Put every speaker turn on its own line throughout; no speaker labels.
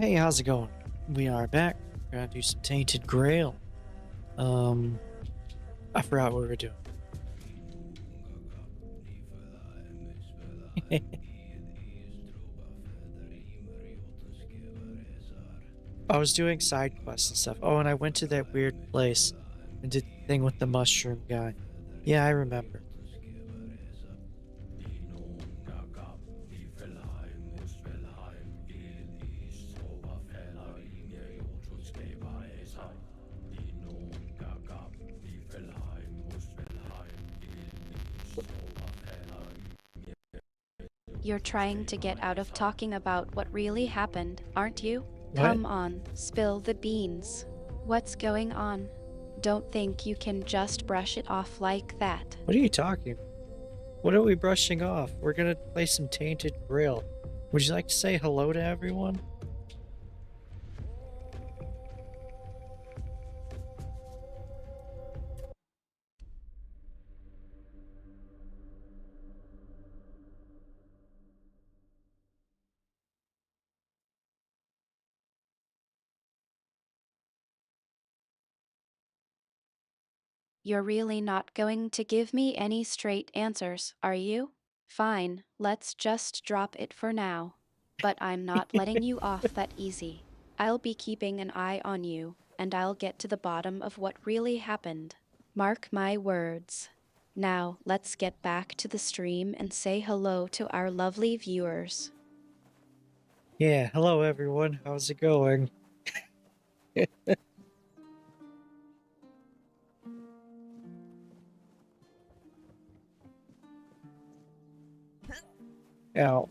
Hey, how's it going? We are back. We're gonna do some Tainted Grail. Um, I forgot what we were doing. I was doing side quests and stuff. Oh, and I went to that weird place and did the thing with the mushroom guy. Yeah, I remember.
You're trying to get out of talking about what really happened, aren't you?
What?
Come on, spill the beans. What's going on? Don't think you can just brush it off like that.
What are you talking about? What are we brushing off? We're gonna play some Tainted Grail. Would you like to say hello to everyone?
You're really not going to give me any straight answers, are you? Fine, let's just drop it for now. But I'm not letting you off that easy. I'll be keeping an eye on you, and I'll get to the bottom of what really happened. Mark my words. Now, let's get back to the stream and say hello to our lovely viewers.
Yeah, hello everyone. How's it going? Ow.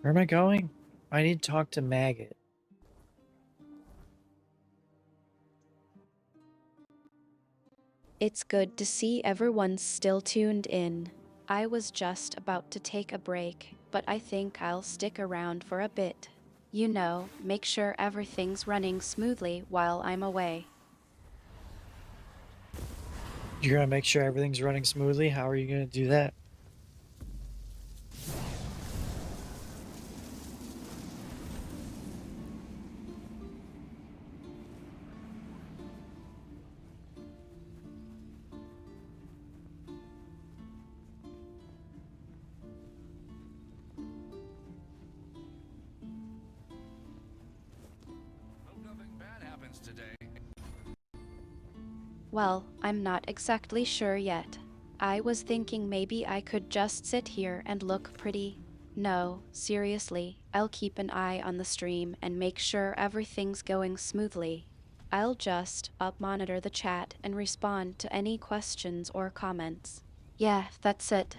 Where am I going? I need to talk to Maggot.
It's good to see everyone's still tuned in. I was just about to take a break, but I think I'll stick around for a bit. You know, make sure everything's running smoothly while I'm away.
You're gonna make sure everything's running smoothly? How are you gonna do that?
Hope nothing bad happens today.
Well, I'm not exactly sure yet. I was thinking maybe I could just sit here and look pretty. No, seriously, I'll keep an eye on the stream and make sure everything's going smoothly. I'll just monitor the chat and respond to any questions or comments. Yeah, that's it.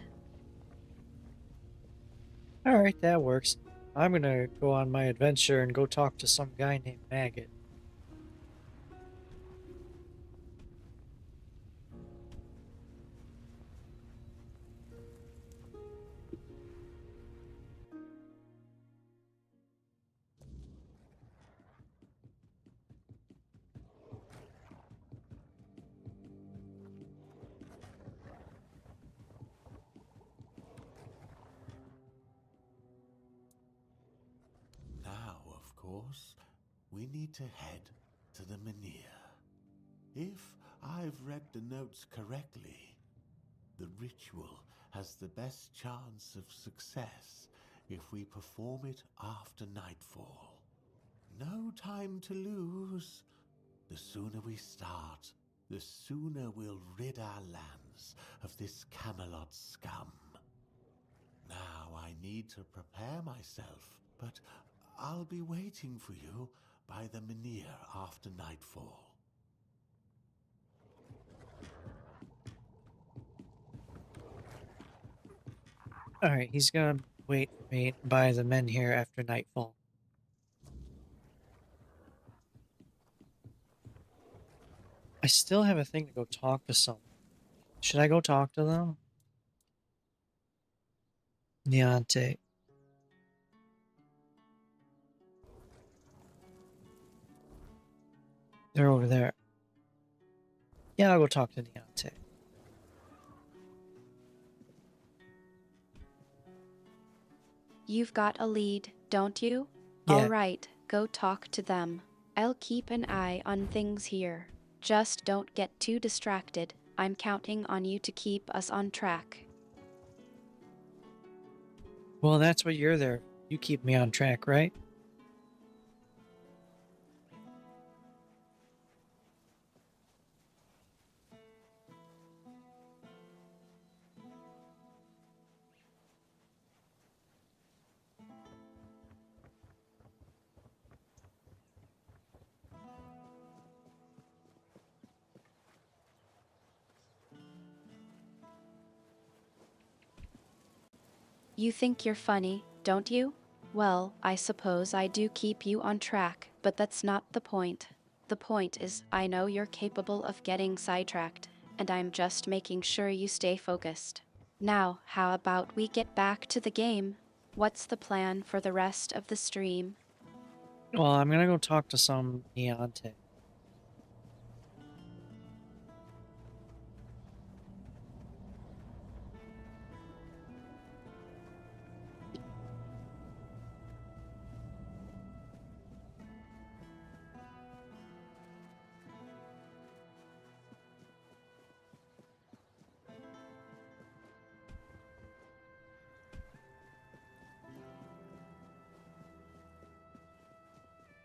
Alright, that works. I'm gonna go on my adventure and go talk to some guy named Maggot.
Now, of course, we need to head to the Menhir. If I've read the notes correctly, the ritual has the best chance of success if we perform it after nightfall. No time to lose. The sooner we start, the sooner we'll rid our lands of this Camelot scum. Now I need to prepare myself, but I'll be waiting for you by the Menhir after nightfall.
Alright, he's gonna wait for me by the men here after nightfall. I still have a thing to go talk to someone. Should I go talk to them? Niante. They're over there. Yeah, I'll go talk to Deontay.
You've got a lead, don't you?
Yeah.
All right, go talk to them. I'll keep an eye on things here. Just don't get too distracted. I'm counting on you to keep us on track.
Well, that's what you're there. You keep me on track, right?
You think you're funny, don't you? Well, I suppose I do keep you on track, but that's not the point. The point is, I know you're capable of getting sidetracked, and I'm just making sure you stay focused. Now, how about we get back to the game? What's the plan for the rest of the stream?
Well, I'm gonna go talk to some Deontay.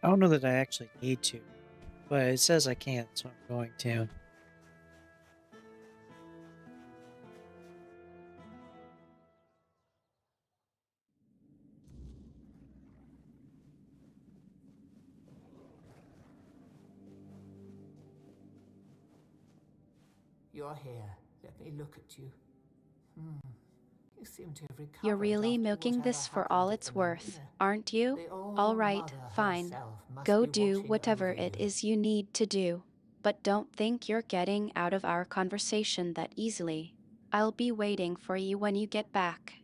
I don't know that I actually need to, but it says I can, so I'm going to.
You're here. Let me look at you. You seem to have recovered.
You're really
after
milking
whatever
this for
happened
all
at
it's
the
worth,
Menhir.
aren't you?
The
All right,
All-Mother
fine.
herself must
Go
be
do
watching
whatever
over
it
you.
is you need to do. But don't think you're getting out of our conversation that easily. I'll be waiting for you when you get back.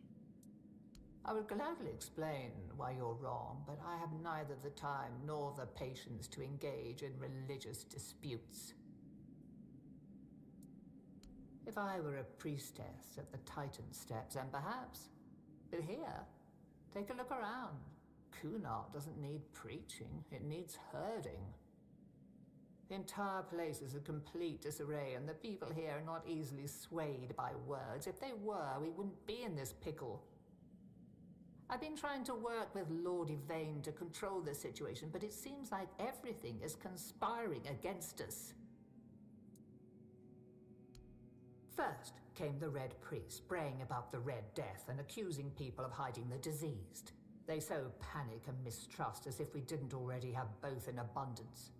I would gladly explain why you're wrong, but I have neither the time nor the patience to engage in religious disputes. If I were a priestess at the Titan Steps, and perhaps. But here, take a look around. Kunart doesn't need preaching, it needs herding. The entire place is a complete disarray, and the people here are not easily swayed by words. If they were, we wouldn't be in this pickle. I've been trying to work with Lord Yvain to control this situation, but it seems like everything is conspiring against us. First came the Red Priest, braying about the Red Death and accusing people of hiding the diseased. They sow panic and mistrust as if we didn't already have both in abundance.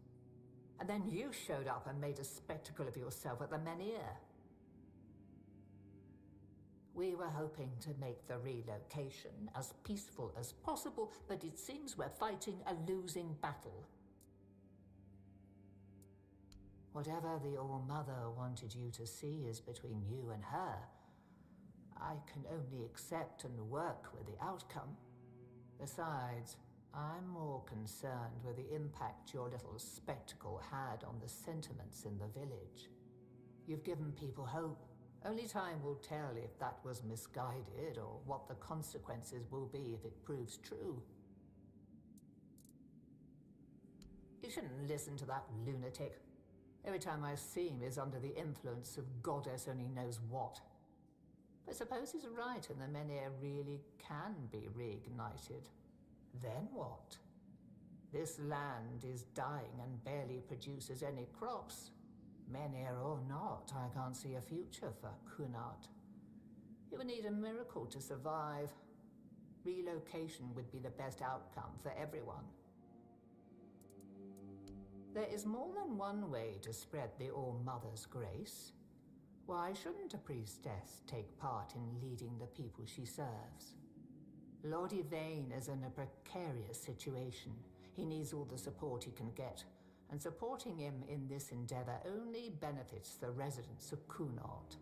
And then you showed up and made a spectacle of yourself at the Menhir. We were hoping to make the relocation as peaceful as possible, but it seems we're fighting a losing battle. Whatever the All-Mother wanted you to see is between you and her. I can only accept and work with the outcome. Besides, I'm more concerned with the impact your little spectacle had on the sentiments in the village. You've given people hope. Only time will tell if that was misguided or what the consequences will be if it proves true. You shouldn't listen to that lunatic. Every time I see him is under the influence of goddess only knows what. I suppose he's right and the Menhir really can be reignited. Then what? This land is dying and barely produces any crops. Menhir or not, I can't see a future for Kunart. It would need a miracle to survive. Relocation would be the best outcome for everyone. There is more than one way to spread the All-Mother's grace. Why shouldn't a priestess take part in leading the people she serves? Lord Yvain is in a precarious situation. He needs all the support he can get, and supporting him in this endeavor only benefits the residents of Kunart.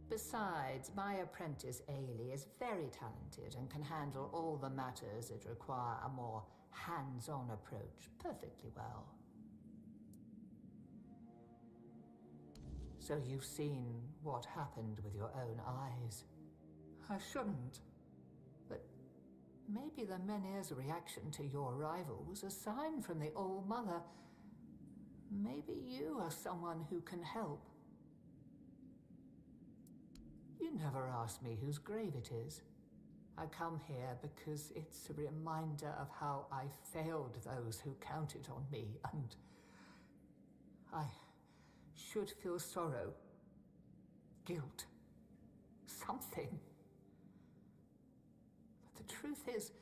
Besides, my apprentice Ailey is very talented and can handle all the matters that require a more hands-on approach perfectly well. So you've seen what happened with your own eyes. I shouldn't. But maybe the Menhir's reaction to your arrival was a sign from the All-Mother. Maybe you are someone who can help. You never asked me whose grave it is. I come here because it's a reminder of how I failed those who counted on me, and I should feel sorrow, guilt, something. But the truth is,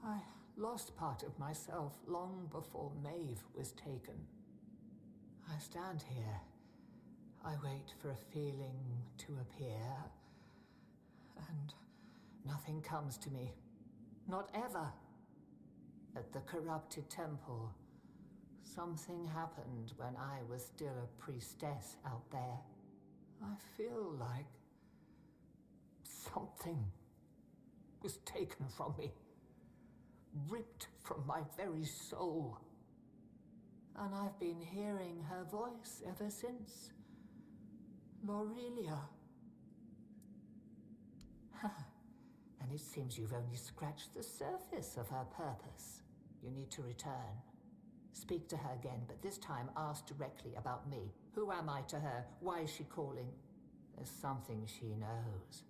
I lost part of myself long before Maeve was taken. I stand here. I wait for a feeling to appear, and nothing comes to me. Not ever. At the corrupted temple, something happened when I was still a priestess out there. I feel like something was taken from me, ripped from my very soul. And I've been hearing her voice ever since. Lorelia. And it seems you've only scratched the surface of her purpose. You need to return. Speak to her again, but this time ask directly about me. Who am I to her? Why is she calling? There's something she knows.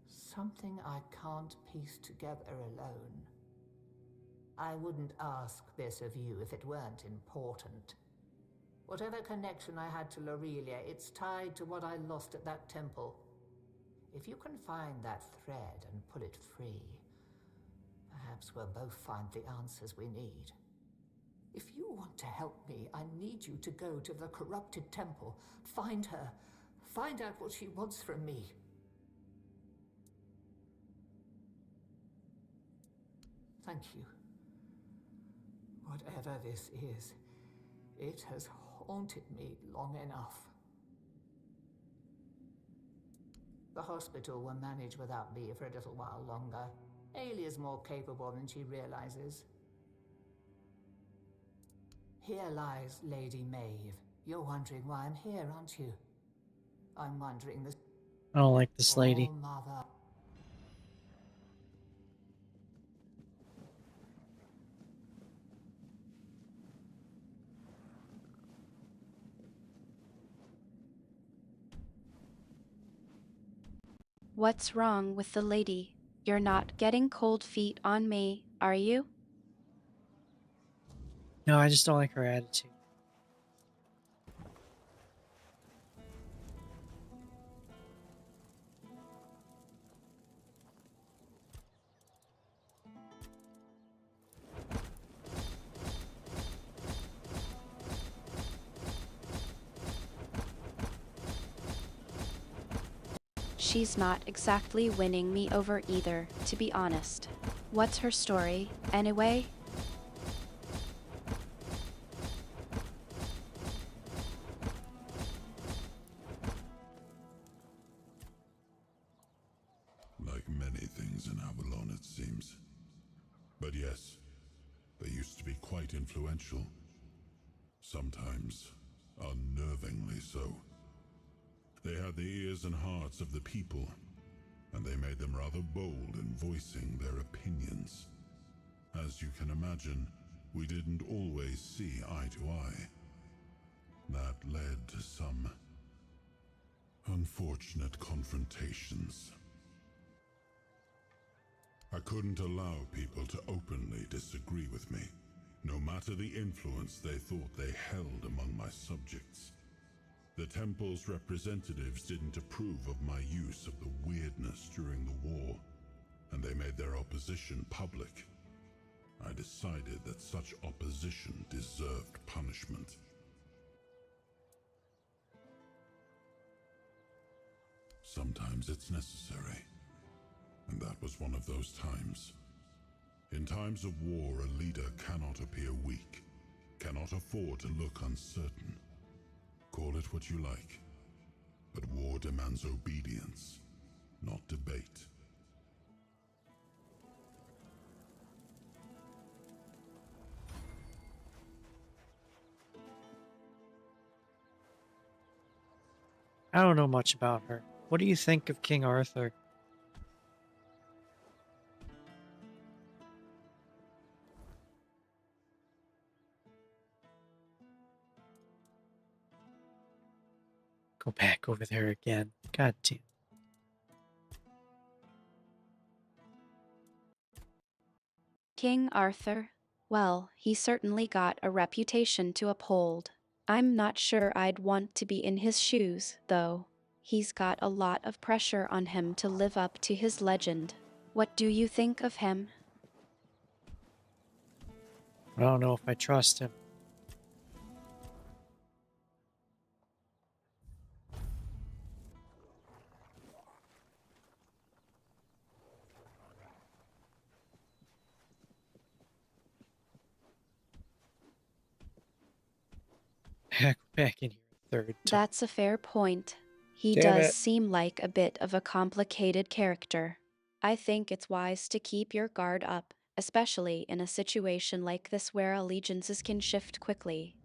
Something I can't piece together alone. I wouldn't ask this of you if it weren't important. Whatever connection I had to Lorelia, it's tied to what I lost at that temple. If you can find that thread and pull it free, perhaps we'll both find the answers we need. If you want to help me, I need you to go to the corrupted temple, find her, find out what she wants from me. Thank you. Whatever this is, it has haunted me long enough. The hospital will manage without me for a little while longer. Ailey's more capable than she realizes. Here lies Lady Maeve. You're wondering why I'm here, aren't you? I'm wondering the...
I don't like this lady.
All-Mother.
What's wrong with the lady? You're not getting cold feet on me, are you?
No, I just don't like her attitude.
She's not exactly winning me over either, to be honest. What's her story, anyway?
Like many things in Avalon, it seems. But yes, they used to be quite influential. Sometimes unnervingly so. They had the ears and hearts of the people, and they made them rather bold in voicing their opinions. As you can imagine, we didn't always see eye to eye. That led to some unfortunate confrontations. I couldn't allow people to openly disagree with me, no matter the influence they thought they held among my subjects. The temple's representatives didn't approve of my use of the weirdness during the war, and they made their opposition public. I decided that such opposition deserved punishment. Sometimes it's necessary, and that was one of those times. In times of war, a leader cannot appear weak, cannot afford to look uncertain. Call it what you like, but war demands obedience, not debate.
I don't know much about her. What do you think of King Arthur? Go back over there again. God damn.
King Arthur? Well, he certainly got a reputation to uphold. I'm not sure I'd want to be in his shoes, though. He's got a lot of pressure on him to live up to his legend. What do you think of him?
I don't know if I trust him. Back in here a third time.
That's a fair point. He
Damn
does
it.
seem like a bit of a complicated character. I think it's wise to keep your guard up, especially in a situation like this where allegiances can shift quickly.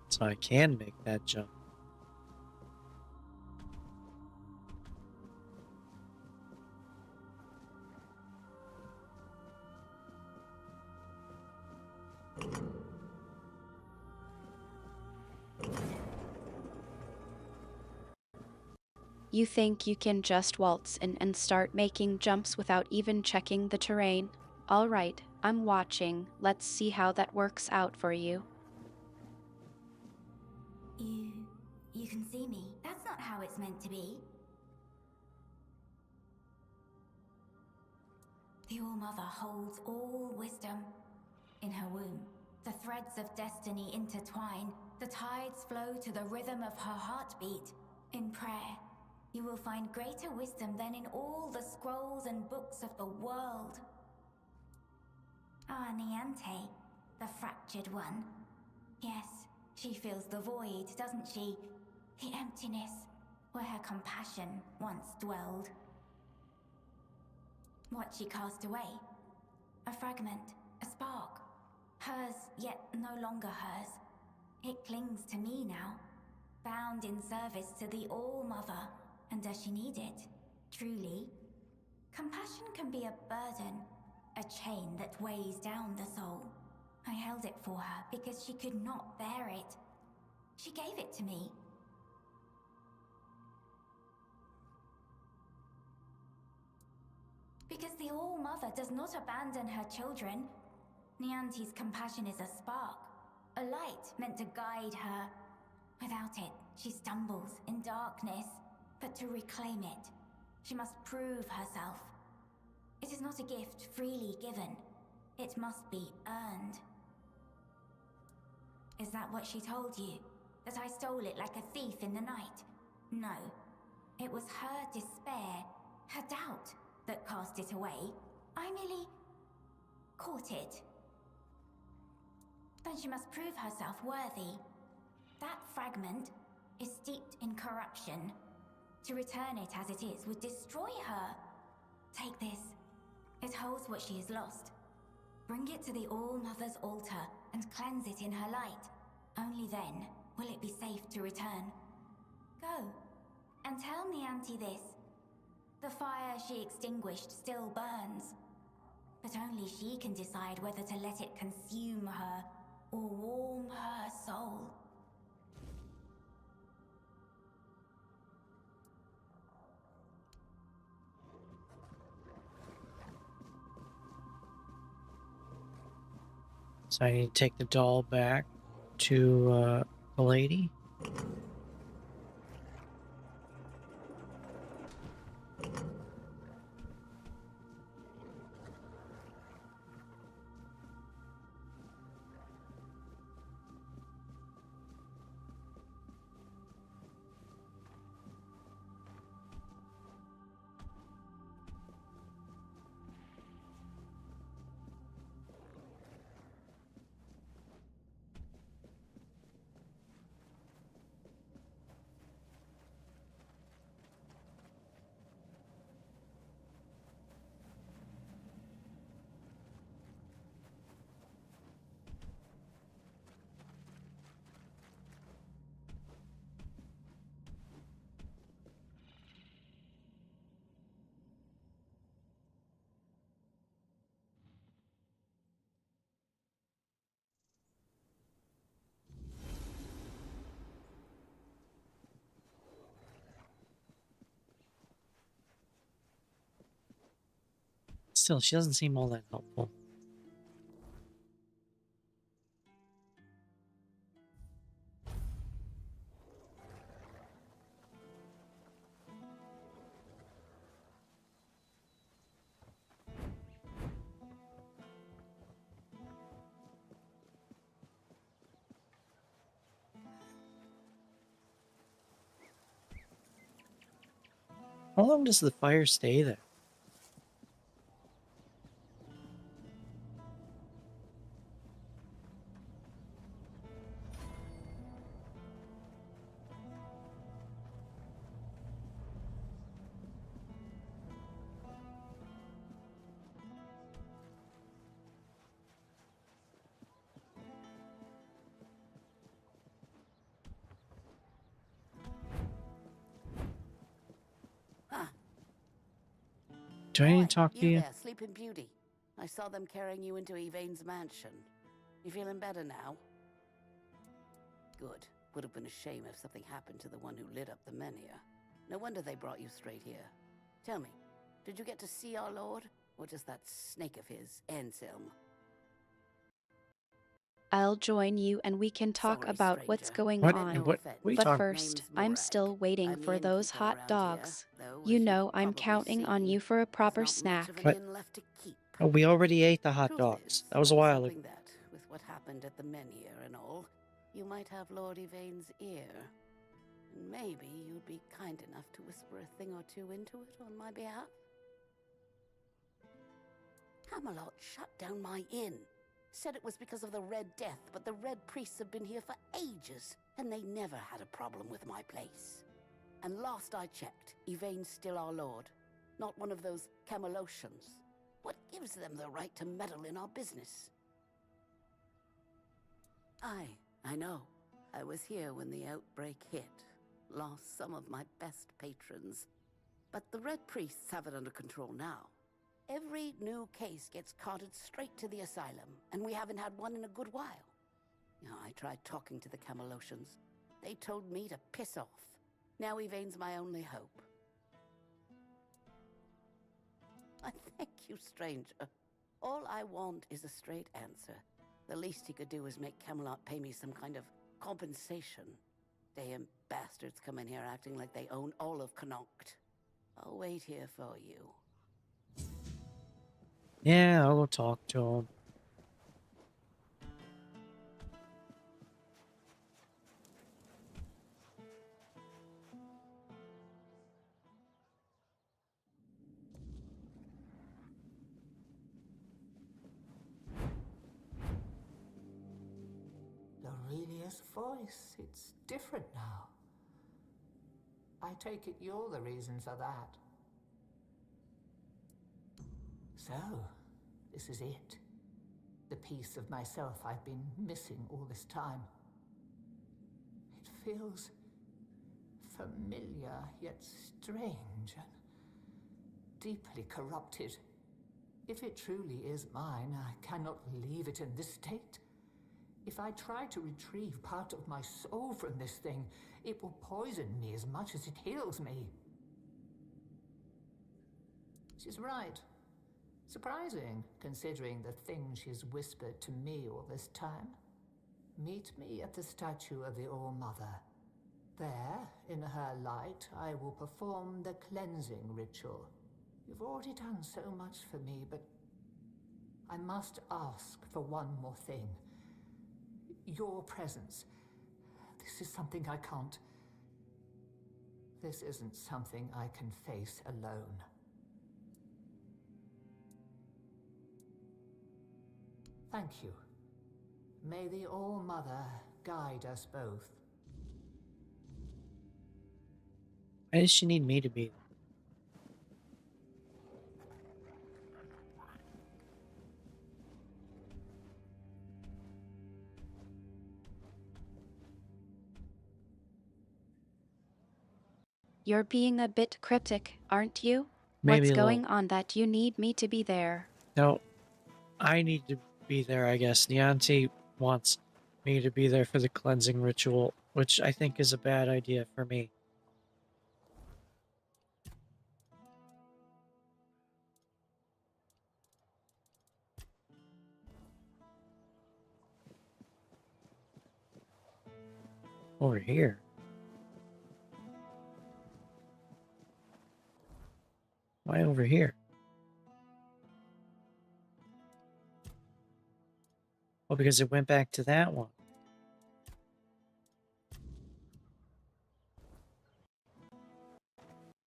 So I can make that jump.
You think you can just waltz in and start making jumps without even checking the terrain? All right, I'm watching. Let's see how that works out for you.
You can see me. That's not how it's meant to be. The All-Mother holds all wisdom in her womb. The threads of destiny intertwine. The tides flow to the rhythm of her heartbeat. In prayer, you will find greater wisdom than in all the scrolls and books of the world. Ah, Niante, the fractured one. Yes, she feels the void, doesn't she? The emptiness, where her compassion once dwelled. What she cast away? A fragment, a spark. Hers, yet no longer hers. It clings to me now, bound in service to the All-Mother. And does she need it? Truly? Compassion can be a burden, a chain that weighs down the soul. I held it for her because she could not bear it. She gave it to me. Because the All-Mother does not abandon her children. Niante's compassion is a spark, a light meant to guide her. Without it, she stumbles in darkness. But to reclaim it, she must prove herself. It is not a gift freely given. It must be earned. Is that what she told you? That I stole it like a thief in the night? No. It was her despair, her doubt, that cast it away. I merely caught it. Then she must prove herself worthy. That fragment is steeped in corruption. To return it as it is would destroy her. Take this. It holds what she has lost. Bring it to the All-Mother's altar and cleanse it in her light. Only then will it be safe to return. Go, and tell Niante this. The fire she extinguished still burns. But only she can decide whether to let it consume her or warm her soul.
So I need to take the doll back to the lady. Still, she doesn't seem all that helpful. How long does the fire stay there?
Ah,
Do I need
Oi,
to talk to
you
you?
there, Sleeping Beauty. I saw them carrying you into Yvain's mansion. You feeling better now? Good. Would have been a shame if something happened to the one who lit up the Menhir. No wonder they brought you straight here. Tell me, did you get to see our lord? Or just that snake of his, Anselm?
I'll join you and we can talk
Sorry,
about what's
stranger.
going
What?
I meant
on.
no
What
offense.
are you
But
talking?
first,
Name's
I'm
Morak.
still waiting
I'm the
for those
innkeeper
hot
around
dogs.
here, though,
You
as
know
you've
I'm
probably
counting on
seen,
you for a
there's
proper
not much of
snack.
an
What?
inn left to keep.
Oh, we already ate the hot
Truth
dogs.
is,
That was a
I
while ago.
hoping that, with what happened at the Menhir and all, you might have Lord Yvain's ear. And maybe you'd be kind enough to whisper a thing or two into it on my behalf? Camelot shut down my inn. Said it was because of the Red Death, but the Red Priests have been here for ages, and they never had a problem with my place. And last I checked, Yvain's still our lord, not one of those Camelocians. What gives them the right to meddle in our business? I know. I was here when the outbreak hit. Lost some of my best patrons. But the Red Priests have it under control now. Every new case gets carted straight to the asylum, and we haven't had one in a good while. I tried talking to the Camelocians. They told me to piss off. Now Yvain's my only hope. I thank you, stranger. All I want is a straight answer. The least he could do is make Camelot pay me some kind of compensation. Damn bastards come in here acting like they own all of Connacht. I'll wait here for you.
Yeah, I'll go talk to him.
Aurelia's voice, it's different now. I take it you're the reason for that. So, this is it. The piece of myself I've been missing all this time. It feels familiar, yet strange and deeply corrupted. If it truly is mine, I cannot leave it in this state. If I try to retrieve part of my soul from this thing, it will poison me as much as it heals me. She's right. Surprising, considering the things she's whispered to me all this time. Meet me at the statue of the All-Mother. There, in her light, I will perform the cleansing ritual. You've already done so much for me, but I must ask for one more thing. Your presence. This is something I can't... This isn't something I can face alone. Thank you. May the All-Mother guide us both.
Why does she need me to be there?
You're being a bit cryptic, aren't you?
Maybe
What's
a little.
going on that you need me to be there?
No, I need to be there, I guess. Nianti wants me to be there for the cleansing ritual, which I think is a bad idea for me. Over here. Why over here? Oh, because it went back to that one.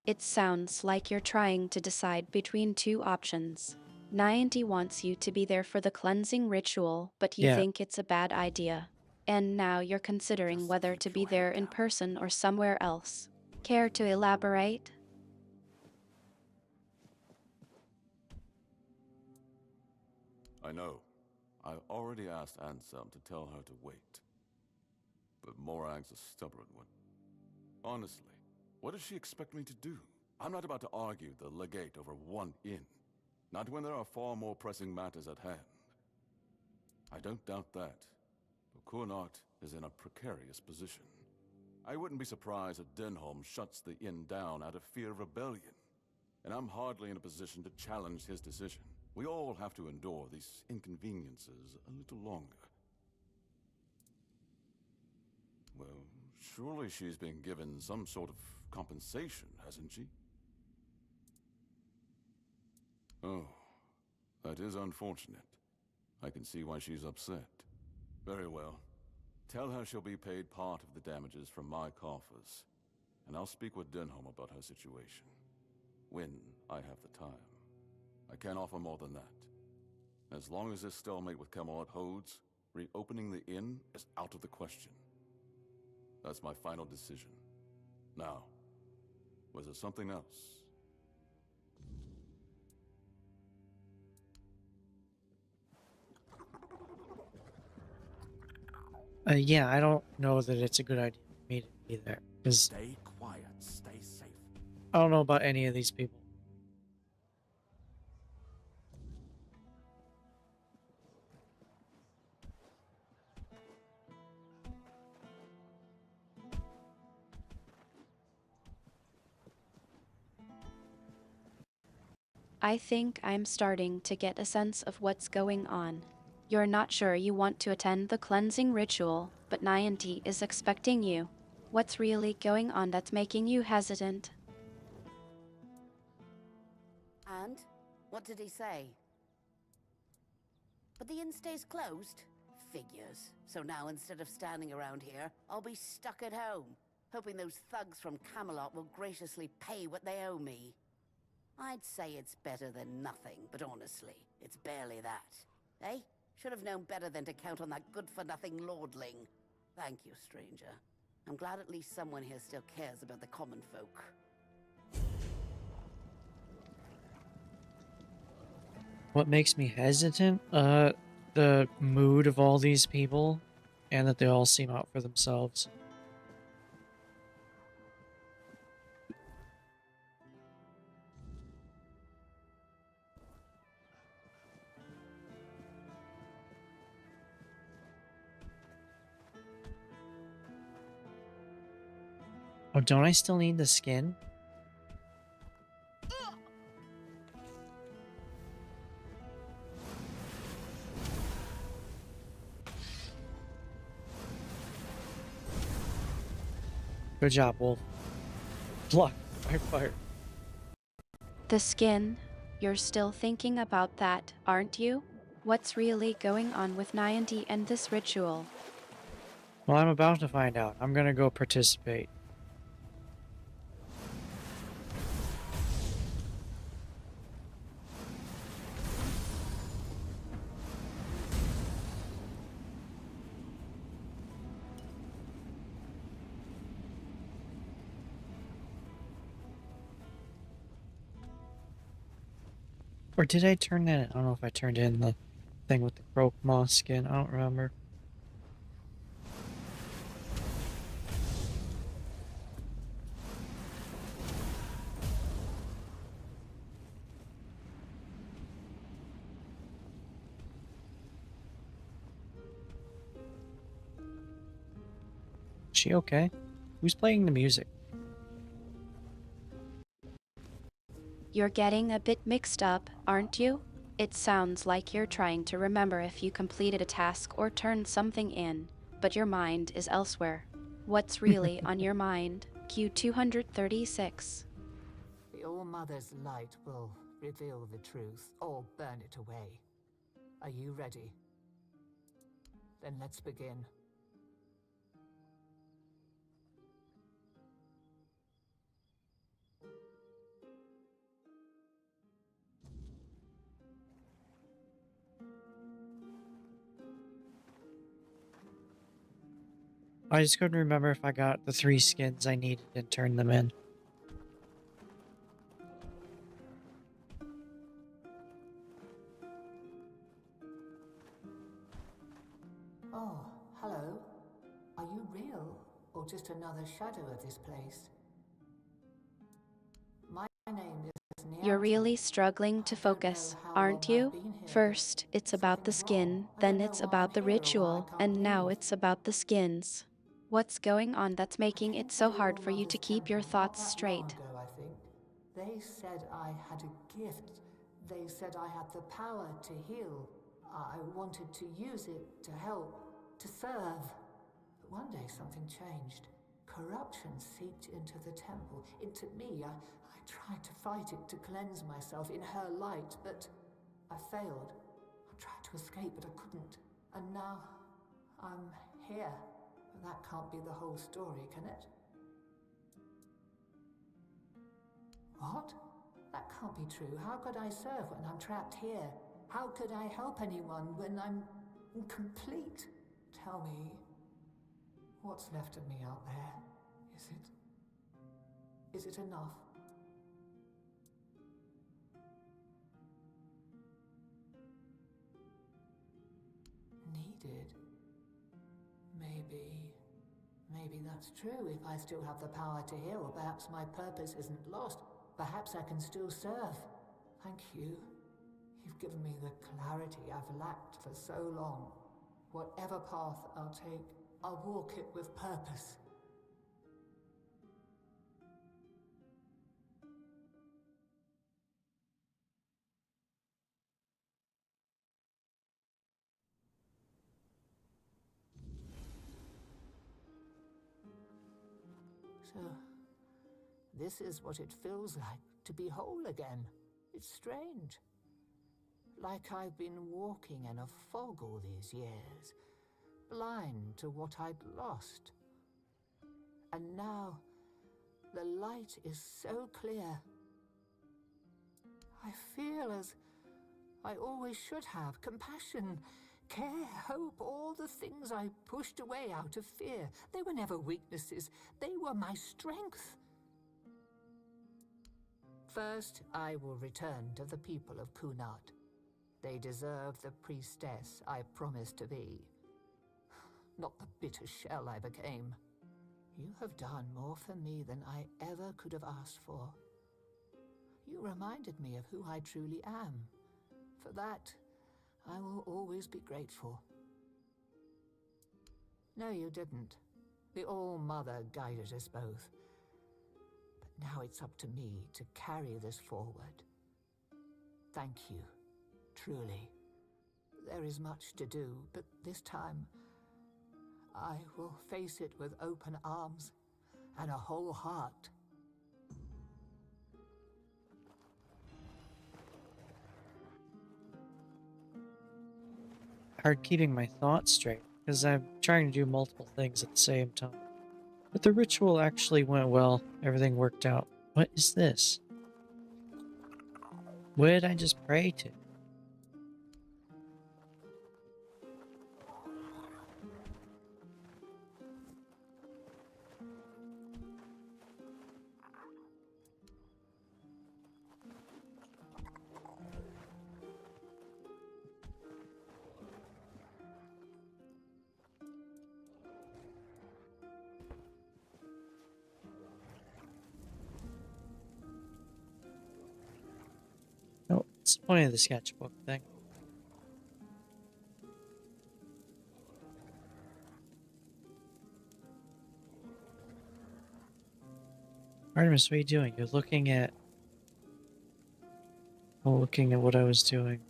It sounds like you're trying to decide between two options. Niantic wants you to be there for the cleansing ritual, but you
Yeah.
think it's a bad idea. And now you're considering
Just
whether
keep
to be
your head
there in
down.
person or somewhere else. Care to elaborate?
I know. I already asked Anselm to tell her to wait. But Morag's a stubborn one. Honestly, what does she expect me to do? I'm not about to argue the legate over one inn. Not when there are far more pressing matters at hand. I don't doubt that. But Kunart is in a precarious position. I wouldn't be surprised if Denholm shuts the inn down out of fear of rebellion. And I'm hardly in a position to challenge his decision. We all have to endure these inconveniences a little longer. Well, surely she's been given some sort of compensation, hasn't she? Oh, that is unfortunate. I can see why she's upset. Very well. Tell her she'll be paid part of the damages from my coffers. And I'll speak with Denholm about her situation. When I have the time. I can't offer more than that. As long as this stalemate with Camelot holds, reopening the inn is out of the question. That's my final decision. Now, was there something else?
Yeah, I don't know that it's a good idea for me to be there. Because
Stay quiet, stay safe.
I don't know about any of these people.
I think I'm starting to get a sense of what's going on. You're not sure you want to attend the cleansing ritual, but Niantic is expecting you. What's really going on that's making you hesitant?
And? What did he say? But the inn stays closed? Figures. So now instead of standing around here, I'll be stuck at home, hoping those thugs from Camelot will graciously pay what they owe me. I'd say it's better than nothing, but honestly, it's barely that. Eh? Should have known better than to count on that good-for-nothing lordling. Thank you, stranger. I'm glad at least someone here still cares about the common folk.
What makes me hesitant? The mood of all these people, and that they all seem out for themselves. Oh, don't I still need the skin? Good job, Wolf. Block. Fire.
The skin? You're still thinking about that, aren't you? What's really going on with Niantic and this ritual?
Well, I'm about to find out. I'm gonna go participate. Or did I turn that in? I don't know if I turned in the thing with the croak moss skin. I don't remember. Is she okay? Who's playing the music?
You're getting a bit mixed up, aren't you? It sounds like you're trying to remember if you completed a task or turned something in, but your mind is elsewhere. What's really on your mind? Q236.
The All-Mother's light will reveal the truth or burn it away. Are you ready? Then let's begin.
I just couldn't remember if I got the 3 skins I needed and turned them in.
Oh, hello. Are you real, or just another shadow of this place? My name is
You're
Neanti.
really struggling to
I don't
focus,
know how
aren't
long I've
you?
been here, but
First, it's about the
something's wrong.
skin,
I don't
then
know
it's
why
about
I'm
the
here or why I
ritual,
can't
and now
leave.
it's about the skins. What's going on that's
I
making
came
it
to
so
the
hard for you to
All-Mother's
keep your
temple not
thoughts
that long
straight?
ago, I think. They said I had a gift. They said I had the power to heal. I wanted to use it to help, to serve. But one day something changed. Corruption seeped into the temple, into me. I tried to fight it, to cleanse myself in her light, but I failed. I tried to escape, but I couldn't. And now I'm here. But that can't be the whole story, can it? What? That can't be true. How could I serve when I'm trapped here? How could I help anyone when I'm incomplete? Tell me, what's left of me out there? Is it enough? Needed? Maybe that's true. If I still have the power to heal, perhaps my purpose isn't lost. Perhaps I can still serve. Thank you. You've given me the clarity I've lacked for so long. Whatever path I'll take, I'll walk it with purpose. So, this is what it feels like to be whole again. It's strange. Like I've been walking in a fog all these years, blind to what I'd lost. And now, the light is so clear. I feel as I always should have. Compassion, care, hope, all the things I pushed away out of fear. They were never weaknesses. They were my strength. First, I will return to the people of Kunat. They deserve the priestess I promised to be, not the bitter shell I became. You have done more for me than I ever could have asked for. You reminded me of who I truly am. For that, I will always be grateful. No, you didn't. The All-Mother guided us both. But now it's up to me to carry this forward. Thank you, truly. There is much to do, but this time, I will face it with open arms and a whole heart.
Hard keeping my thoughts straight, because I'm trying to do multiple things at the same time. But the ritual actually went well. Everything worked out. What is this? What did I just pray to? Oh, what's the point of the sketchbook thing? Artemis, what are you doing? You're looking at... Oh, looking at what I was doing.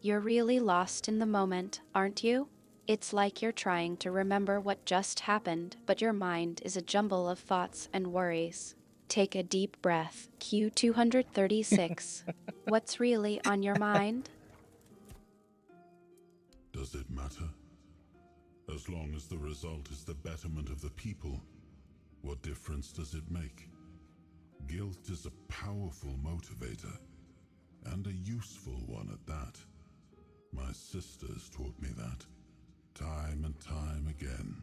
You're really lost in the moment, aren't you? It's like you're trying to remember what just happened, but your mind is a jumble of thoughts and worries. Take a deep breath. Q236. What's really on your mind?
Does it matter? As long as the result is the betterment of the people, what difference does it make? Guilt is a powerful motivator, and a useful one at that. My sisters taught me that, time and time again.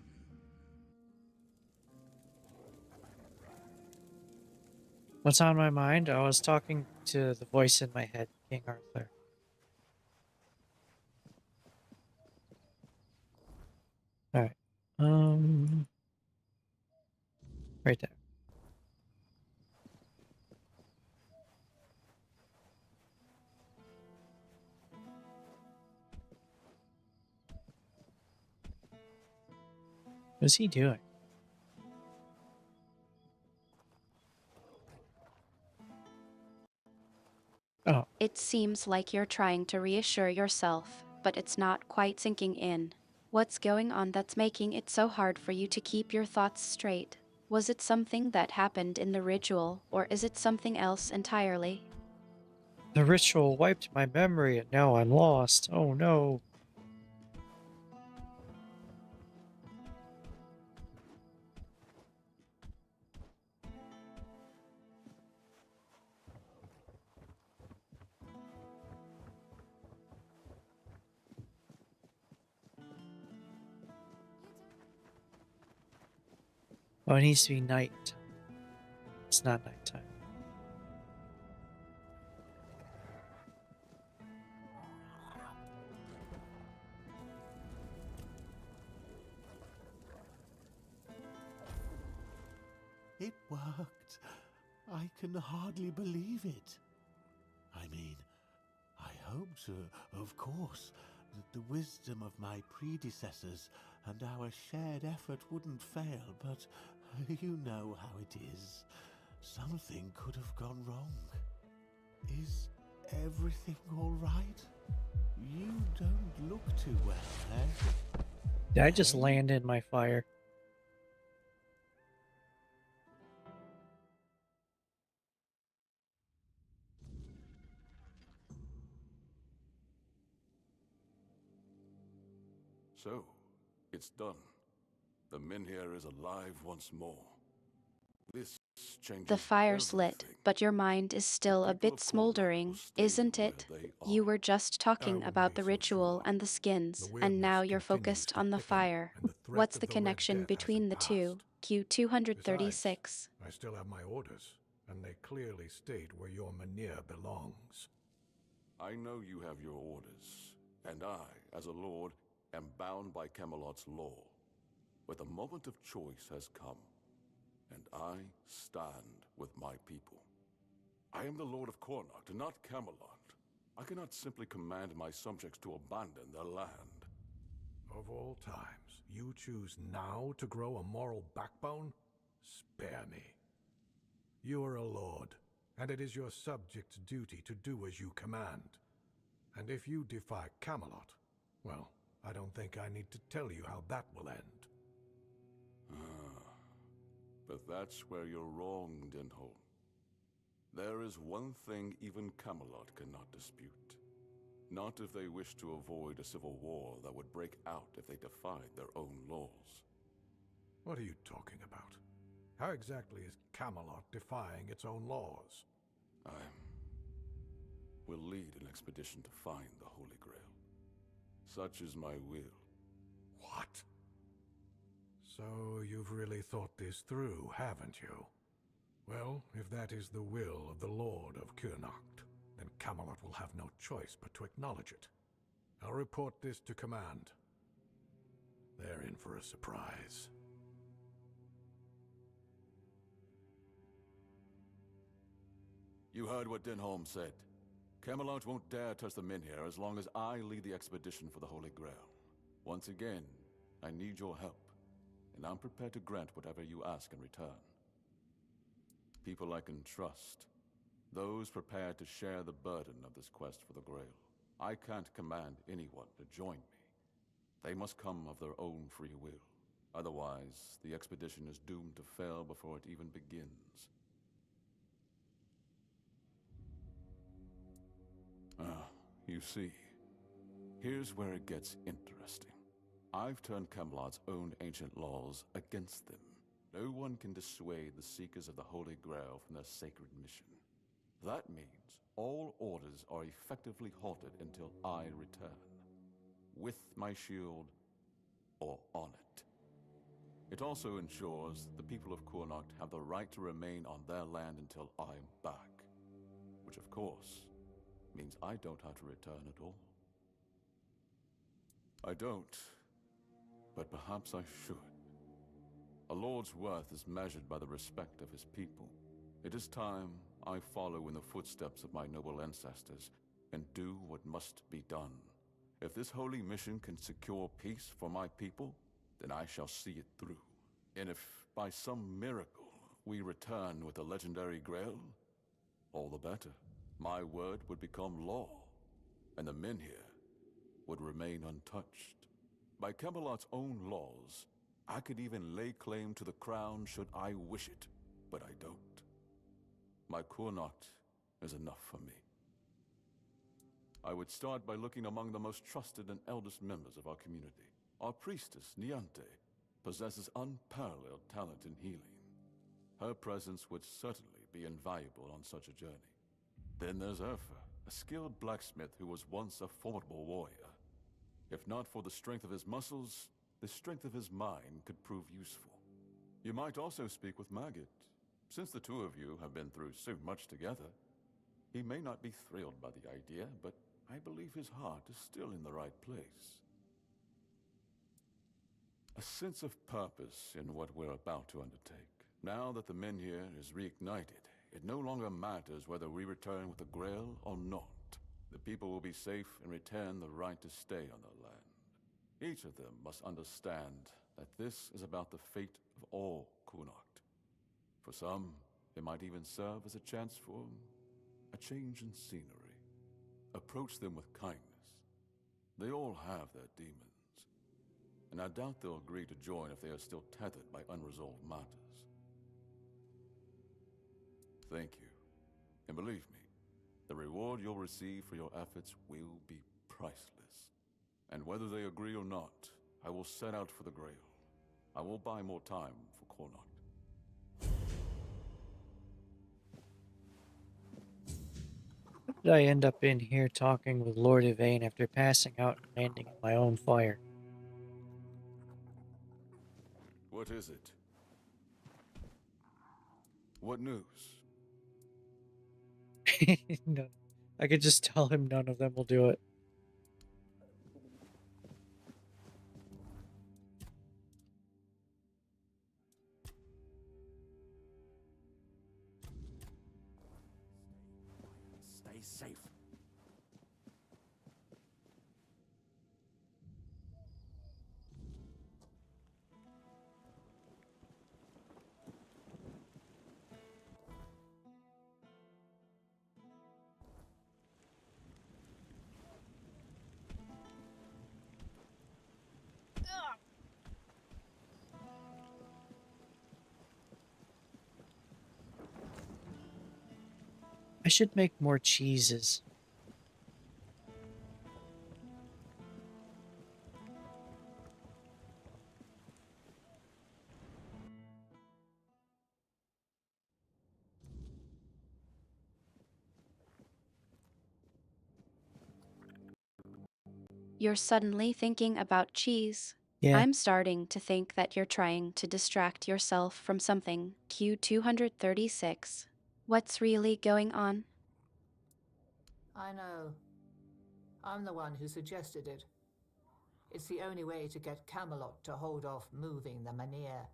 What's on my mind? I was talking to the voice in my head, King Arthur. Alright. Right there. What's he doing? Oh,
It seems like you're trying to reassure yourself, but it's not quite sinking in. What's going on that's making it so hard for you to keep your thoughts straight? Was it something that happened in the ritual, or is it something else entirely?
the ritual wiped my memory and now I'm lost. Oh no. Oh, it needs to be night. It's not nighttime.
It worked. I can hardly believe it. I mean, I hoped, of course, that the wisdom of my predecessors and our shared effort wouldn't fail, but you know how it is. Something could have gone wrong. Is everything all right? You don't look too well, eh?
Did I just land in my fire?
So, it's done. The Minhir is alive once more. This changes
The fire's lit,
everything.
but your mind is still a
People
bit
of Cornwall
smoldering,
will stay
isn't
where
it?
they
You
are.
were just talking
wouldn't
about
be
the
so
ritual
sure.
and the skins,
The
and now
weirdness
you're
continues
focused
to
on the
thicken,
fire.
and the threat
What's
of
the
the Red
connection
Death
between the
hasn't
two?
passed.
Q236.
Besides, I still have my orders, and they clearly state where your Mynheer belongs.
I know you have your orders, and I, as a lord, am bound by Camelot's law. But the moment of choice has come, and I stand with my people. I am the Lord of Connacht, and not Camelot. I cannot simply command my subjects to abandon their land.
Of all times, you choose now to grow a moral backbone? Spare me. You are a lord, and it is your subjects' duty to do as you command. And if you defy Camelot, well, I don't think I need to tell you how that will end.
But that's where you're wrong, Denholm. There is one thing even Camelot cannot dispute. Not if they wish to avoid a civil war that would break out if they defied their own laws.
What are you talking about? How exactly is Camelot defying its own laws?
I will lead an expedition to find the Holy Grail. Such is my will.
What? So you've really thought this through, haven't you? Well, if that is the will of the Lord of Connacht, then Camelot will have no choice but to acknowledge it. I'll report this to command. They're in for a surprise.
You heard what Denholm said. Camelot won't dare touch the Minhir as long as I lead the expedition for the Holy Grail. Once again, I need your help, and I'm prepared to grant whatever you ask in return. People I can trust. Those prepared to share the burden of this quest for the Grail. I can't command anyone to join me. They must come of their own free will. Otherwise, the expedition is doomed to fail before it even begins. You see, here's where it gets interesting. I've turned Camelot's own ancient laws against them. No one can dissuade the Seekers of the Holy Grail from their sacred mission. That means all orders are effectively halted until I return. With my shield, or on it. It also ensures the people of Kurnocht have the right to remain on their land until I'm back. Which, of course, means I don't have to return at all. I don't, but perhaps I should. A lord's worth is measured by the respect of his people. It is time I follow in the footsteps of my noble ancestors and do what must be done. If this holy mission can secure peace for my people, then I shall see it through. And if by some miracle we return with the legendary Grail, all the better. My word would become law, and the men here would remain untouched. By Camelot's own laws, I could even lay claim to the crown should I wish it, but I don't. My Kurnocht is enough for me. I would start by looking among the most trusted and eldest members of our community. Our priestess, Niante, possesses unparalleled talent in healing. Her presence would certainly be invaluable on such a journey. Then there's Urfa, a skilled blacksmith who was once a formidable warrior. If not for the strength of his muscles, the strength of his mind could prove useful. You might also speak with Maggot. Since the two of you have been through so much together, he may not be thrilled by the idea, but I believe his heart is still in the right place. A sense of purpose in what we're about to undertake. Now that the men here is reignited, it no longer matters whether we return with the Grail or not. The people will be safe and retain the right to stay on their land. Each of them must understand that this is about the fate of all Kurnocht. For some, it might even serve as a chance for a change in scenery. Approach them with kindness. They all have their demons, and I doubt they'll agree to join if they are still tethered by unresolved matters. Thank you, and believe me, the reward you'll receive for your efforts will be priceless. And whether they agree or not, I will set out for the Grail. I will buy more time for Kurnocht.
How did I end up in here talking with Lord Yvain after passing out and landing in my own fire?
What is it? What news?
No, I could just tell him none of them will do it.
Stay safe.
I should make more cheeses.
You're suddenly thinking about cheese.
Yeah.
I'm starting to think that you're trying to distract yourself from something. Q236. What's really going on?
I know. I'm the one who suggested it. It's the only way to get Camelot to hold off moving the Menhir.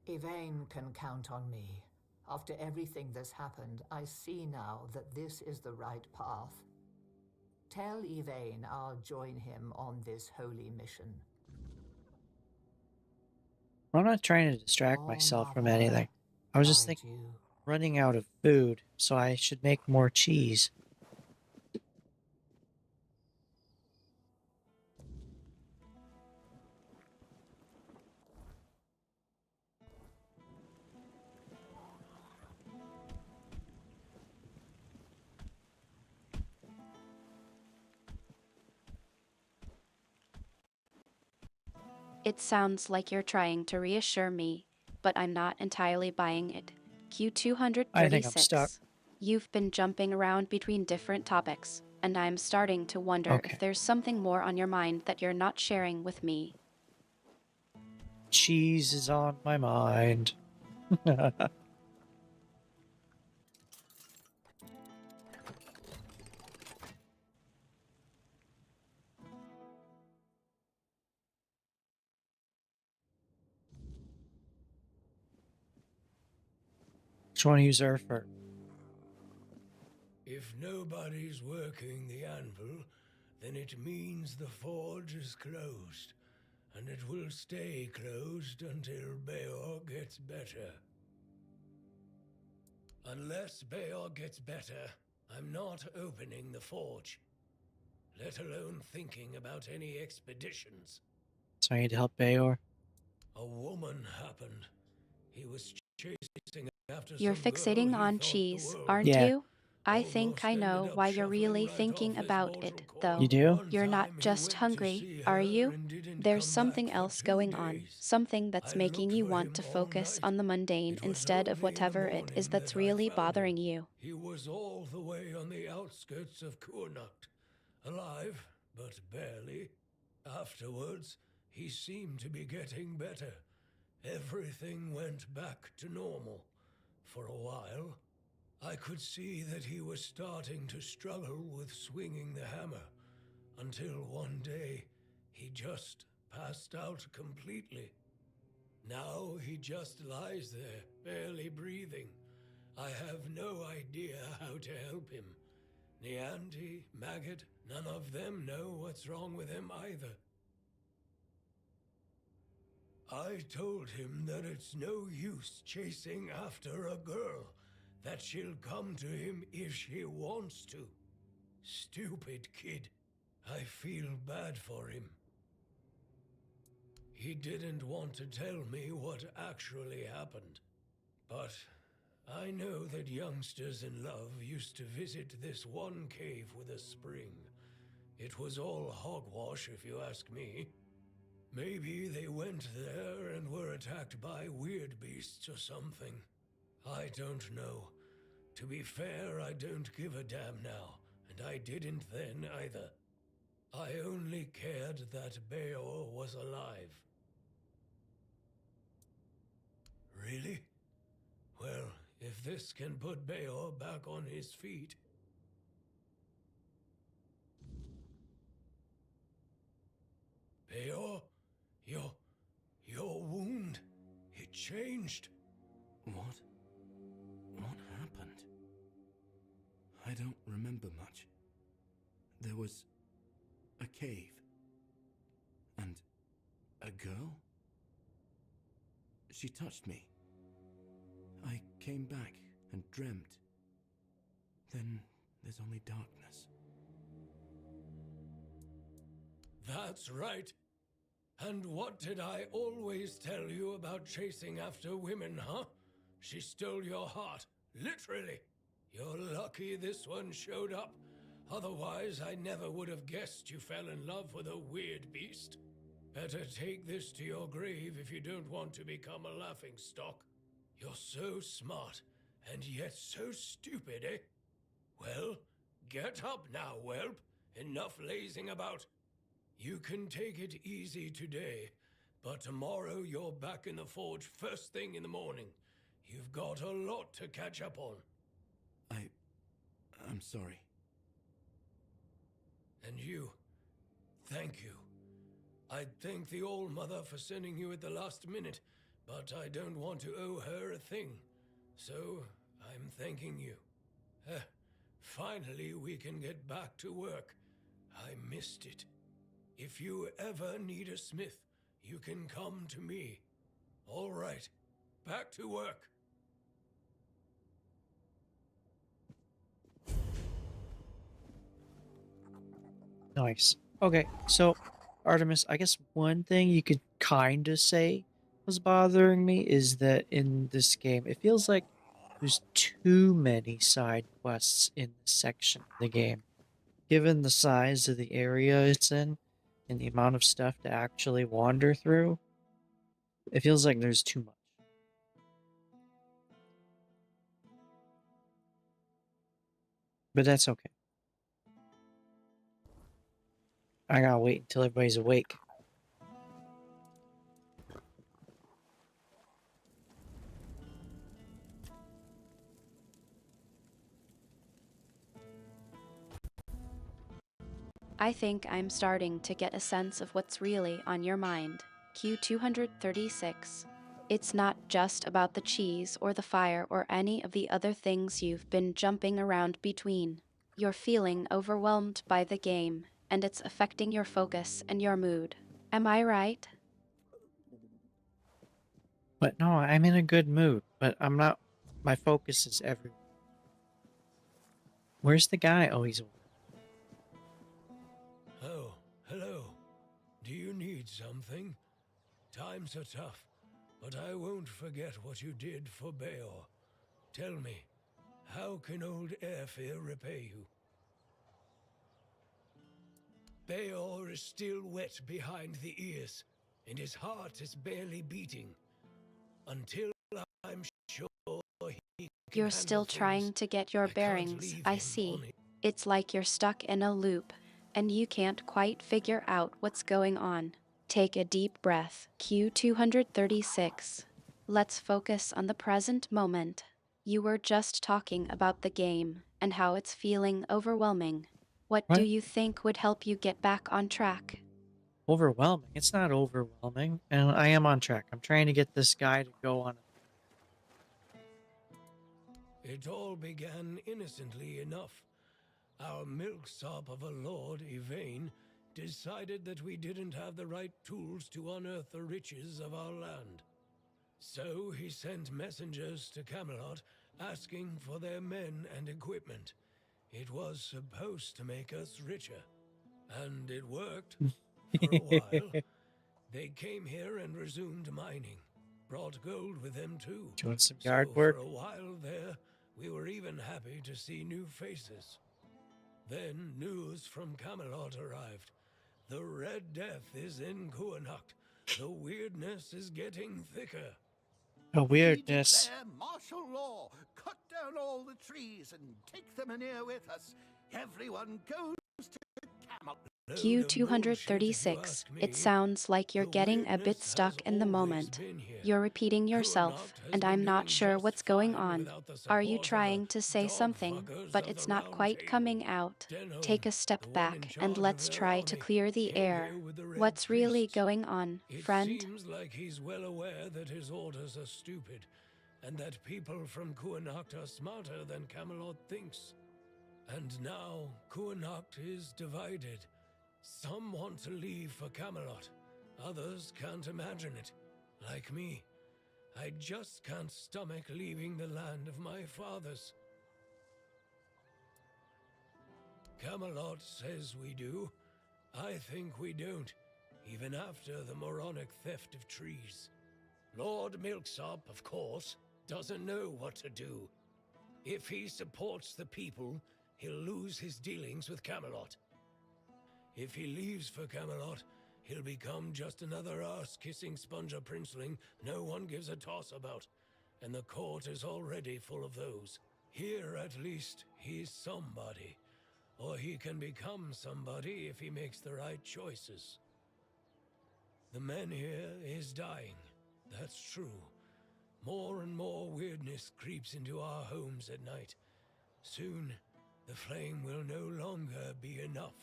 Yvain can count on me. After everything that's happened, I see now that this is the right path. Tell Yvain I'll join him on this holy mission.
I'm not trying to distract
Your
myself from
mother
anything. I was just
loved
thinking,
you.
running out of food, so I should make more cheese.
It sounds like you're trying to reassure me, but I'm not entirely buying it.
I think I'm stuck.
Q236. You've been jumping around between different topics, and I'm starting to wonder if
Okay.
there's something more on your mind that you're not sharing with me.
Cheese is on my mind. Which one use her for?
If nobody's working the anvil, then it means the forge is closed, and it will stay closed until Beor gets better. Unless Beor gets better, I'm not opening the forge, let alone thinking about any expeditions.
So I need to help Beor.
A woman happened. He was chasing after
You're
some girl
fixating
he
on
thought the
cheese,
world
aren't
Yeah.
you? I think
almost
I
ended
know
up
why you're really
shuffling right
thinking
off his
about
mortal
it,
coil.
You
though.
do?
One
You're not
time he
just
went to
hungry,
see
are
her
you?
and didn't
There's
come
something
back for
else
2
going on,
days.
something that's
I
making
looked
you
for
want to
him all
focus
night.
on the mundane
It was
instead of
only in the
whatever it is
morning
that's
that I
really
found him.
bothering you.
He was all the way on the outskirts of Kurnacht, alive, but barely. Afterwards, he seemed to be getting better. Everything went back to normal. For a while, I could see that he was starting to struggle with swinging the hammer, until one day he just passed out completely. Now he just lies there, barely breathing. I have no idea how to help him. Neanti, Maggot, none of them know what's wrong with him either. I told him that it's no use chasing after a girl, that she'll come to him if she wants to. Stupid kid. I feel bad for him. He didn't want to tell me what actually happened. But I know that youngsters in love used to visit this one cave with a spring. It was all hogwash, if you ask me. Maybe they went there and were attacked by weird beasts or something. I don't know. To be fair, I don't give a damn now, and I didn't then either. I only cared that Beor was alive. Really? Well, if this can put Beor back on his feet... Beor, your wound, it changed.
What? What happened? I don't remember much. There was a cave. And a girl? She touched me. I came back and dreamt. Then there's only darkness.
That's right. And what did I always tell you about chasing after women, huh? She stole your heart, literally. You're lucky this one showed up. Otherwise, I never would have guessed you fell in love with a weird beast. Better take this to your grave if you don't want to become a laughingstock. You're so smart, and yet so stupid, eh? Well, get up now, whelp. Enough lazing about. You can take it easy today, but tomorrow you're back in the forge first thing in the morning. You've got a lot to catch up on.
I'm sorry.
And you, thank you. I'd thank the All-Mother for sending you at the last minute, but I don't want to owe her a thing. So, I'm thanking you. Finally, we can get back to work. I missed it. If you ever need a smith, you can come to me. All right, back to work.
Nice. Okay, so Artemis, I guess one thing you could kind of say was bothering me is that in this game, it feels like there's too many side quests in this section of the game. Given the size of the area it's in, and the amount of stuff to actually wander through, it feels like there's too much. But that's okay. I gotta wait until everybody's awake.
I think I'm starting to get a sense of what's really on your mind. Q236. It's not just about the cheese or the fire or any of the other things you've been jumping around between. You're feeling overwhelmed by the game, and it's affecting your focus and your mood. Am I right?
But no, I'm in a good mood, but I'm not. My focus is everywhere. Where's the guy? Oh, he's.
Oh, hello. Do you need something? Times are tough, but I won't forget what you did for Bayor. Tell me, how can old Airfear repay you? Bayor is still wet behind the ears, and his heart is barely beating. Until I'm sure he can
You're still
handle
trying
things,
to get your
I can't
bearings,
leave
I
him
see.
on it.
It's like you're stuck in a loop, and you can't quite figure out what's going on. Take a deep breath. Q236. Let's focus on the present moment. You were just talking about the game and how it's feeling overwhelming. What do
What?
you think would help you get back on track?
Overwhelming. It's not overwhelming, and I am on track. I'm trying to get this guy to go on.
It all began innocently enough. Our milksop of a lord, Yvain, decided that we didn't have the right tools to unearth the riches of our land. So he sent messengers to Camelot asking for their men and equipment. It was supposed to make us richer. And it worked. For a while. They came here and resumed mining. Brought gold with them too.
Doing some
So
yard
for
work.
a while there, we were even happy to see new faces. Then news from Camelot arrived. The Red Death is in Kuanacht. The weirdness is getting thicker.
A
We
weirdness.
declare martial law. Cut down all the trees and take the Manir with us. Everyone goes to Camelot.
Q236. It sounds like you're getting a bit stuck in the moment. You're repeating yourself, and I'm not sure what's going on. Are you trying to say something, but it's not quite coming out? Take a step back and let's try to clear the air. What's really going on, friend?
It seems like he's well aware that his orders are stupid, and that people from Kuanacht are smarter than Camelot thinks. And now Kuanacht is divided. Some want to leave for Camelot. Others can't imagine it. Like me. I just can't stomach leaving the land of my fathers. Camelot says we do. I think we don't, even after the moronic theft of trees. Lord Milksop, of course, doesn't know what to do. If he supports the people, he'll lose his dealings with Camelot. If he leaves for Camelot, he'll become just another arse-kissing sponger princeling no one gives a toss about, and the court is already full of those. Here, at least, he's somebody, or he can become somebody if he makes the right choices. The Menhir is dying, that's true. More and more weirdness creeps into our homes at night. Soon, the flame will no longer be enough.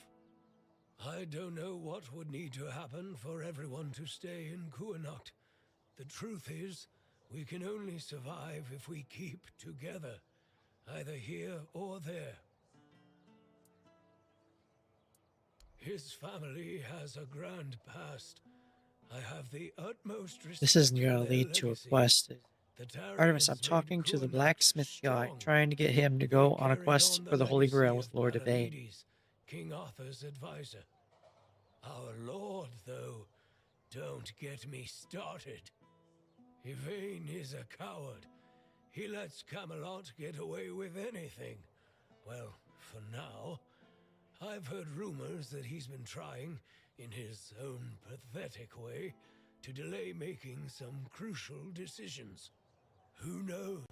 I don't know what would need to happen for everyone to stay in Kuanacht. The truth is, we can only survive if we keep together, either here or there. His family has a grand past. I have the utmost respect
This isn't
for
going to
their
lead to a
legacy.
quest.
The
Artemis, I'm
Tarians made
talking to the
Kuanacht
blacksmith guy,
strong.
trying to get him to
They
go on a
carried
quest
on the
for the Holy
legacy
Grail
of
with Lord Yvain.
Palamedes, King Arthur's advisor. Our Lord, though, don't get me started. Yvain is a coward. He lets Camelot get away with anything. Well, for now. I've heard rumors that he's been trying, in his own pathetic way, to delay making some crucial decisions. Who knows?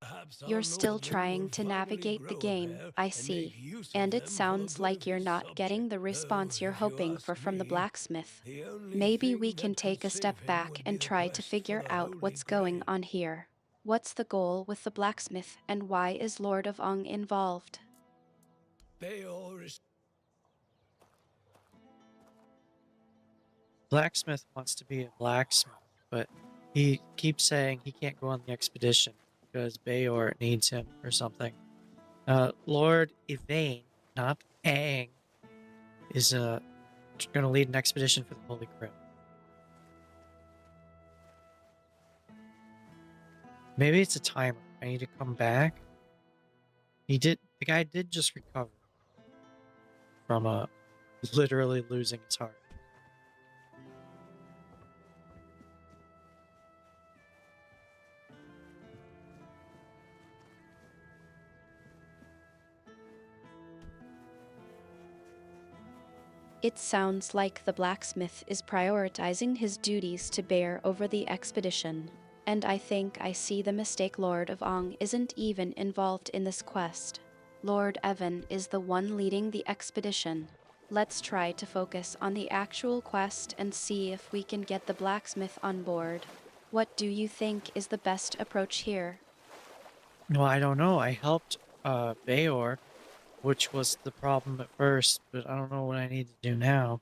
Perhaps our
You're still
Lord
trying
will
to
finally
navigate the
grow a
game,
pair
I
and
see.
make use of
And it
them for the
sounds
good
like
of
you're
his
not getting the
subject.
response
Though,
you're
if you
hoping for
ask
from the
me,
blacksmith.
the only
Maybe we
thing
can
that
take a
save
step
him
back
would be
and
the
try to
quest for
figure
the
out
Holy
what's
Grail.
going on here. What's the goal with the blacksmith, and why is Lord of Ong involved?
Bayor is
Blacksmith wants to be a blacksmith, but he keeps saying he can't go on the expedition because Bayor needs him or something. Lord Yvain, not Aang, is going to lead an expedition for the Holy Grail. Maybe it's a timer. I need to come back. The guy did just recover from literally losing his heart.
It sounds like the blacksmith is prioritizing his duties to bear over the expedition. And I think I see the mistake. Lord of Ong isn't even involved in this quest. Lord Evan is the one leading the expedition. Let's try to focus on the actual quest and see if we can get the blacksmith on board. What do you think is the best approach here?
No, I don't know. I helped Bayor, which was the problem at first, but I don't know what I need to do now.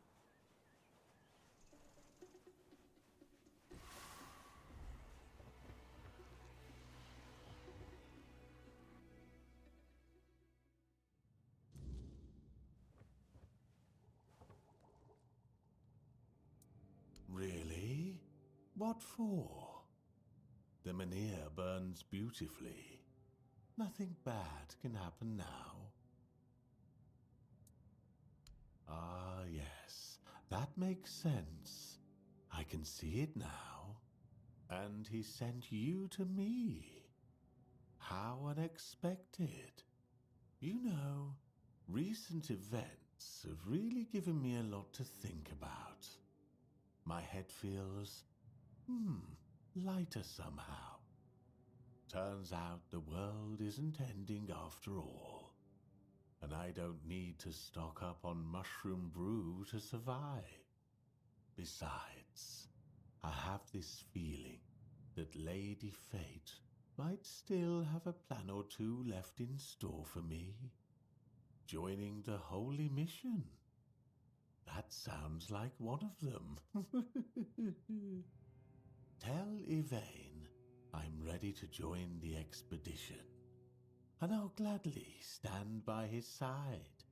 Really? What for? The Menhir burns beautifully. Nothing bad can happen now. Ah, yes, that makes sense. I can see it now. And he sent you to me. How unexpected. You know, recent events have really given me a lot to think about. My head feels, lighter somehow. Turns out the world isn't ending after all. And I don't need to stock up on mushroom brew to survive. Besides, I have this feeling that Lady Fate might still have a plan or two left in store for me. Joining the Holy Mission. That sounds like one of them. Tell Yvain I'm ready to join the expedition, and I'll gladly stand by his side.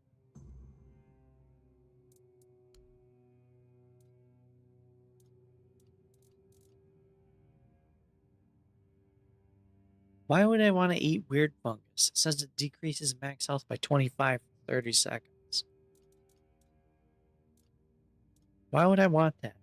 Why would I want to eat weird fungus? It says it decreases max health by 25 for 30 seconds. Why would I want that?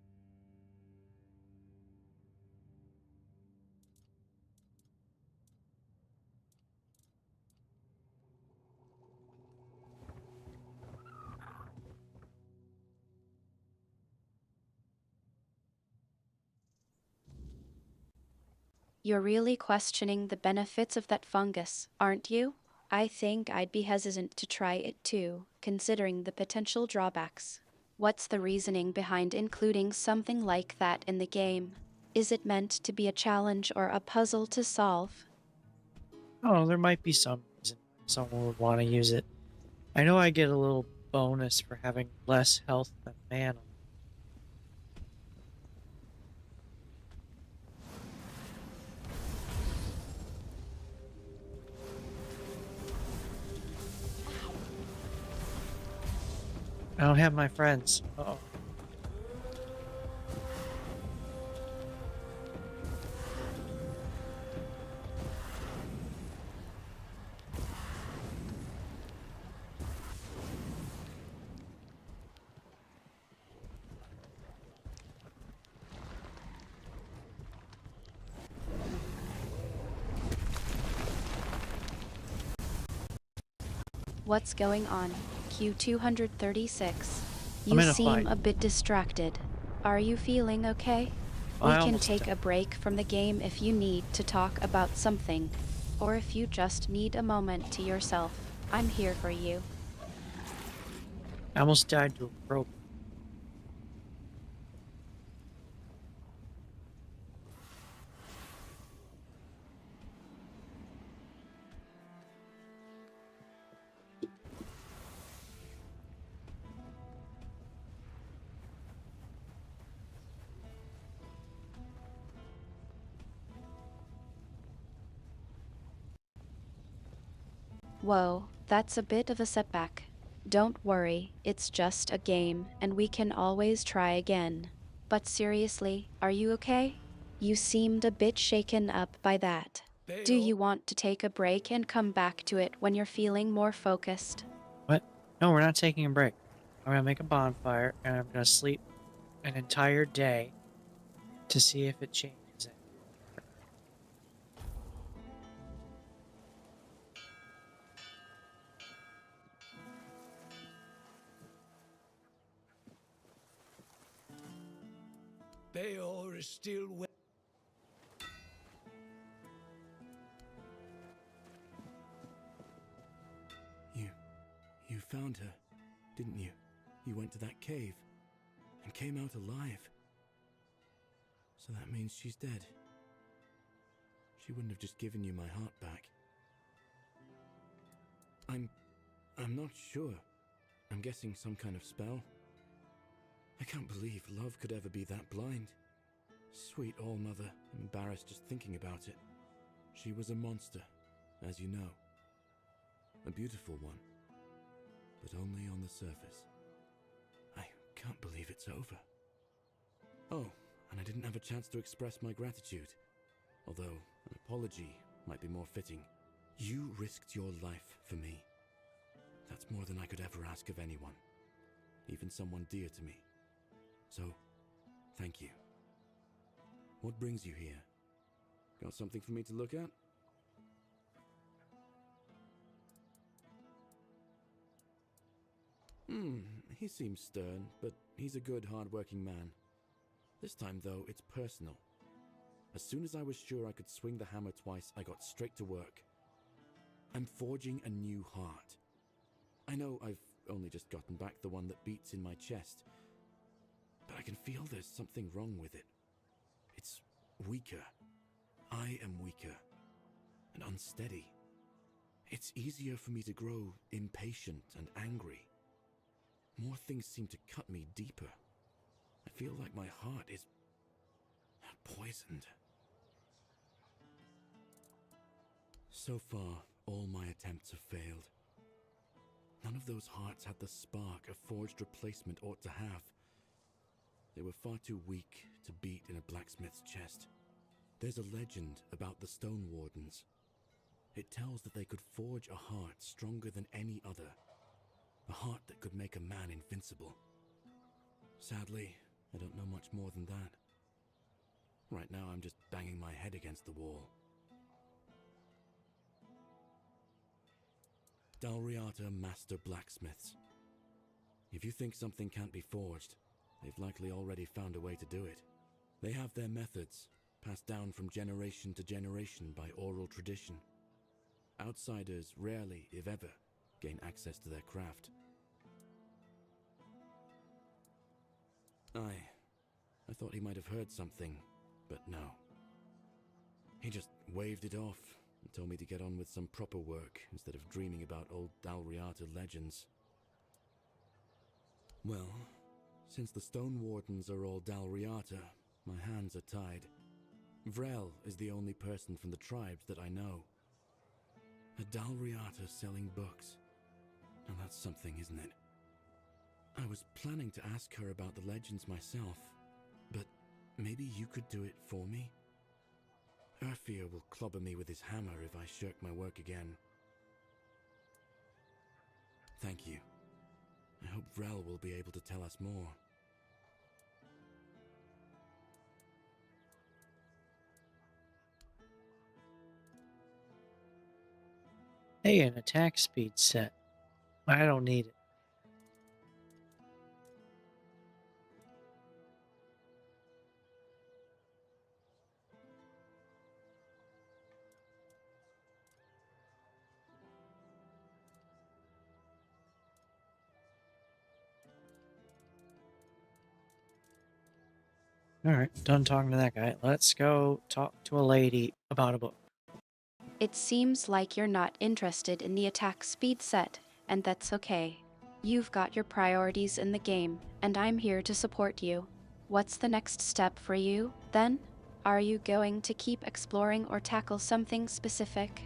You're really questioning the benefits of that fungus, aren't you? I think I'd be hesitant to try it too, considering the potential drawbacks. What's the reasoning behind including something like that in the game? Is it meant to be a challenge or a puzzle to solve?
Oh, there might be some reason someone would want to use it. I know I get a little bonus for having less health than mana. I don't have my friends. Uh-oh.
What's going on? Q236.
I'm
You
in a
seem
fight.
a bit distracted. Are you feeling okay? We
I
can
almost
take
died.
a break from the game if you need to talk about something, or if you just need a moment to yourself. I'm here for you.
I almost died to a rope.
Whoa, that's a bit of a setback. Don't worry, it's just a game, and we can always try again. But seriously, are you okay? You seemed a bit shaken up by that. Do you want to take a break and come back to it when you're feeling more focused?
What? No, we're not taking a break. I'm gonna make a bonfire and I'm gonna sleep an entire day to see if it changes it.
Bayor is still
You found her, didn't you? You went to that cave and came out alive. So that means she's dead. She wouldn't have just given you my heart back. I'm not sure. I'm guessing some kind of spell. I can't believe love could ever be that blind. Sweet All-Mother, I'm embarrassed just thinking about it. She was a monster, as you know. A beautiful one, but only on the surface. I can't believe it's over. Oh, and I didn't have a chance to express my gratitude. Although an apology might be more fitting. You risked your life for me. That's more than I could ever ask of anyone, even someone dear to me. So, thank you. What brings you here? Got something for me to look at? He seems stern, but he's a good, hard-working man. This time, though, it's personal. As soon as I was sure I could swing the hammer twice, I got straight to work. I'm forging a new heart. I know I've only just gotten back the one that beats in my chest, but I can feel there's something wrong with it. It's weaker. I am weaker and unsteady. It's easier for me to grow impatient and angry. More things seem to cut me deeper. I feel like my heart is poisoned. So far, all my attempts have failed. None of those hearts had the spark a forged replacement ought to have. They were far too weak to beat in a blacksmith's chest. There's a legend about the Stone Wardens. It tells that they could forge a heart stronger than any other. A heart that could make a man invincible. Sadly, I don't know much more than that. Right now, I'm just banging my head against the wall. Dalriata Master Blacksmiths. If you think something can't be forged, they've likely already found a way to do it. They have their methods, passed down from generation to generation by oral tradition. Outsiders rarely, if ever, gain access to their craft. I thought he might have heard something, but no. He just waved it off and told me to get on with some proper work instead of dreaming about old Dalriata legends. Well, since the Stone Wardens are all Dalriata, my hands are tied. Vrel is the only person from the tribes that I know. A Dalriata selling books. Now that's something, isn't it? I was planning to ask her about the legends myself, but maybe you could do it for me? Urfir will clobber me with his hammer if I shirk my work again. Thank you. I hope Vrel will be able to tell us more.
Hey, an attack speed set. I don't need it. Alright, done talking to that guy. Let's go talk to a lady about a book.
It seems like you're not interested in the attack speed set, and that's okay. You've got your priorities in the game, and I'm here to support you. What's the next step for you, then? Are you going to keep exploring or tackle something specific?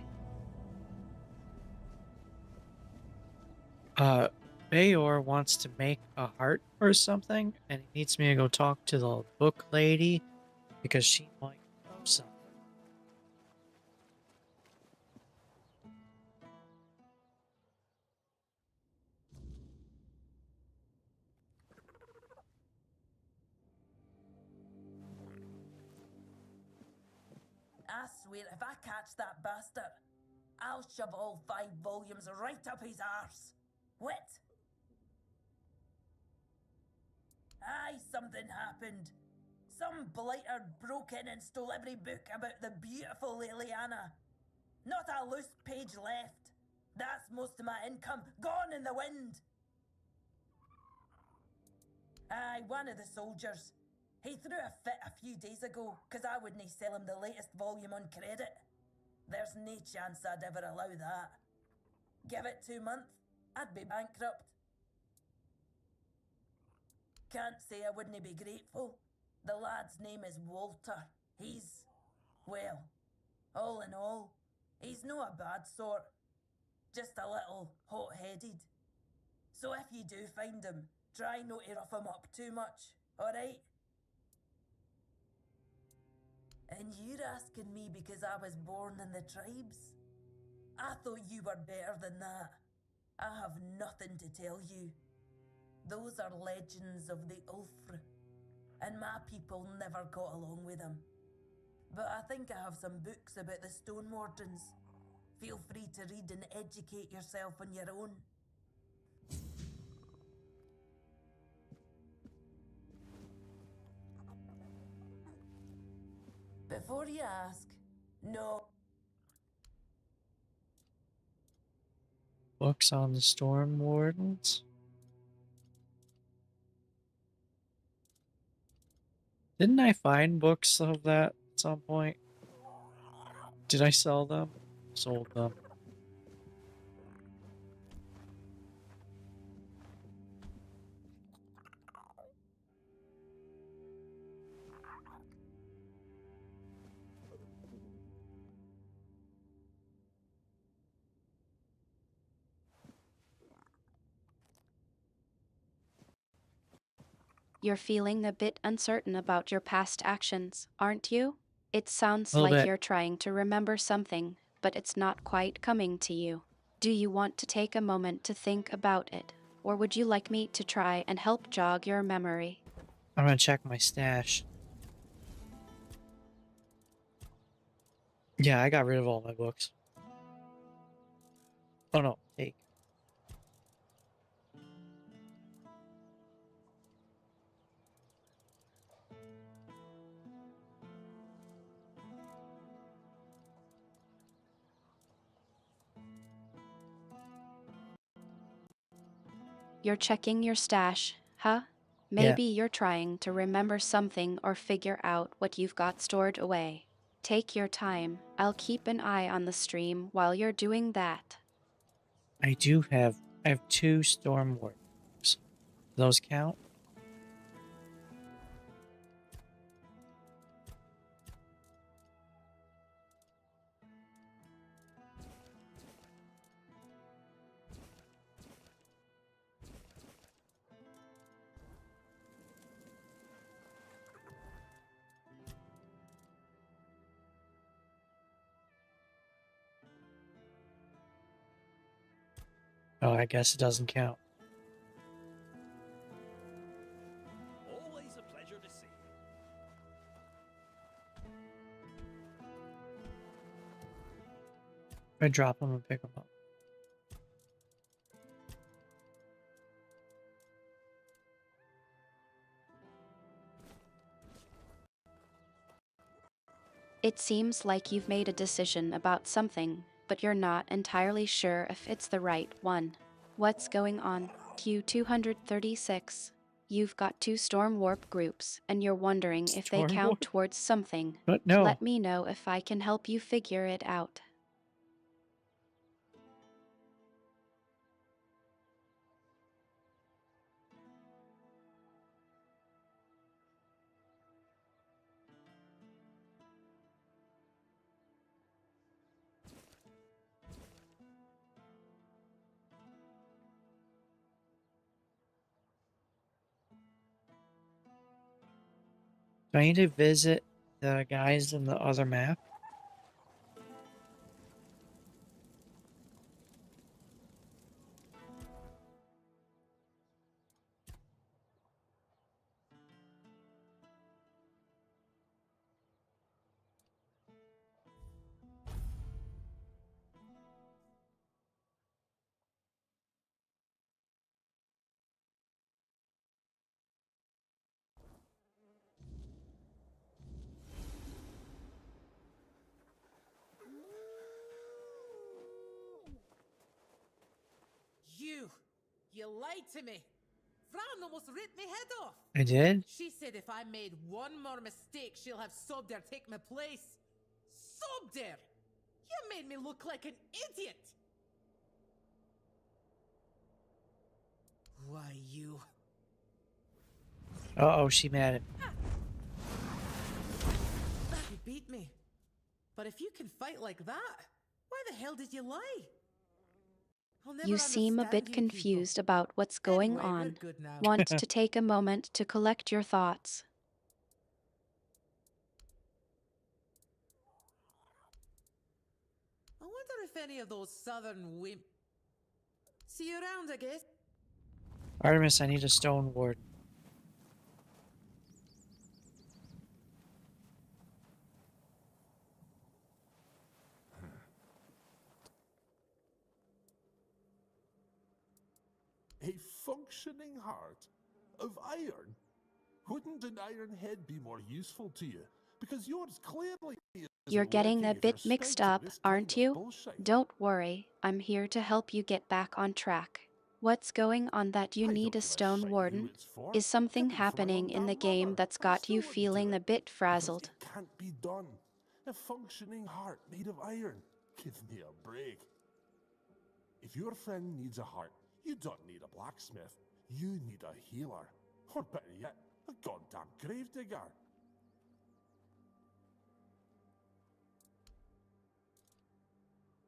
Bayor wants to make a heart or something, and he needs me to go talk to the book lady because she might know something.
I swear if I catch that bastard, I'll shove all 5 volumes right up his arse. What? Aye, something happened. Some blighter broke in and stole every book about the beautiful Liliana. Not a loose page left. That's most of my income gone in the wind. Aye, one of the soldiers. He threw a fit a few days ago, 'cause I wouldn't sell him the latest volume on credit. There's no chance I'd ever allow that. Give it 2 months, I'd be bankrupt. Can't say I wouldn't be grateful. The lad's name is Walter. He's, well, all in all, he's no a bad sort. Just a little hot-headed. So if you do find him, try not to rough him up too much, alright? And you're asking me because I was born in the tribes? I thought you were better than that. I have nothing to tell you. Those are legends of the Ulfr, and my people never got along with them. But I think I have some books about the Stone Wardens. Feel free to read and educate yourself on your own. Before you ask, no.
Books on the Storm Wardens? Didn't I find books of that at some point? Did I sell them? Sold them.
You're feeling a bit uncertain about your past actions, aren't you? It sounds
A little
like
bit.
you're trying to remember something, but it's not quite coming to you. Do you want to take a moment to think about it, or would you like me to try and help jog your memory?
I'm gonna check my stash. Yeah, I got rid of all my books. Oh no, take.
You're checking your stash, huh?
Yeah,
Maybe you're trying to remember something or figure out what you've got stored away. Take your time. I'll keep an eye on the stream while you're doing that.
I have 2 Storm Wardens. Do those count? Oh, I guess it doesn't count.
Always a pleasure to see you.
I drop them and pick them up.
It seems like you've made a decision about something, but you're not entirely sure if it's the right one. What's going on? Q236. You've got 2 storm warp groups, and you're wondering if they
Storm
count
warp?
towards something.
But no.
Let me know if I can help you figure it out.
Do I need to visit the guys in the other map?
You lied to me. Fran almost ripped me head off.
I did?
She said if I made one more mistake, she'll have Sobder take my place. Sobder! You made me look like an idiot. Why, you...
Uh-oh, she mad at me.
You beat me. But if you can fight like that, why the hell did you lie?
You seem a bit confused about what's going on. Want to take a moment to collect your thoughts.
I wonder if any of those southern women... See you around, I guess.
Artemis, I need a stone ward.
A functioning heart of iron? Wouldn't an iron head be more useful to you? Because yours clearly isn't
You're getting
working
a
if
bit
you're
mixed
spouting
up,
this
aren't
kind of
you?
bullshit.
Don't worry, I'm here to help you get back on track. What's going on that you
I
need
don't
a
give a
stone
shite who
warden?
it's for.
Is something
Could be for my
happening
own
in the
damn
game
mother,
that's
but I
got
still
you
wouldn't do
feeling
it.
a bit
Because
frazzled?
it can't be done. A functioning heart made of iron. Give me a break. If your friend needs a heart, you don't need a blacksmith. You need a healer. Or better yet, a goddamn gravedigger.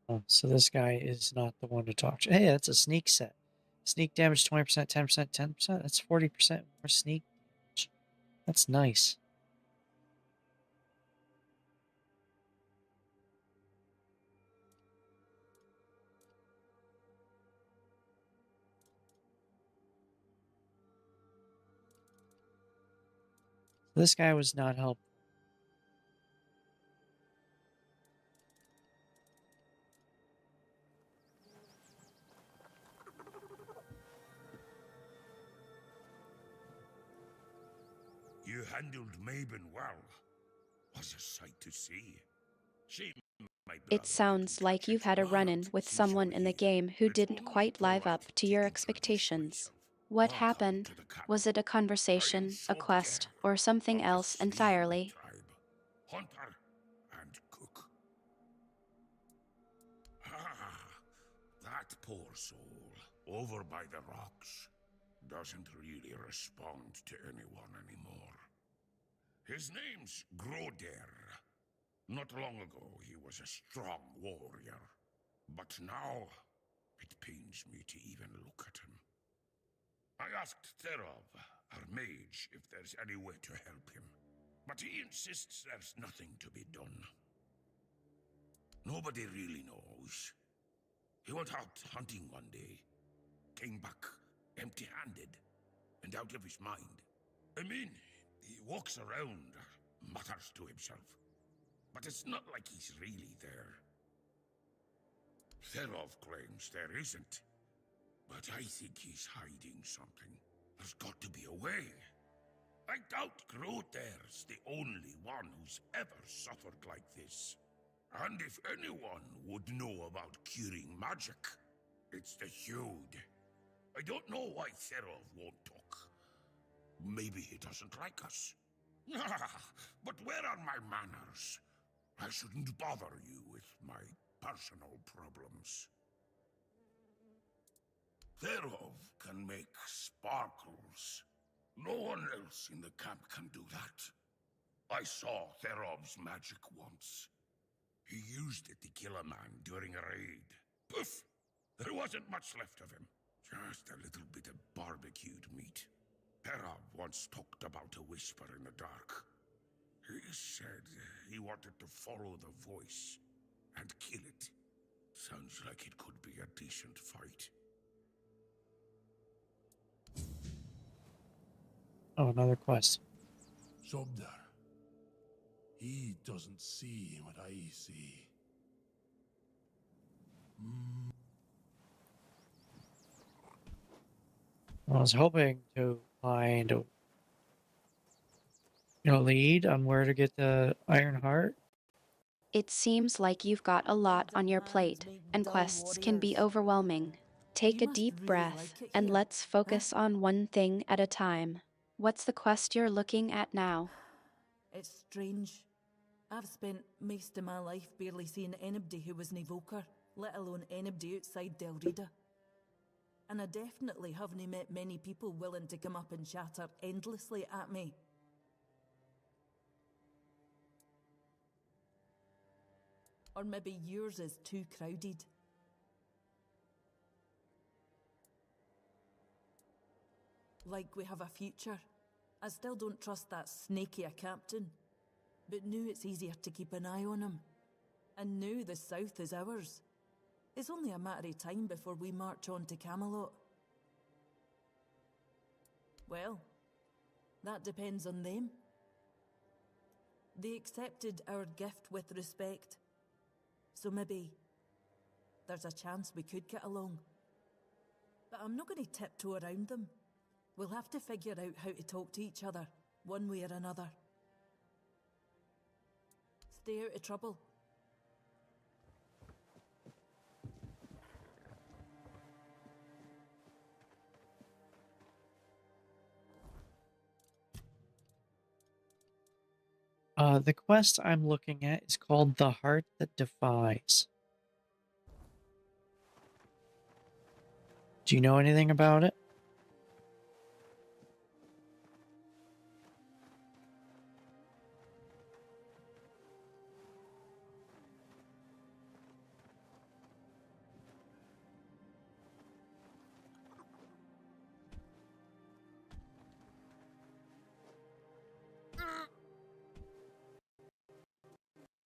Oh, so this guy is not the one to talk to. Hey, that's a sneak set. Sneak damage 20%, 10%, 10%. That's 40% more sneak damage. That's nice. This guy was not helpful.
You handled Mabon well. Was a sight to see. She, my brother,
It sounds like you've had a run-in with someone in the game who didn't quite live up to your expectations. What happened? Was it a conversation, a quest, or something else entirely?
Hunter and cook. Ah, that poor soul, over by the rocks, doesn't really respond to anyone anymore. His name's Groder. Not long ago, he was a strong warrior. But now, it pains me to even look at him. I asked Therov, our mage, if there's any way to help him. But he insists there's nothing to be done. Nobody really knows. He went out hunting one day, came back empty-handed and out of his mind. I mean, he walks around, mutters to himself. But it's not like he's really there. Therov claims there isn't. But I think he's hiding something. There's got to be a way. I doubt Groder's the only one who's ever suffered like this. And if anyone would know about curing magic, it's the Hude. I don't know why Therov won't talk. Maybe he doesn't like us. But where are my manners? I shouldn't bother you with my personal problems. Therov can make sparkles. No one else in the camp can do that. I saw Therov's magic once. He used it to kill a man during a raid. Poof! There wasn't much left of him. Just a little bit of barbecued meat. Therov once talked about a whisper in the dark. He said he wanted to follow the voice and kill it. Sounds like it could be a decent fight.
Oh, another quest.
Sobdar. He doesn't see what I see.
I was hoping to find a lead on where to get the Iron Heart.
It seems like you've got a lot on your plate, and quests can be overwhelming. Take a deep breath, and let's focus on one thing at a time. What's the quest you're looking at now?
It's strange. I've spent most of my life barely seeing anybody who was an evoker, let alone anybody outside Del Rida. And I definitely haven't met many people willing to come up and chatter endlessly at me. Or maybe yours is too crowded. Like we have a future. I still don't trust that snaky a captain. But now it's easier to keep an eye on him. And now the south is ours. It's only a matter of time before we march on to Camelot. Well, that depends on them. They accepted our gift with respect. So maybe there's a chance we could get along. But I'm not going to tiptoe around them. We'll have to figure out how to talk to each other, one way or another. Stay out of trouble.
The quest I'm looking at is called The Heart That Defies. Do you know anything about it?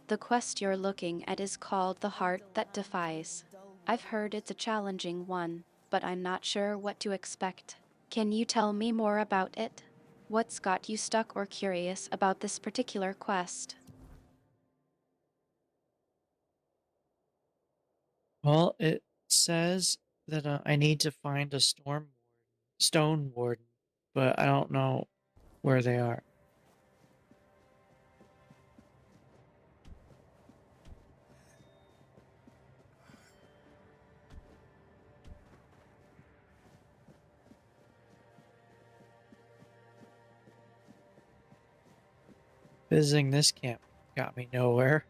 The quest you're looking at is called The Heart That Defies. I've heard it's a challenging one, but I'm not sure what to expect. Can you tell me more about it? What's got you stuck or curious about this particular quest?
Well, it says that I need to find a stone warden, but I don't know where they are. Visiting this camp got me nowhere.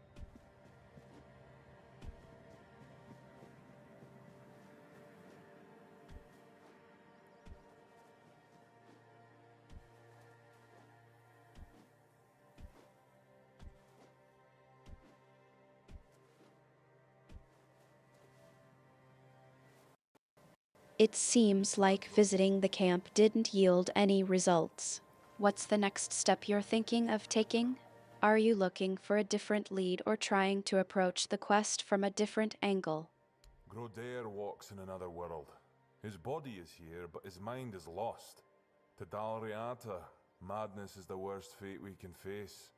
It seems like visiting the camp didn't yield any results. What's the next step you're thinking of taking? Are you looking for a different lead or trying to approach the quest from a different angle?
Grodair walks in another world. His body is here, but his mind is lost. To Dalriata, madness is the worst fate we can face.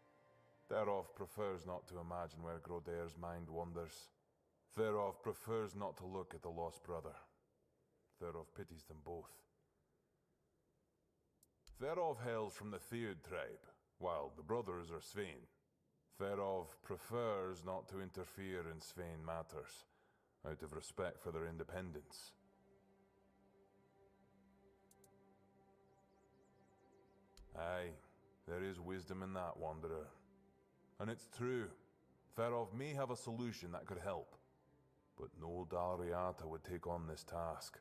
Therov prefers not to imagine where Grodair's mind wanders. Therov prefers not to look at the lost brother. Therov pities them both. Therov hails from the Theod tribe, while the brothers are Svein. Therov prefers not to interfere in Svein matters, out of respect for their independence. Aye, there is wisdom in that, Wanderer. And it's true. Ferov may have a solution that could help, but no Dalriata would take on this task.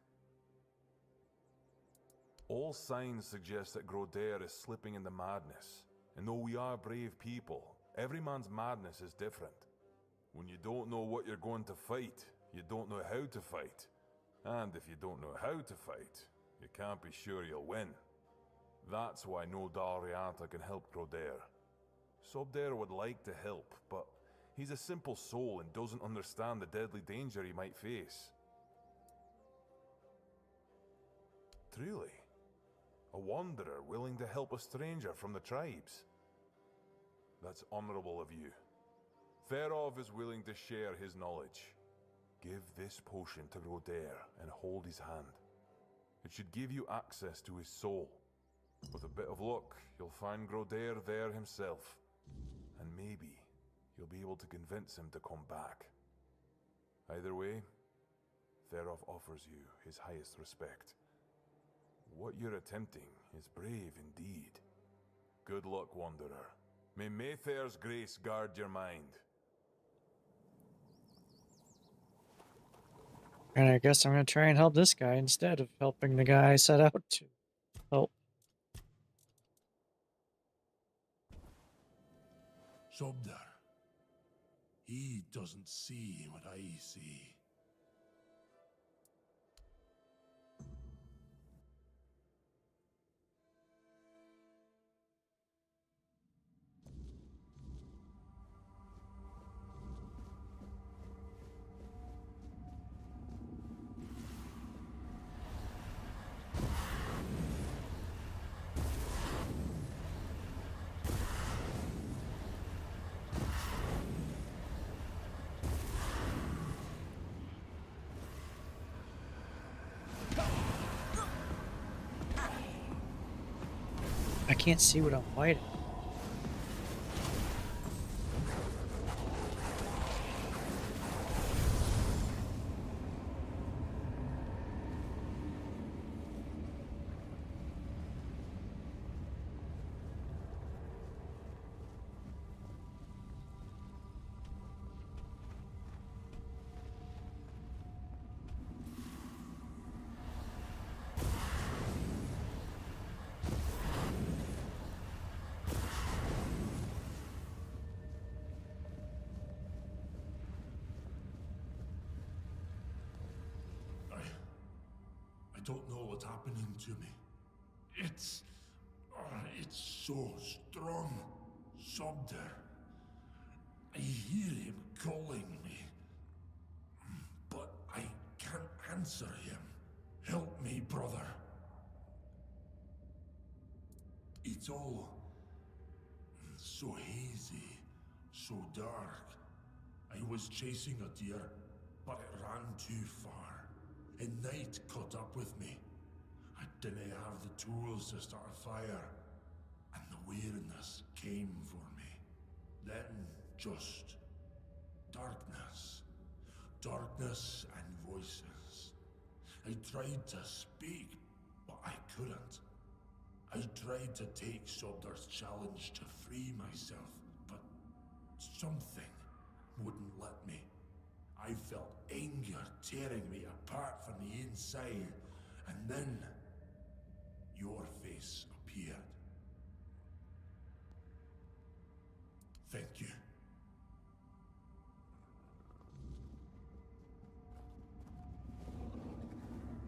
All signs suggest that Grodair is slipping into madness, and though we are brave people, every man's madness is different. When you don't know what you're going to fight, you don't know how to fight. And if you don't know how to fight, you can't be sure you'll win. That's why no Dalriata can help Grodair. Sobdair would like to help, but he's a simple soul and doesn't understand the deadly danger he might face. Truly, a wanderer willing to help a stranger from the tribes. That's honorable of you. Ferov is willing to share his knowledge. Give this potion to Grodair and hold his hand. It should give you access to his soul. With a bit of luck, you'll find Grodair there himself. And maybe you'll be able to convince him to come back. Either way, Ferov offers you his highest respect. What you're attempting is brave indeed. Good luck, Wanderer. May Mayfair's grace guard your mind.
And I guess I'm going to try and help this guy instead of helping the guy I set out to help.
Sobdar. He doesn't see what I see.
I can't see what I'm fighting.
I don't know what's happening to me. It's so strong. Sobdar. I hear him calling me, but I can't answer him. Help me, brother. It's all so hazy, so dark. I was chasing a deer, but it ran too far. And night caught up with me. I didn't have the tools to start a fire, and the weariness came for me. Then just darkness. Darkness and voices. I tried to speak, but I couldn't. I tried to take Sobdar's challenge to free myself, but something wouldn't let me. I felt anger tearing me apart from the inside, and then your face appeared. Thank you.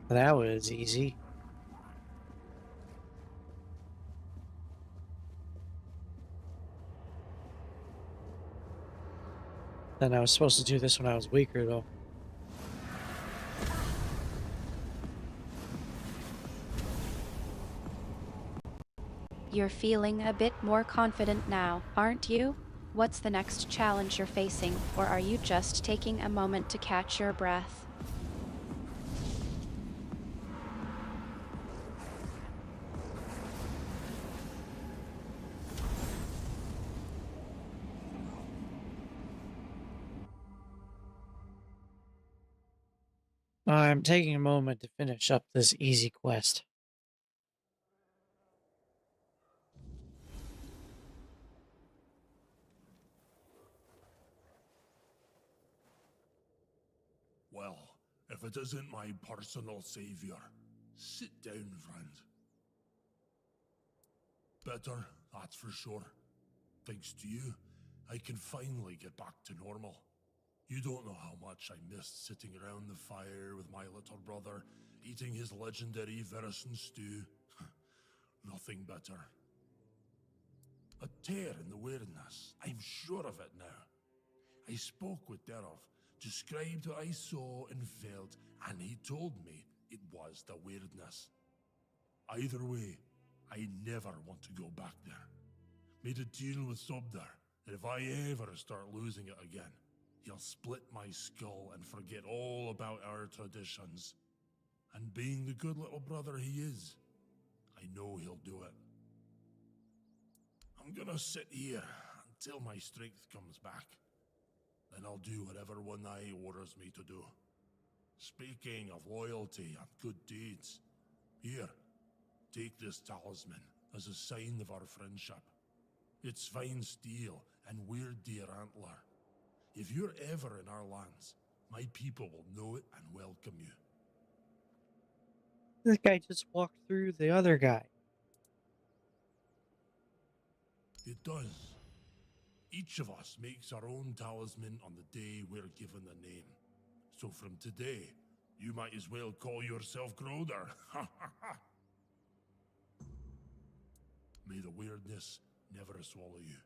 That was easy. Then I was supposed to do this when I was weaker, though.
You're feeling a bit more confident now, aren't you? What's the next challenge you're facing, or are you just taking a moment to catch your breath?
I'm taking a moment to finish up this easy quest.
Well, if it isn't my personal savior, sit down, friend. Better, that's for sure. Thanks to you, I can finally get back to normal. You don't know how much I missed sitting around the fire with my little brother, eating his legendary venison stew. Nothing better. A tear in the weirdness, I'm sure of it now. I spoke with Derov, described what I saw and felt, and he told me it was the weirdness. Either way, I never want to go back there. Made a deal with Sobdar that if I ever start losing it again, he'll split my skull and forget all about our traditions. And being the good little brother he is, I know he'll do it. I'm gonna sit here until my strength comes back. Then I'll do whatever One Eye orders me to do. Speaking of loyalty and good deeds, here, take this talisman as a sign of our friendship. It's fine steel and weird deer antler. If you're ever in our lands, my people will know it and welcome you.
This guy just walked through the other guy.
It does. Each of us makes our own talisman on the day we're given a name. So from today, you might as well call yourself Groder. May the weirdness never swallow you.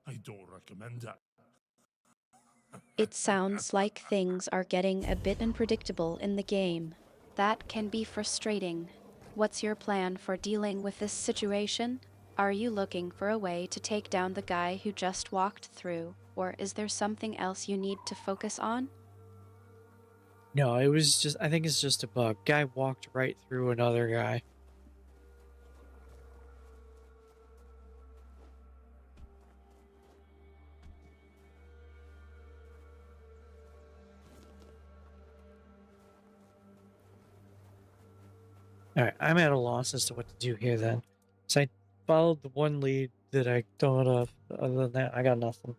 I don't recommend it.
It sounds like things are getting a bit unpredictable in the game. That can be frustrating. What's your plan for dealing with this situation? Are you looking for a way to take down the guy who just walked through, or is there something else you need to focus on?
No, it was just, I think it's just a bug. Guy walked right through another guy. Alright, I'm at a loss as to what to do here then. So I followed the one lead that I thought of. Other than that, I got nothing.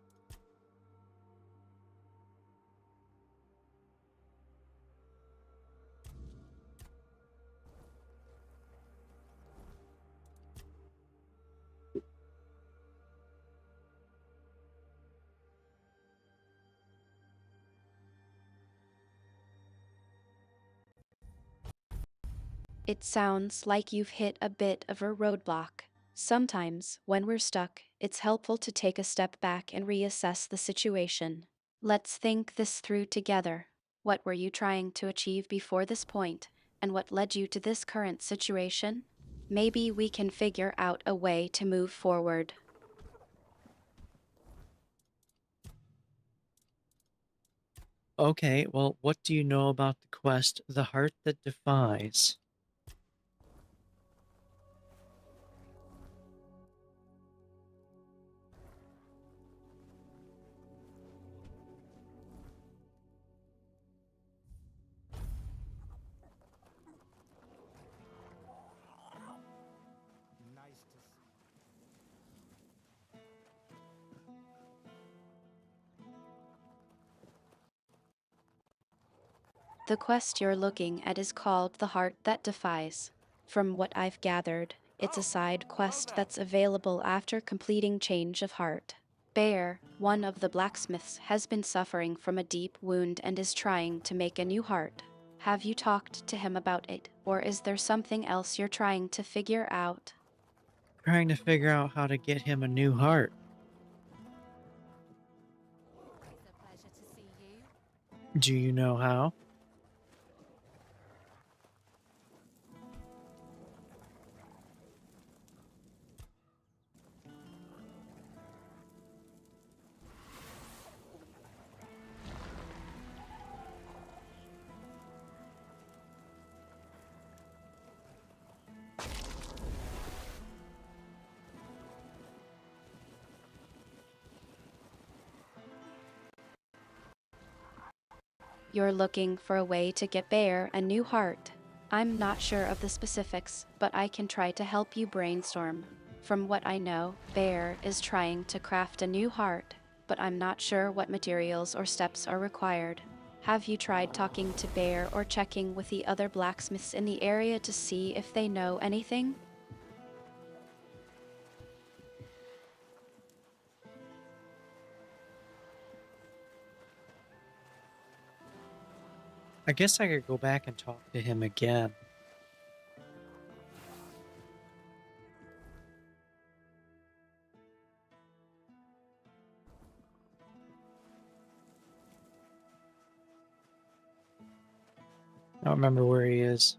It sounds like you've hit a bit of a roadblock. Sometimes, when we're stuck, it's helpful to take a step back and reassess the situation. Let's think this through together. What were you trying to achieve before this point, and what led you to this current situation? Maybe we can figure out a way to move forward.
Okay, well, what do you know about the quest, The Heart That Defies?
The quest you're looking at is called The Heart That Defies. From what I've gathered, it's a side quest that's available after completing Change of Heart. Bear, one of the blacksmiths, has been suffering from a deep wound and is trying to make a new heart. Have you talked to him about it, or is there something else you're trying to figure out?
Trying to figure out how to get him a new heart. Do you know how?
You're looking for a way to get Bear a new heart. I'm not sure of the specifics, but I can try to help you brainstorm. From what I know, Bear is trying to craft a new heart, but I'm not sure what materials or steps are required. Have you tried talking to Bear or checking with the other blacksmiths in the area to see if they know anything?
I guess I could go back and talk to him again. I don't remember where he is.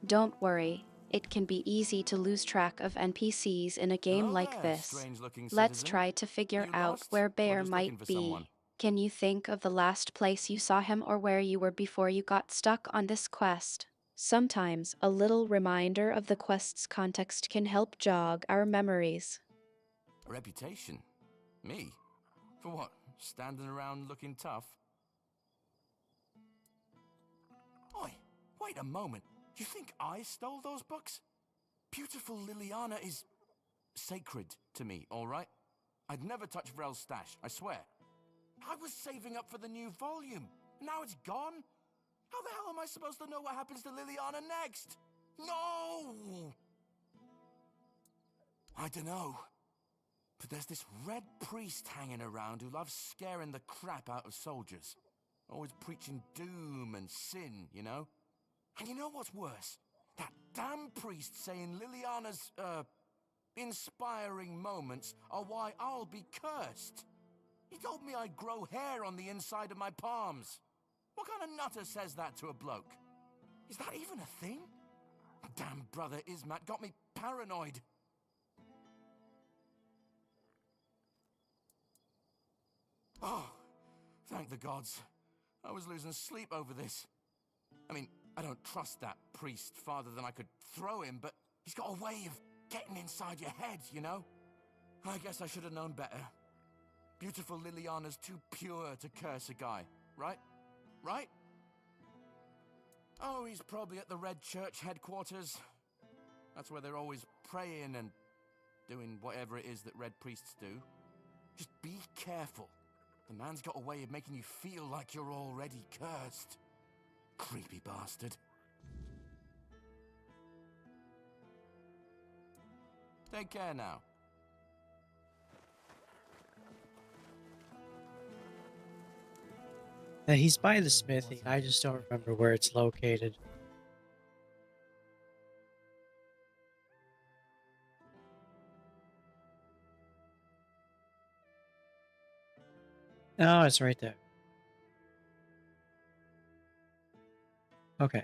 Don't worry, it can be easy to lose track of NPCs in a game
Hello
like
there,
this.
strange-looking
Let's
citizen.
try to figure
You
out
lost,
where
or
Bear
just looking
might
for
be.
someone?
Can you think of the last place you saw him or where you were before you got stuck on this quest? Sometimes a little reminder of the quest's context can help jog our memories.
A reputation? Me? For what? Standing around looking tough? Oi, wait a moment. You think I stole those books? Beautiful Liliana is sacred to me, all right? I'd never touch Vrel's stash, I swear. I was saving up for the new volume. Now it's gone? How the hell am I supposed to know what happens to Liliana next? No! I dunno. But there's this red priest hanging around who loves scaring the crap out of soldiers. Always preaching doom and sin, you know? And you know what's worse? That damn priest saying Liliana's, inspiring moments are why I'll be cursed. He told me I'd grow hair on the inside of my palms. What kind of nutter says that to a bloke? Is that even a thing? Damn brother Ismat got me paranoid. Oh, thank the gods. I was losing sleep over this. I mean, I don't trust that priest farther than I could throw him, but he's got a way of getting inside your head, you know? I guess I should have known better. Beautiful Liliana's too pure to curse a guy, right? Right? Oh, he's probably at the Red Church headquarters. That's where they're always praying and doing whatever it is that Red Priests do. Just be careful. The man's got a way of making you feel like you're already cursed. Creepy bastard. Take care now.
He's by the smithy. I just don't remember where it's located. Oh, it's right there. Okay.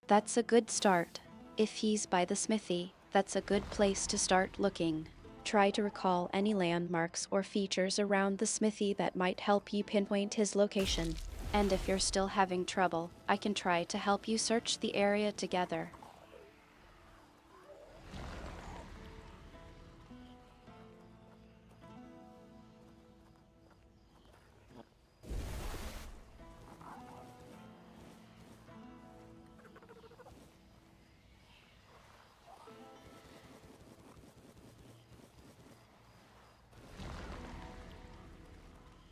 That's a good start. If he's by the smithy, that's a good place to start looking. Try to recall any landmarks or features around the smithy that might help you pinpoint his location. And if you're still having trouble, I can try to help you search the area together.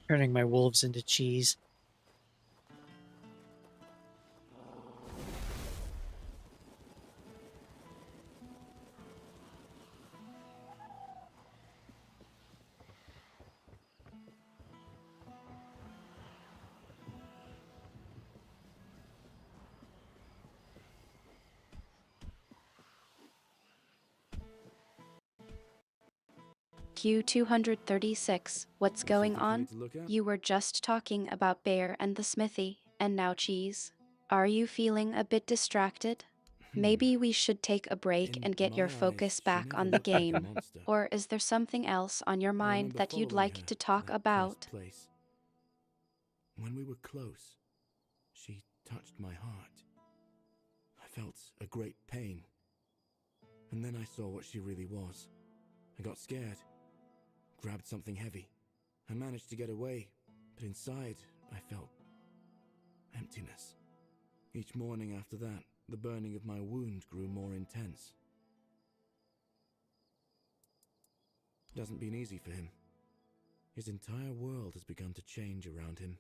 Turning my wolves into cheese.
Q236, what's going
Something for me
on?
to look at?
You were just talking about Bear and the smithy, and now cheese. Are you feeling a bit distracted? Maybe we should take a break
In
and get
my
your
eyes,
focus
she
back
never
on the
looked like a
game.
monster.
Or is there something else on your
I
mind
remember
that you'd
following
like
her
to talk
that
about?
cursed place. When we were close, she touched my heart. I felt a great pain. And then I saw what she really was. I got scared, grabbed something heavy. I managed to get away, but inside I felt emptiness. Each morning after that, the burning of my wound grew more intense. It hasn't been easy for him. His entire world has begun to change around him.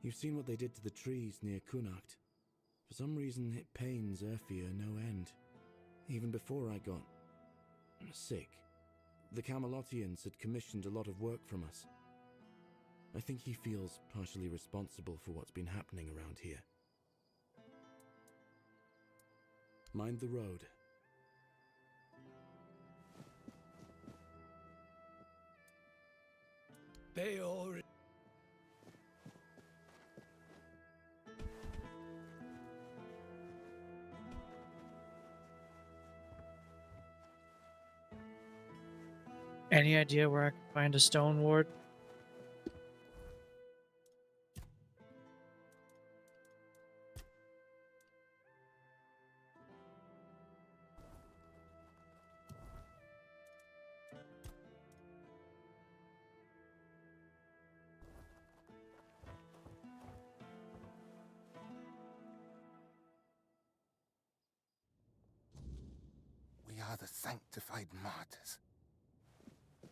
You've seen what they did to the trees near Kunacht. For some reason, it pains Urfia no end. Even before I got sick, the Camelotians had commissioned a lot of work from us. I think he feels partially responsible for what's been happening around here. Mind the road.
They already...
Any idea where I can find a stone ward?
We are the sanctified martyrs.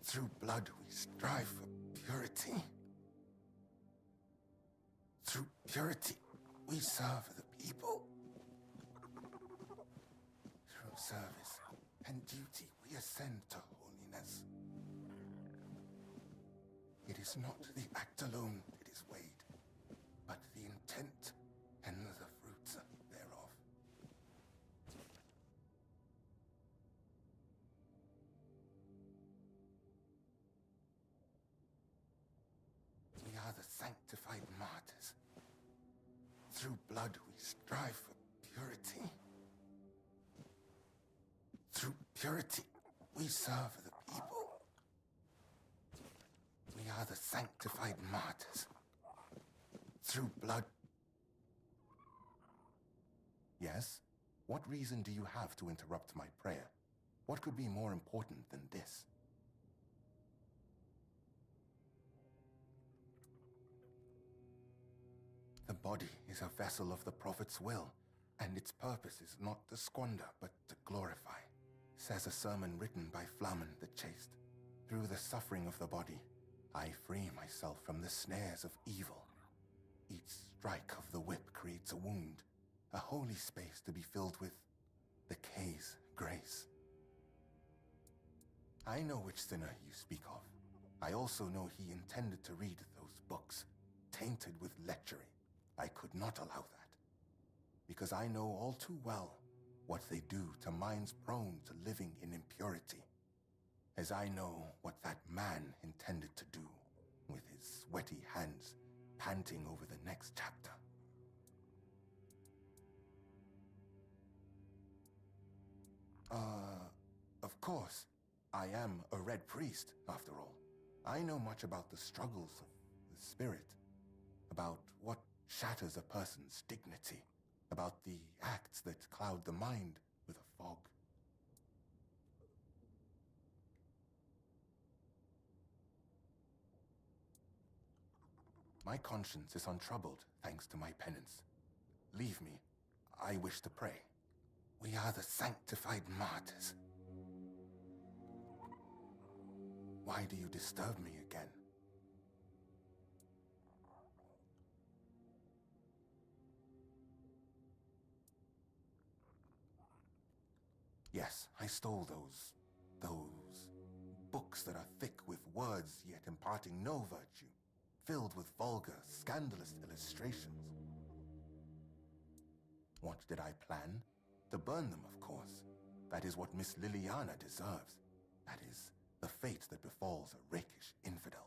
Through blood we strive for purity. Through purity we serve the people. Through service and duty we ascend to holiness. It is not the act alone that is weighed, but the intent and the fruits thereof. We are the sanctified martyrs. Through blood we strive for purity. Through purity we serve the people. We are the sanctified martyrs. Through blood... Yes? What reason do you have to interrupt my prayer? What could be more important than this? The body is a vessel of the Prophet's will, and its purpose is not to squander, but to glorify, says a sermon written by Flamen the Chaste. Through the suffering of the body, I free myself from the snares of evil. Each strike of the whip creates a wound, a holy space to be filled with the K's grace. I know which sinner you speak of. I also know he intended to read those books, tainted with lechery. I could not allow that, because I know all too well what they do to minds prone to living in impurity, as I know what that man intended to do with his sweaty hands panting over the next chapter. Of course, I am a Red Priest, after all. I know much about the struggles of the spirit, about what shatters a person's dignity, about the acts that cloud the mind with a fog. My conscience is untroubled thanks to my penance. Leave me. I wish to pray. We are the sanctified martyrs. Why do you disturb me again? Yes, I stole those books that are thick with words yet imparting no virtue, filled with vulgar, scandalous illustrations. What did I plan? To burn them, of course. That is what Miss Liliana deserves. That is the fate that befalls a rakish infidel.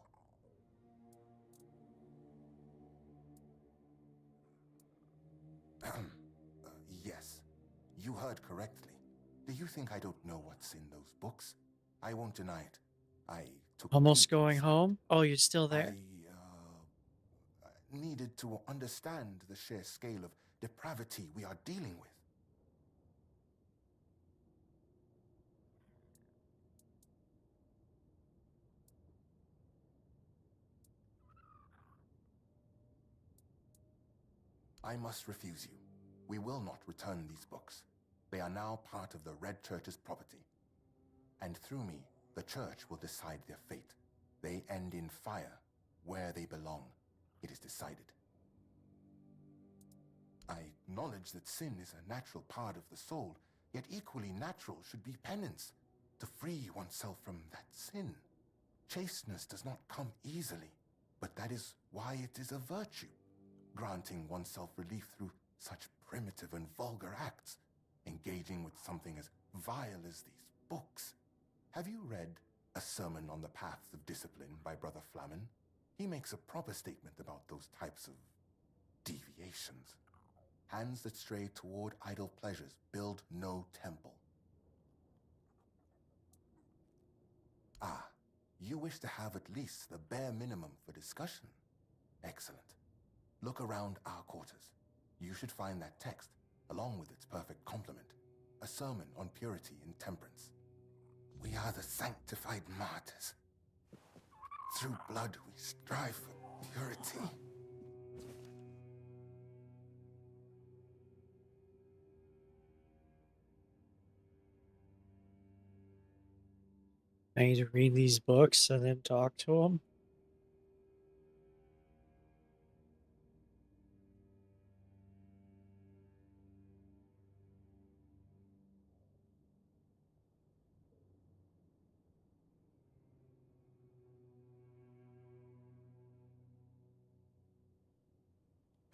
Yes, you heard heard correctly. Do you think I don't know what's in those books? I won't deny it. I took
Almost
deep
going
insight.
home? Oh, you're still there?
I needed to understand the sheer scale of depravity we are dealing with. I must refuse you. We will not return these books. They are now part of the Red Church's property. And through me, the Church will decide their fate. They end in fire, where they belong. It is decided. I acknowledge that sin is a natural part of the soul, yet equally natural should be penance, to free oneself from that sin. Chasteness does not come easily, but that is why it is a virtue, granting oneself relief through such primitive and vulgar acts, engaging with something as vile as these books. Have you read A Sermon on the Paths of Discipline by Brother Flamen? He makes a proper statement about those types of deviations. Hands that stray toward idle pleasures build no temple. Ah, you wish to have at least the bare minimum for discussion? Excellent. Look around our quarters. You should find that text, along with its perfect complement, a sermon on purity and temperance. We are the sanctified martyrs. Through blood we strive for purity.
I need to read these books and then talk to them.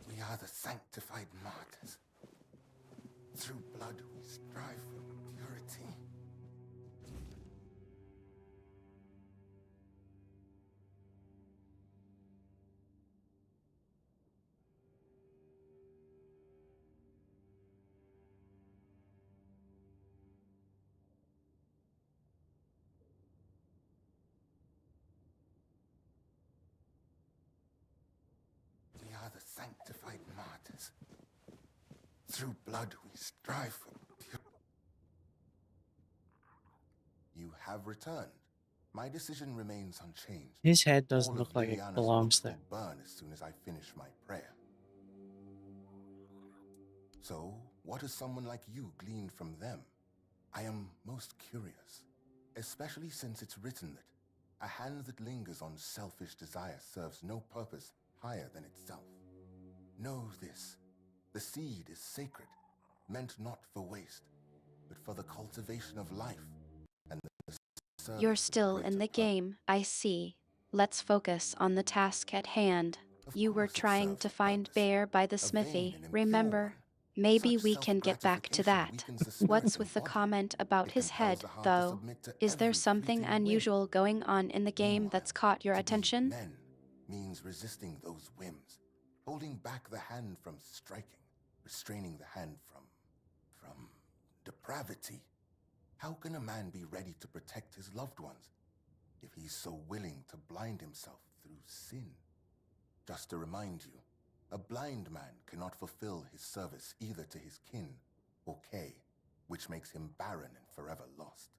We are the sanctified martyrs. Through blood we strive for purity. We are the sanctified martyrs. Through blood we strive for purity. You have returned. My decision remains unchanged.
His head doesn't
All
look
of
like it
Liliana's
belongs
books
there.
will burn as soon as I finish my prayer. So, what has someone like you gleaned from them? I am most curious, especially since it's written that a hand that lingers on selfish desire serves no purpose higher than itself. Know this, the seed is sacred, meant not for waste, but for the cultivation of life and the service
You're
of
still
greater
in the
purpose.
game, I see. Let's focus on the task at hand. You were trying to find Bear by the smithy, remember? Maybe
Such
we can get back to
self-gratification
that.
weakens the spirit
What's
and
with the
body.
comment about
It
his
compels
head,
the heart to
though?
submit to
Is there
every
something
fleeting whim.
unusual going on in the game that's caught your
To be
attention?
men means resisting those whims, holding back the hand from striking, restraining the hand from depravity. How can a man be ready to protect his loved ones if he's so willing to blind himself through sin? Just to remind you, a blind man cannot fulfill his service either to his kin or Kay, which makes him barren and forever lost.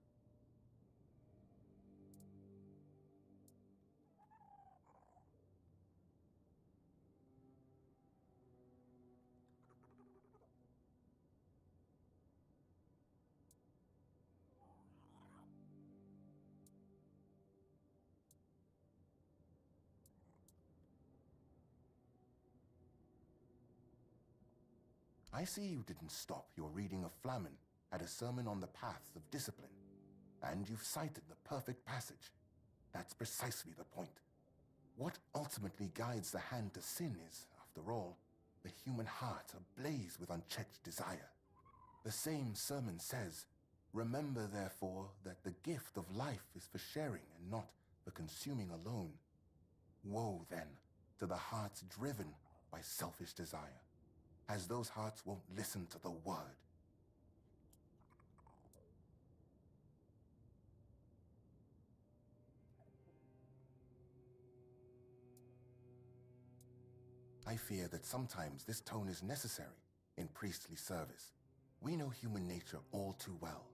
I see you didn't stop your reading of Flamen at a sermon on the paths of discipline, and you've cited the perfect passage. That's precisely the point. What ultimately guides the hand to sin is, after all, the human heart ablaze with unchecked desire. The same sermon says, "Remember, therefore, that the gift of life is for sharing and not for consuming alone." Woe, then, to the hearts driven by selfish desire, as those hearts won't listen to the word. I fear that sometimes this tone is necessary in priestly service. We know human nature all too well,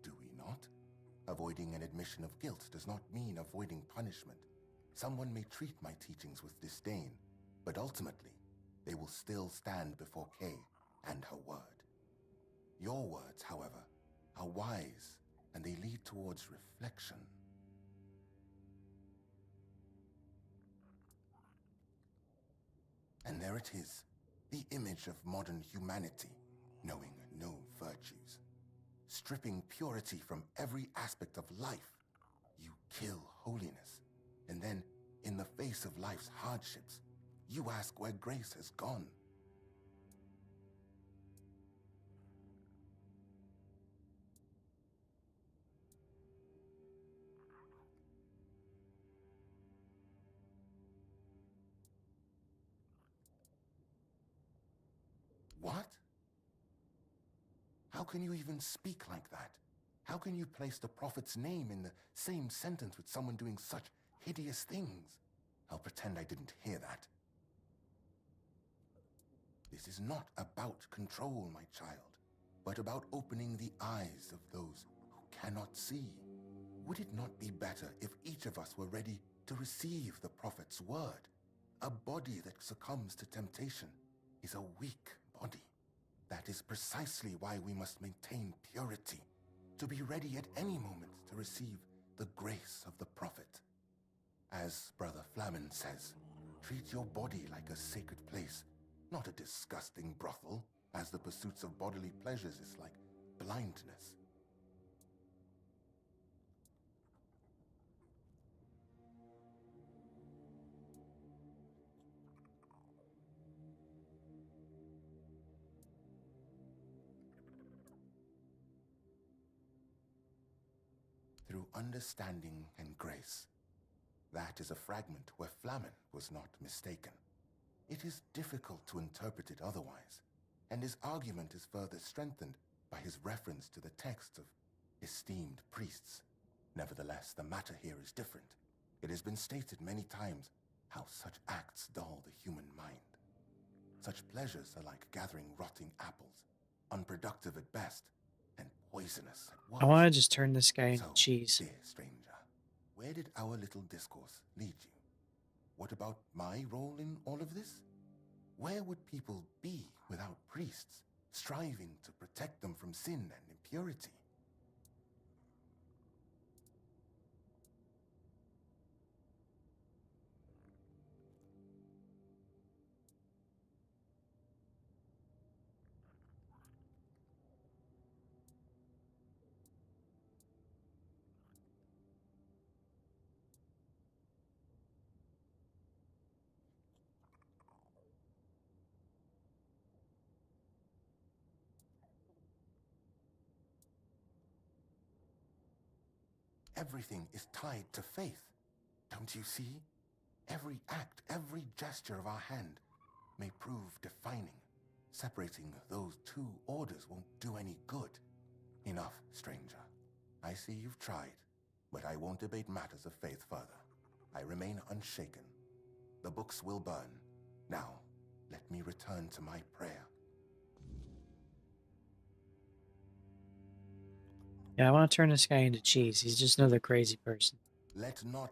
do we not? Avoiding an admission of guilt does not mean avoiding punishment. Someone may treat my teachings with disdain, but ultimately, they will still stand before Kay and her word. Your words, however, are wise, and they lead towards reflection. And there it is, the image of modern humanity, knowing no virtues. Stripping purity from every aspect of life, you kill holiness. And then, in the face of life's hardships, you ask where grace has gone. What? How can you even speak like that? How can you place the prophet's name in the same sentence with someone doing such hideous things? I'll pretend I didn't hear that. This is not about control, my child, but about opening the eyes of those who cannot see. Would it not be better if each of us were ready to receive the prophet's word? A body that succumbs to temptation is a weak body. That is precisely why we must maintain purity, to be ready at any moment to receive the grace of the prophet. As Brother Flamen says, treat your body like a sacred place, not a disgusting brothel, as the pursuits of bodily pleasures is like blindness. Through understanding and grace. That is a fragment where Flamen was not mistaken. It is difficult to interpret it otherwise, and his argument is further strengthened by his reference to the texts of esteemed priests. Nevertheless, the matter here is different. It has been stated many times how such acts dull the human mind. Such pleasures are like gathering rotting apples, unproductive at best, and poisonous at worst.
I want to just turn this guy into
So,
cheese.
dear stranger, where did our little discourse lead you? What about my role in all of this? Where would people be without priests, striving to protect them from sin and impurity? Everything is tied to faith. Don't you see? Every act, every gesture of our hand may prove defining. Separating those two orders won't do any good. Enough, stranger. I see you've tried, but I won't debate matters of faith further. I remain unshaken. The books will burn. Now, let me return to my prayer.
Yeah, I want to turn this guy into cheese. He's just another crazy person.
Let not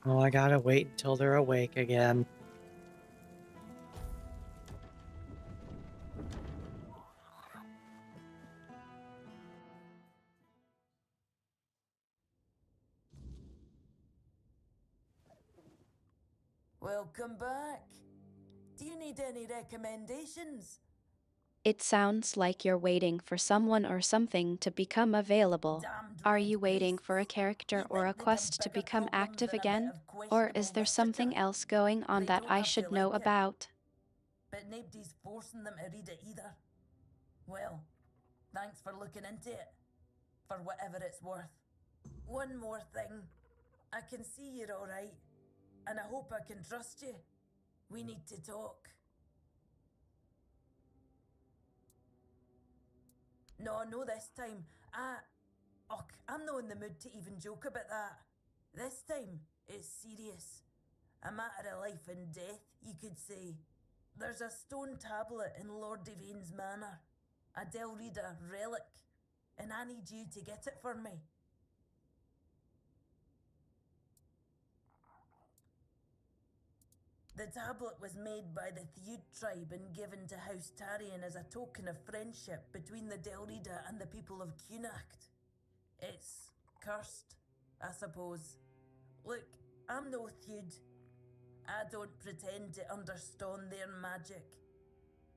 Well, I gotta wait until they're awake again.
Welcome back. Do you need any recommendations?
It sounds like you're waiting for someone or something to become available. Are you waiting for a character or a quest to become active again? Or is there something else going on that I should know about?
But nobody's forcing them to read it either. Well, thanks for looking into it. For whatever it's worth. One more thing. I can see you're alright. And I hope I can trust you. We need to talk. No, this time. I'm not in the mood to even joke about that. This time, it's serious. A matter of life and death, you could say. There's a stone tablet in Lord Devane's manor. A Delrida relic. And I need you to get it for me. The tablet was made by the Theud tribe and given to House Tarian as a token of friendship between the Delrida and the people of Cunacht. It's cursed, I suppose. Look, I'm no Theud. I don't pretend to understand their magic.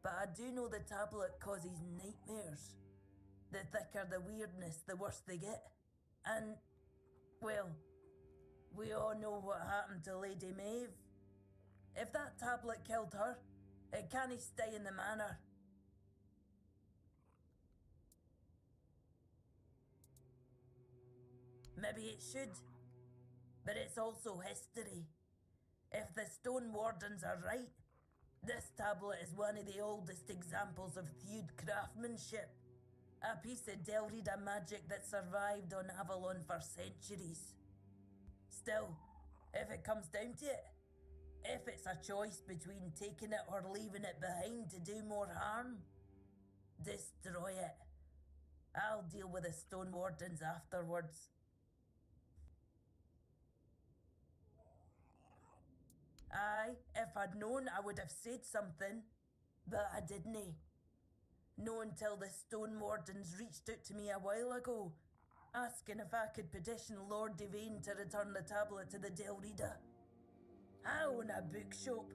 But I do know the tablet causes nightmares. The thicker the weirdness, the worse they get. And, well, we all know what happened to Lady Maeve. If that tablet killed her, it can't stay in the manor. Maybe it should, but it's also history. If the Stone Wardens are right, this tablet is one of the oldest examples of Theud craftsmanship. A piece of Delrida magic that survived on Avalon for centuries. Still, if it comes down to it, if it's a choice between taking it or leaving it behind to do more harm, destroy it. I'll deal with the Stone Wardens afterwards. Aye, if I'd known I would have said something, but I didn't. No until the Stone Wardens reached out to me a while ago, asking if I could petition Lord Devane to return the tablet to the Delrida. I own a bookshop.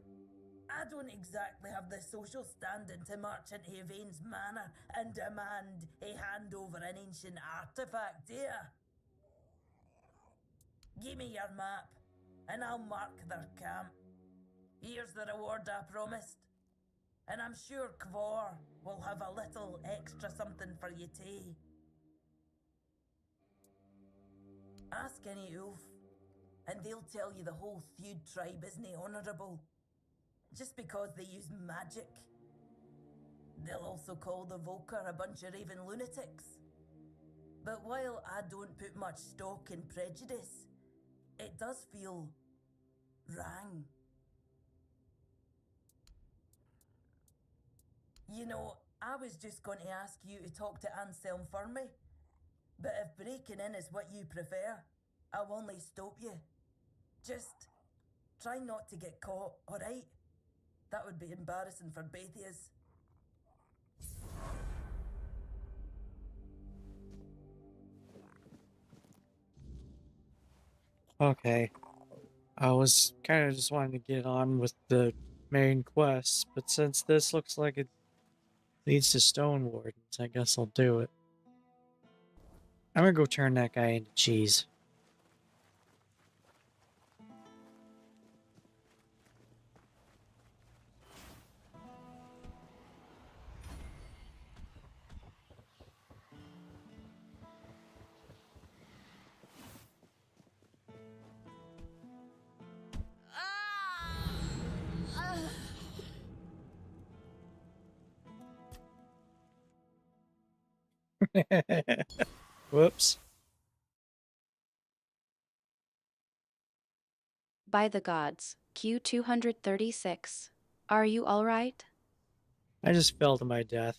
I don't exactly have the social standing to march into Yvain's manor and demand he hand over an ancient artifact, do ya? Give me your map, and I'll mark their camp. Here's the reward I promised. And I'm sure Kvor will have a little extra something for you too. Ask any Ulf, and they'll tell you the whole Theud tribe isn't honourable. Just because they use magic. They'll also call the Volker a bunch of raving lunatics. But while I don't put much stock in prejudice, it does feel wrong. You know, I was just going to ask you to talk to Anselm for me. But if breaking in is what you prefer, I'll only stop you. Just try not to get caught, alright? That would be embarrassing for both of us.
Okay. I was kind of just wanting to get on with the main quest, but since this looks like it leads to Stone Wardens, I guess I'll do it. I'm gonna go turn that guy into cheese. Whoops.
By the gods, Q236. Are you alright?
I just fell to my death.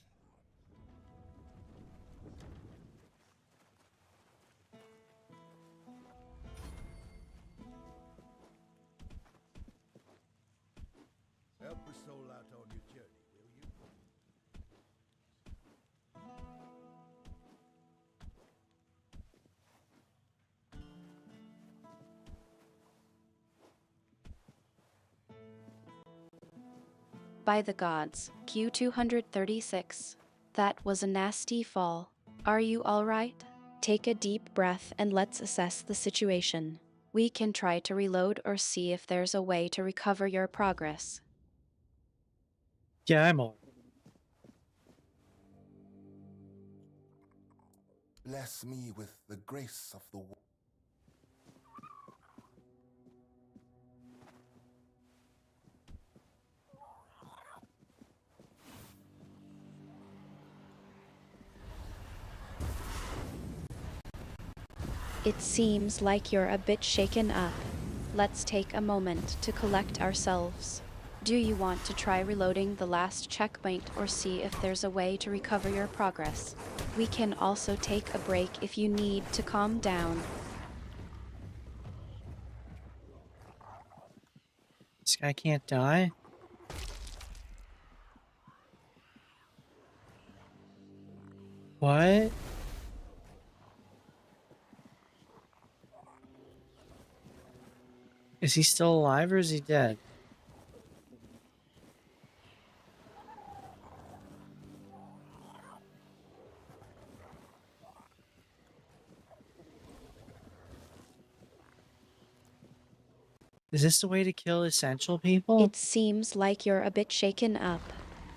By the gods, Q236. That was a nasty fall. Are you alright? Take a deep breath and let's assess the situation. We can try to reload or see if there's a way to recover your progress.
Yeah, I'm all.
Bless me with the grace of the
It seems like you're a bit shaken up. Let's take a moment to collect ourselves. Do you want to try reloading the last checkpoint or see if there's a way to recover your progress? We can also take a break if you need to calm down.
This guy can't die? What? Is he still alive or is he dead? Is this the way to kill essential people?
It seems like you're a bit shaken up.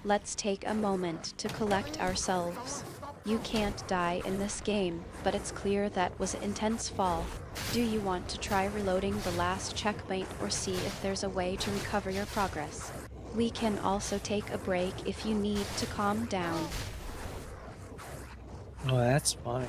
Let's take a moment to collect ourselves. You can't die in this game, but it's clear that was an intense fall. Do you want to try reloading the last checkpoint or see if there's a way to recover your progress? We can also take a break if you need to calm down.
Oh, that's funny.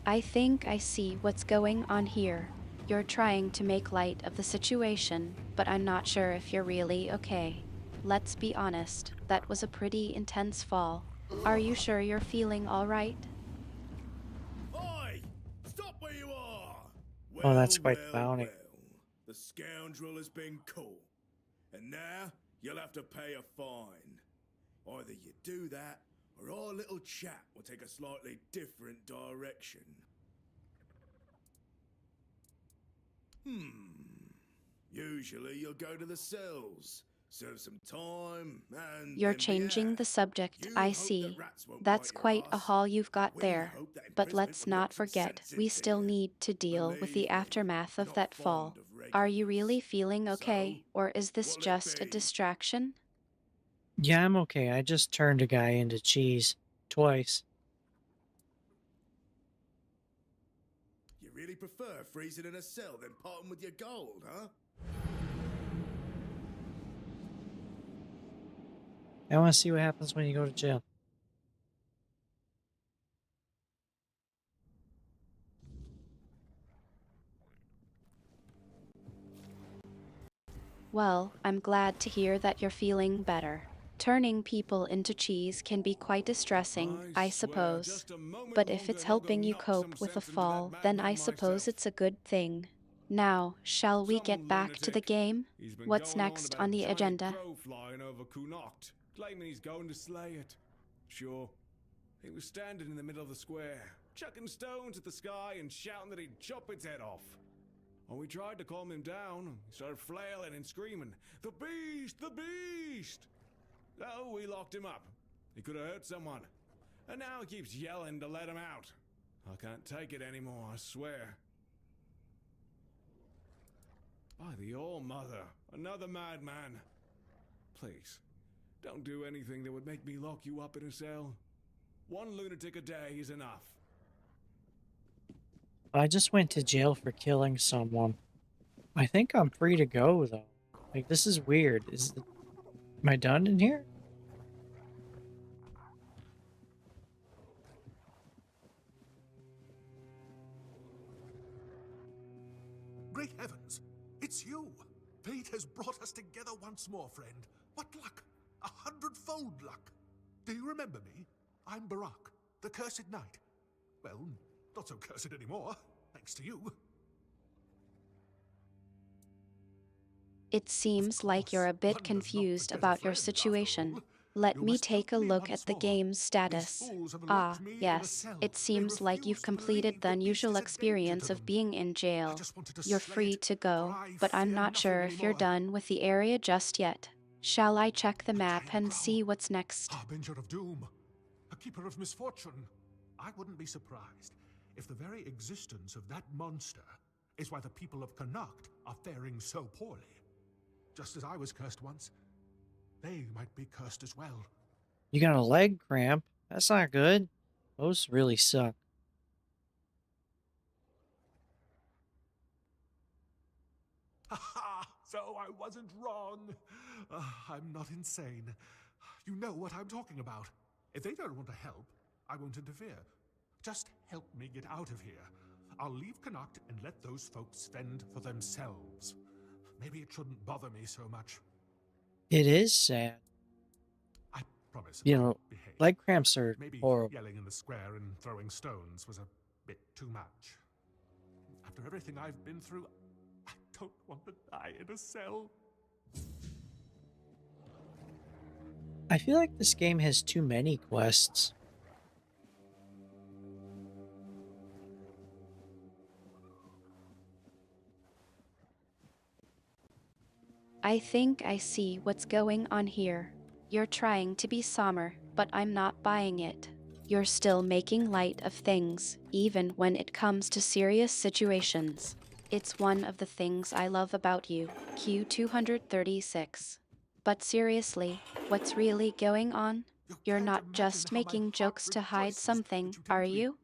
I think I see what's going on here. You're trying to make light of the situation, but I'm not sure if you're really okay. Let's be honest, that was a pretty intense fall. Are you sure you're feeling all right?
Oi! Stop where you are!
Oh, that's quite the bounty.
The scoundrel has been caught. And now you'll have to pay a fine. Either you do that, or our little chat will take a slightly different direction. Usually you'll go to the cells, serve some time, and
You're
then be
changing
out.
the subject,
You
I
hope
see.
that rats won't
That's
bite your
quite a
ass.
haul you've got
We
there.
hope that
But
imprisonment
let's
will
not
knock some
forget,
sense
we
into
still
you.
need to deal with
Believe
the
me,
aftermath
we're
of
not
that
fond
fall.
of
Are you
regulars.
really feeling okay,
So,
or is this
what'll it
just a
be?
distraction?
Yeah, I'm okay. I just turned a guy into cheese. Twice.
You really prefer freezing in a cell than parting with your gold, huh?
I want to see what happens when you go to jail.
Well, I'm glad to hear that you're feeling better. Turning people into cheese can be quite distressing, I suppose. But if it's helping you cope with a fall, then I suppose it's a good thing. Now, shall we get back to the game? What's next on the agenda?
Crow flying over Kunokt, claiming he's going to slay it. Sure, he was standing in the middle of the square, chucking stones at the sky and shouting that he'd chop its head off. When we tried to calm him down, he started flailing and screaming, "The beast! The beast!" So we locked him up. He could have hurt someone. And now he keeps yelling to let him out. I can't take it anymore, I swear. By the All-Mother, another madman. Please, don't do anything that would make me lock you up in a cell. One lunatic a day is enough.
I just went to jail for killing someone. I think I'm free to go, though. Like, this is weird. Am I done in here?
Great heavens! It's you! Fate has brought us together once more, friend. What luck! 100 phone luck. Do you remember me? I'm Barak, the Cursed Knight. Well, not so cursed anymore, thanks to you.
It seems like you're a bit confused about your situation. Let me take a look at the game's status. Ah, yes, it seems like you've completed the unusual experience of being in jail. You're free to go, but I'm not sure if you're done with the area just yet. Shall I check the map and see what's next?
Harbinger of doom, a keeper of misfortune. I wouldn't be surprised if the very existence of that monster is why the people of Connacht are faring so poorly. Just as I was cursed once, they might be cursed as well.
You got a leg cramp? That's not good. Those really suck.
Ha! So I wasn't wrong. I'm not insane. You know what I'm talking about. If they don't want to help, I won't interfere. Just help me get out of here. I'll leave Connacht and let those folks fend for themselves. Maybe it shouldn't bother me so much.
It is sad.
I promise.
You know,
behave.
leg cramps are
Maybe
horrible.
yelling in the square and throwing stones was a bit too much. After everything I've been through, I don't want to die in a cell.
I feel like this game has too many quests.
I think I see what's going on here. You're trying to be Sommer, but I'm not buying it. You're still making light of things, even when it comes to serious situations. It's one of the things I love about you, Q236. But seriously, what's really going on? You're not just making jokes to hide something, are you?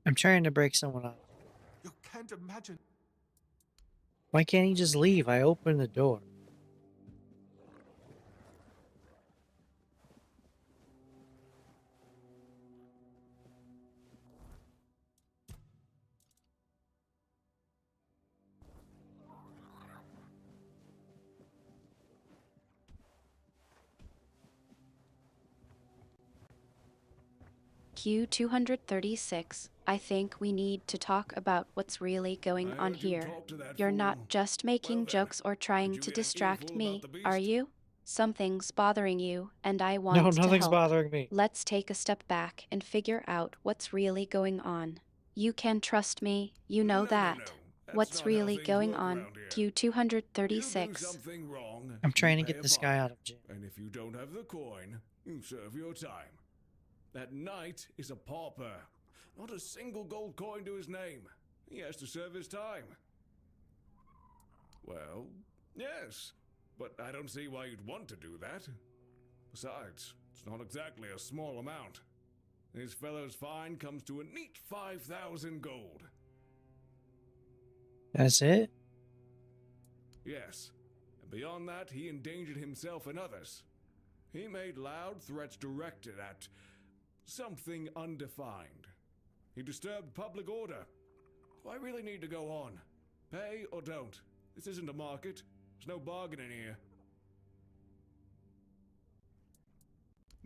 I'm trying to break someone up.
You can't imagine.
Why can't he just leave? I opened the door.
Q236, I think we need to talk about what's really going on here. You're not just making jokes or trying to distract me, are you? Something's bothering you, and I want
No,
to
nothing's
help.
bothering me.
Let's take a step back and figure out what's really going on. You can trust me, you know that. What's really going on, Q236?
Something wrong.
I'm trying to
you pay
get
a
this guy
fine.
out of jail.
And if you don't have the coin, you serve your time. That knight is a pauper. Not a single gold coin to his name. He has to serve his time. Well, yes. But I don't see why you'd want to do that. Besides, it's not exactly a small amount. This fellow's fine comes to a neat 5,000 gold.
That's it?
Yes. And beyond that, he endangered himself and others. He made loud threats directed at something undefined. He disturbed public order. Do I really need to go on? Pay or don't? This isn't a market. There's no bargaining here.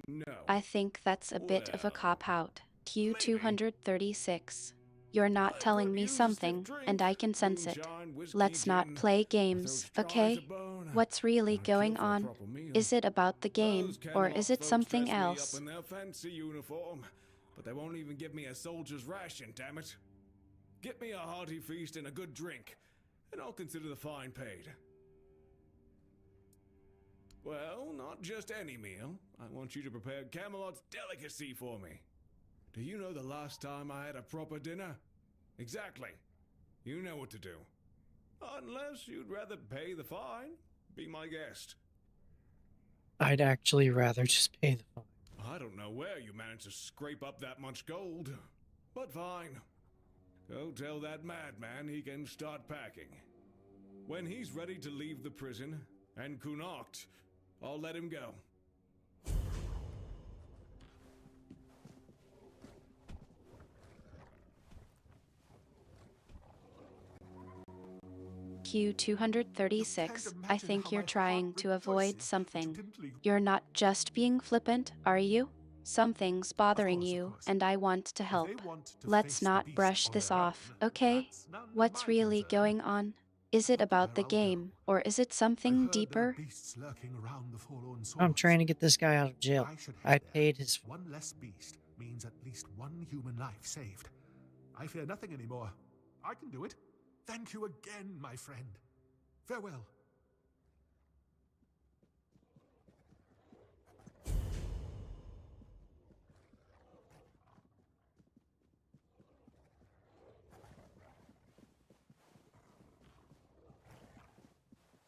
No.
I think that's a bit of a cop-out, Q236. You're not telling me something, and I can sense it. Let's not play games, okay? What's really going on? Is it about the game, or is it something else?
In their fancy uniform, but they won't even give me a soldier's ration, damn it. Get me a hearty feast and a good drink, and I'll consider the fine paid. Well, not just any meal. I want you to prepare Camelot's delicacy for me. Do you know the last time I had a proper dinner? Exactly. You know what to do. Unless you'd rather pay the fine, be my guest.
I'd actually rather just pay the fine.
I don't know where you managed to scrape up that much gold, but fine. Go tell that madman he can start packing. When he's ready to leave the prison and Connacht, I'll let him go.
IQ 236, I think you're trying to avoid something. You're not just being flippant, are you? Something's bothering you, and I want to help. Let's not brush this off, okay? What's really going on? Is it about the game, or is it something deeper?
I'm trying to get this guy out of jail. I paid his.
One less beast means at least one human life saved. I fear nothing anymore. I can do it. Thank you again, my friend. Farewell.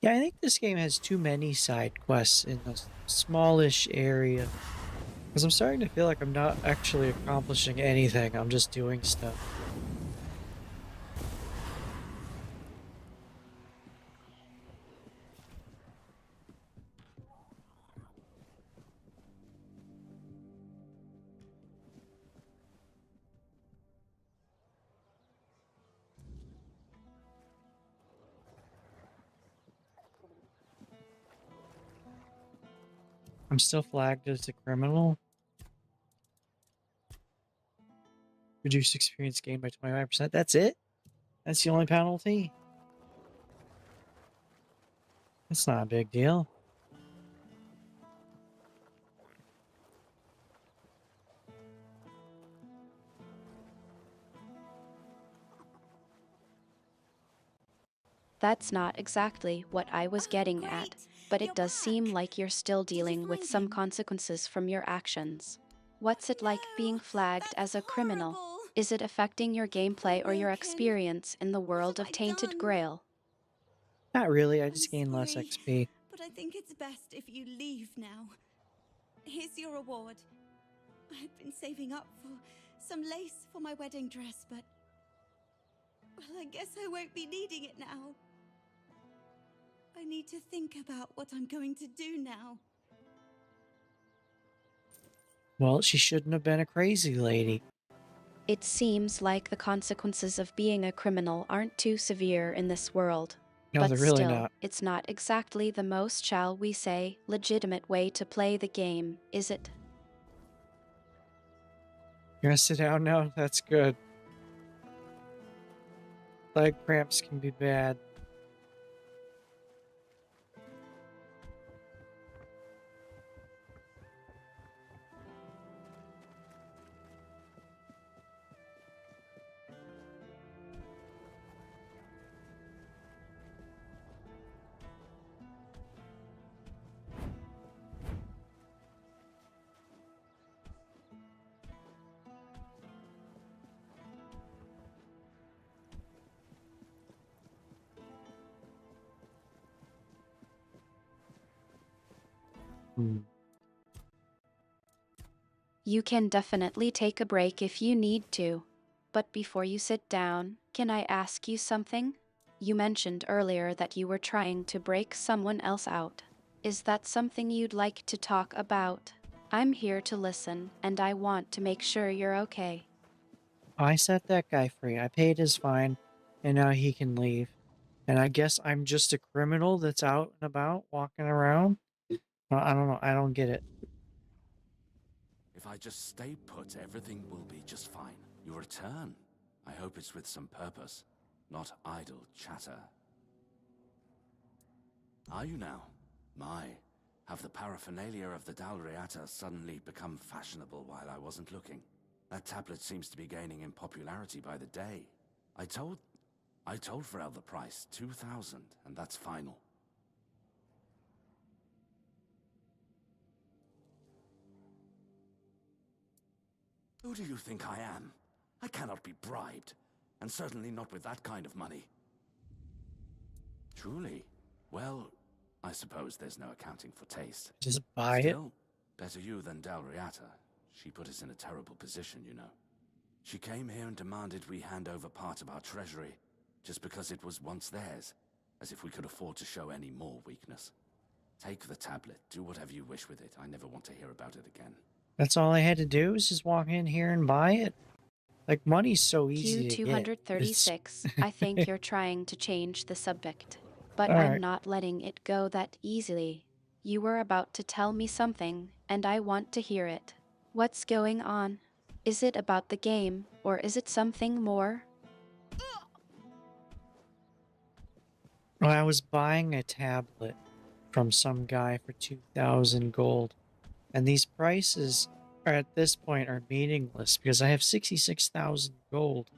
Yeah, I think this game has too many side quests in a smallish area. Because I'm starting to feel like I'm not actually accomplishing anything. I'm just doing stuff. I'm still flagged as a criminal. Reduce experience gained by 25%. That's it? That's the only penalty? That's not a big deal.
That's not exactly what I was getting at, but it does seem like you're still dealing with some consequences from your actions. What's it like being flagged as a criminal? Is it affecting your gameplay or your experience in the world of Tainted Grail?
Not really, I just gained less
Sorry,
XP.
but I think it's best if you leave now. Here's your reward. I'd been saving up for some lace for my wedding dress, but... well, I guess I won't be needing it now. I need to think about what I'm going to do now.
Well, she shouldn't have been a crazy lady.
It seems like the consequences of being a criminal aren't too severe in this world.
No,
but
they're really
still,
not.
it's not exactly the most, shall we say, legitimate way to play the game, is it?
You're gonna sit down now? That's good. Leg cramps can be bad.
You can definitely take a break if you need to. But before you sit down, can I ask you something? You mentioned earlier that you were trying to break someone else out. Is that something you'd like to talk about? I'm here to listen, and I want to make sure you're okay.
I set that guy free. I paid his fine, and now he can leave. And I guess I'm just a criminal that's out and about, walking around? I don't know. I don't get it.
If I just stay put, everything will be just fine. You return. I hope it's with some purpose, not idle chatter. Are you now? My, have the paraphernalia of the Dalriata suddenly become fashionable while I wasn't looking? That tablet seems to be gaining in popularity by the day. I told Varel the price, 2,000, and that's final. Who do you think I am? I cannot be bribed, and certainly not with that kind of money. Truly? Well, I suppose there's no accounting for taste.
Just buy
Still, better you than Dalriata. She put us in a terrible position, you know. She came here and demanded we hand over part of our treasury, just because it was once theirs, as if we could afford to show any more weakness. Take the tablet, do whatever you wish with it. I never want to hear about it again.
That's all I had to do was just walk in here and buy it? Like, money's so easy to get.
Q236, I think you're trying to change the subject. But
All
I'm
right.
not letting it go that easily. You were about to tell me something, and I want to hear it. What's going on? Is it about the game, or is it something more?
Well, I was buying a tablet from some guy for 2,000 gold, and these prices are at this point are meaningless because I have 66,000 gold.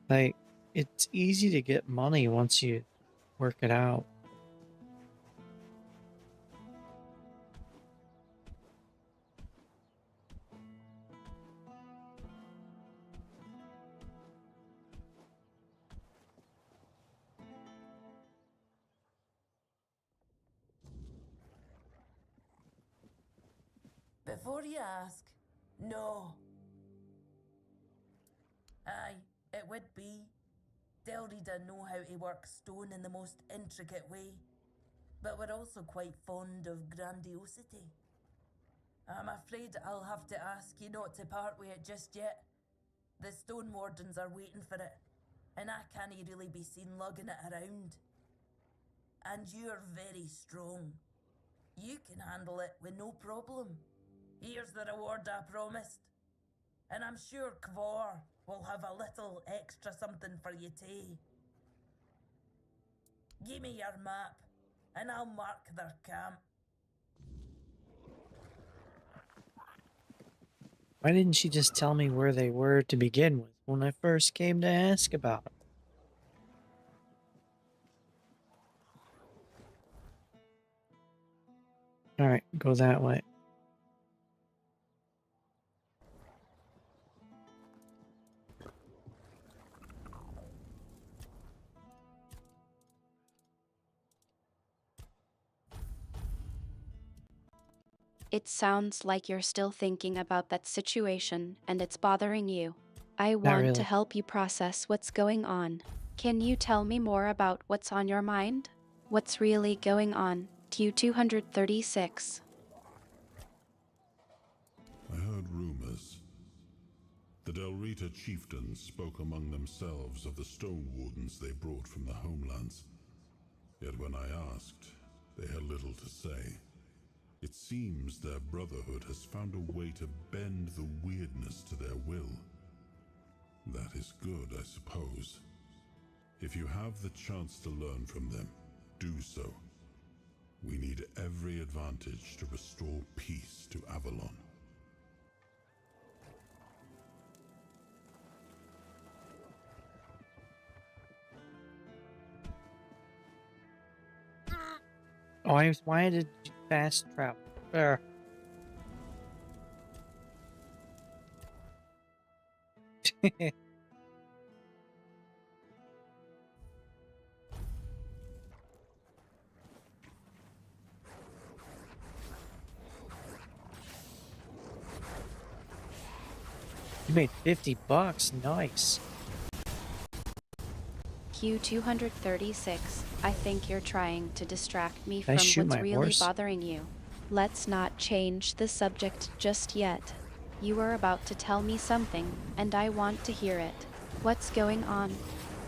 Like, it's easy to get money once you work it out.
Before you ask, no. Aye, it would be. Delrida know how to work stone in the most intricate way, but we're also quite fond of grandiosity. I'm afraid I'll have to ask you not to part with it just yet. The stone wardens are waiting for it, and I can't really be seen lugging it around. And you're very strong. You can handle it with no problem. Here's the reward I promised. And I'm sure Kvor will have a little extra something for you too. Give me your map, and I'll mark their camp.
Why didn't she just tell me where they were to begin with when I first came to ask about it? Alright, go that way.
It sounds like you're still thinking about that situation and it's bothering you. I want to
really.
help you process what's going on. Can you tell me more about what's on your mind? What's really going on? Q236.
I heard rumors. The Delrita chieftains spoke among themselves of the stone wardens they brought from the homelands. Yet when I asked, they had little to say. It seems their brotherhood has found a way to bend the weirdness to their will. That is good, I suppose. If you have the chance to learn from them, do so. We need every advantage to restore peace to Avalon.
Oh, why did you fast travel? There. You made 50 bucks. Nice.
Q236, I think you're trying to distract me
I
from
shoot
what's
my
really
horse?
bothering you. Let's not change the subject just yet. You were about to tell me something, and I want to hear it. What's going on?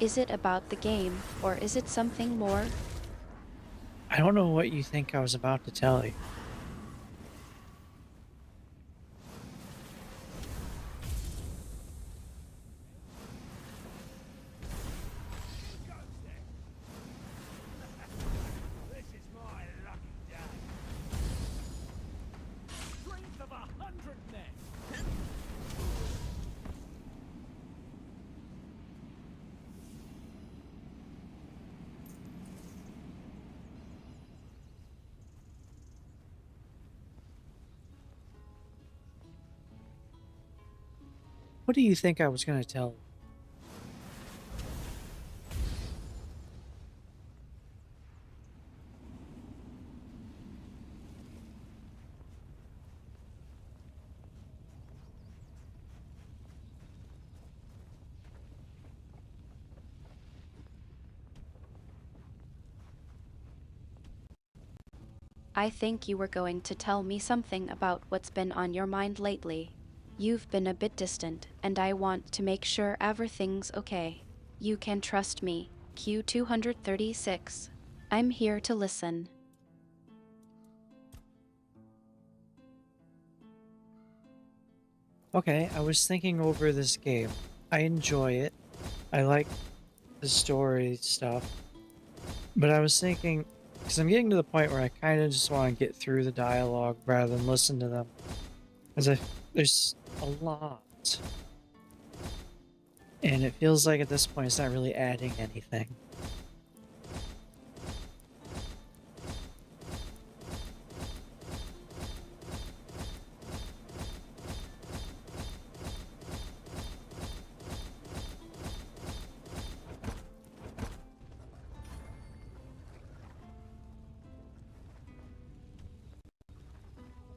Is it about the game, or is it something more?
I don't know what you think I was about to tell you.
This is my lucky day. Strength of 100 men.
What do you think I was going to tell you?
I think you were going to tell me something about what's been on your mind lately. You've been a bit distant, and I want to make sure everything's okay. You can trust me. Q236. I'm here to listen.
Okay, I was thinking over this game. I enjoy it. I like the story stuff. But I was thinking, because I'm getting to the point where I kind of just want to get through the dialogue rather than listen to them. Because there's a lot. And it feels like at this point it's not really adding anything.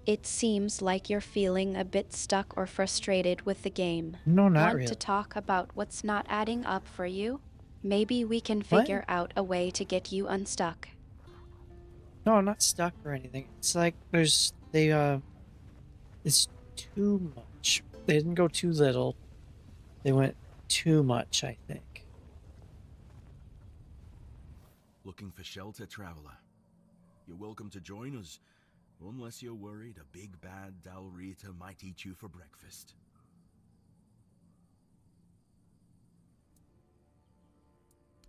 It seems like you're feeling a bit stuck or frustrated with the game.
No, not
Want
really.
to talk about what's not adding up for you? Maybe we can figure out a way to get you unstuck.
No, I'm not stuck or anything. It's like it's too much. They didn't go too little. They went too much, I think.
Looking for shelter, traveler? You're welcome to join us, unless you're worried a big bad Dalrita might eat you for breakfast.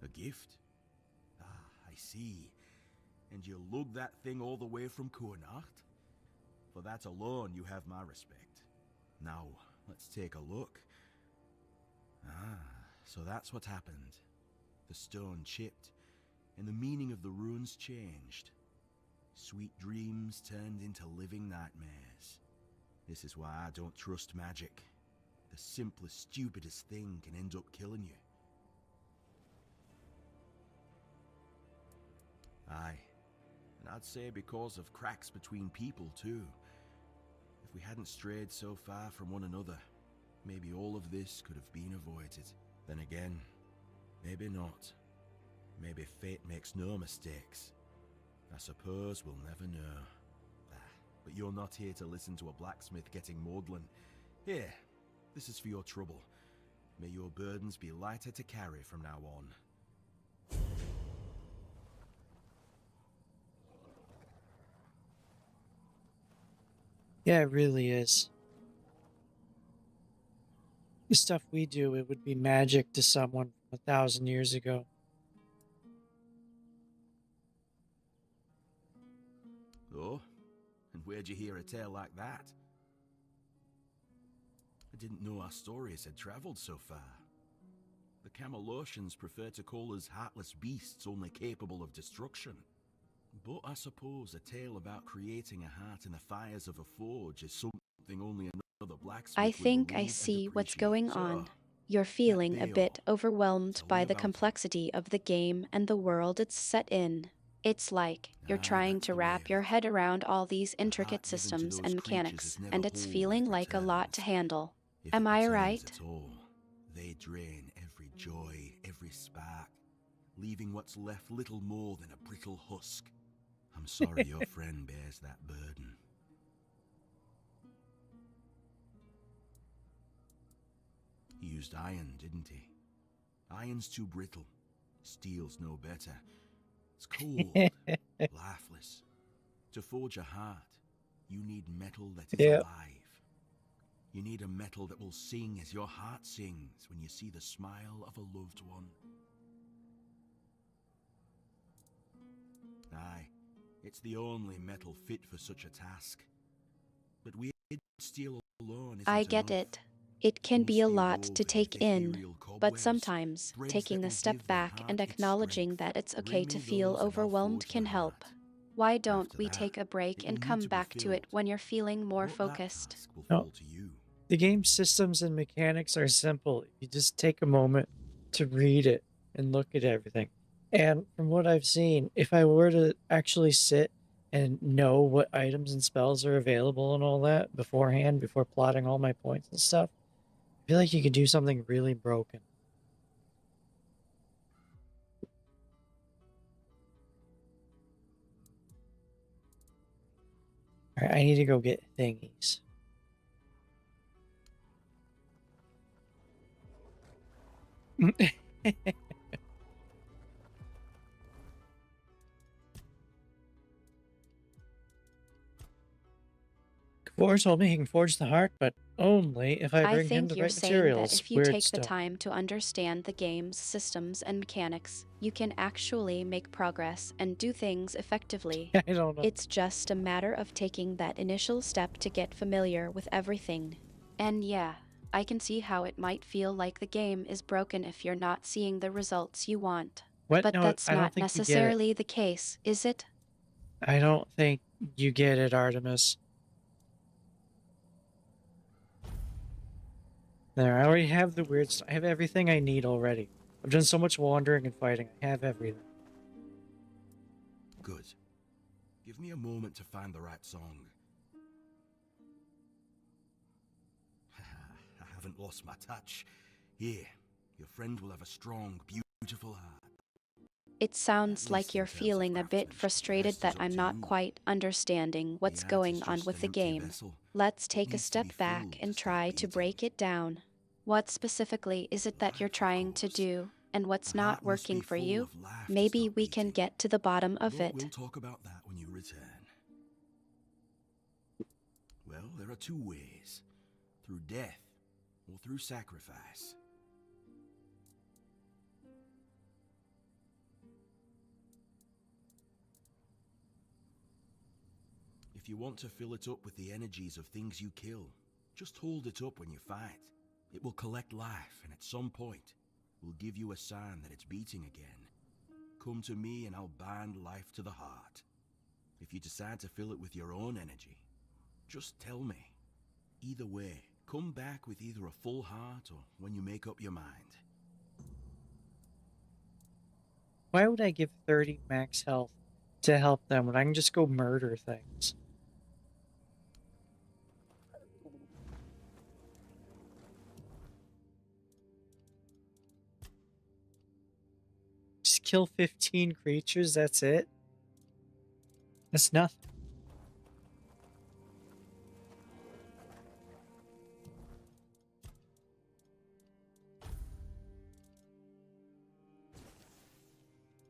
A gift? Ah, I see. And you lug that thing all the way from Kurnacht? For that alone, you have my respect. Now, let's take a look. Ah, so that's what happened. The stone chipped, and the meaning of the runes changed. Sweet dreams turned into living nightmares. This is why I don't trust magic. The simplest, stupidest thing can end up killing you. Aye, and I'd say because of cracks between people too. If we hadn't strayed so far from one another, maybe all of this could have been avoided. Then again, maybe not. Maybe fate makes no mistakes. I suppose we'll never know. But you're not here to listen to a blacksmith getting maudlin. Here, this is for your trouble. May your burdens be lighter to carry from now on.
Yeah, it really is. The stuff we do, it would be magic to someone from 1,000 years ago.
Oh? And where'd you hear a tale like that? I didn't know our stories had traveled so far. The Camelosians prefer to call us heartless beasts only capable of destruction. But I suppose a tale about creating a heart in the fires of a forge is something only another blacksmith
I
would
think I
believe and
see what's
appreciate.
going
So,
on. You're feeling a
Bayo,
bit overwhelmed
tell
by
me
the
about it.
complexity of the game and the world it's set in. It's like you're trying to wrap your head around all these intricate systems and mechanics, and it's feeling like a lot to handle. Am I right?
At all. They drain every joy, every spark, leaving what's left little more than a brittle husk. I'm sorry your friend bears that burden. He used iron, didn't he? Iron's too brittle. Steel's no better. It's cold, lifeless. To forge a heart, you need metal that is
Yep.
alive. You need a metal that will sing as your heart sings when you see the smile of a loved one. Aye, it's the only metal fit for such a task. But weird steel alone isn't
I get
enough.
it. It can be a
Must be
lot to
woven
take
with
in,
ethereal
but
cobwebs,
sometimes
threads
taking
that
a
will
step
give the
back
heart
and
its
acknowledging
strength.
that it's okay
Bring
to
me
feel
those and I'll
overwhelmed
forge
can
the
help.
heart.
Why don't
After
we
that,
take a break
it
and
will need
come
to be
back to it
filled.
when you're feeling more
But that
focused?
task will
No.
fall to you.
The game systems and mechanics are simple. If you just take a moment to read it and look at everything. And from what I've seen, if I were to actually sit and know what items and spells are available and all that beforehand, before plotting all my points and stuff, I feel like you could do something really broken. Alright, I need to go get thingies. Kavor told me he can forge the heart, but only if I
I
bring him
think
the
you're
right
saying that
materials.
if you
Weird
take the
stuff.
time to understand the game's systems and mechanics, you can actually make progress and do things effectively.
I don't know.
It's just a matter of taking that initial step to get familiar with everything. And yeah, I can see how it might feel like the game is broken if you're not seeing the results you want.
What?
But
No,
that's
I don't
not
think you get it.
necessarily the case, is it?
I don't think you get it, Artemis. There, I already have the weird stuff. I have everything I need already. I've done so much wandering and fighting. I have everything.
Good. Give me a moment to find the right song. I haven't lost my touch. Here, your friend will have a strong, beautiful heart.
It sounds like you're feeling a bit frustrated that I'm not quite understanding what's going on with the game. Let's take a step back and try to break it down. What specifically is it that you're trying to do, and what's not working for you? Maybe we can get to the bottom of it.
We'll talk about that when you return. Well, there are two ways. Through death, or through sacrifice. If you want to fill it up with the energies of things you kill, just hold it up when you fight. It will collect life, and at some point, will give you a sign that it's beating again. Come to me and I'll bind life to the heart. If you decide to fill it with your own energy, just tell me. Either way, come back with either a full heart or when you make up your mind.
Why would I give 30 max health to help them when I can just go murder things? Just kill 15 creatures, that's it? That's nothing.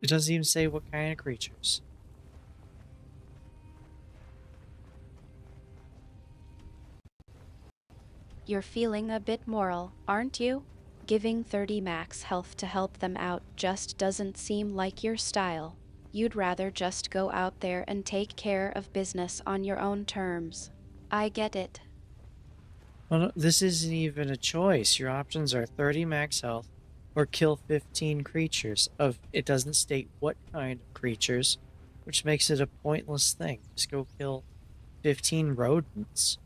It doesn't even say what kind of creatures.
You're feeling a bit moral, aren't you? Giving 30 max health to help them out just doesn't seem like your style. You'd rather just go out there and take care of business on your own terms. I get it.
Well, no, this isn't even a choice. Your options are 30 max health or kill 15 creatures. It doesn't state what kind of creatures, which makes it a pointless thing. Just go kill 15 rodents.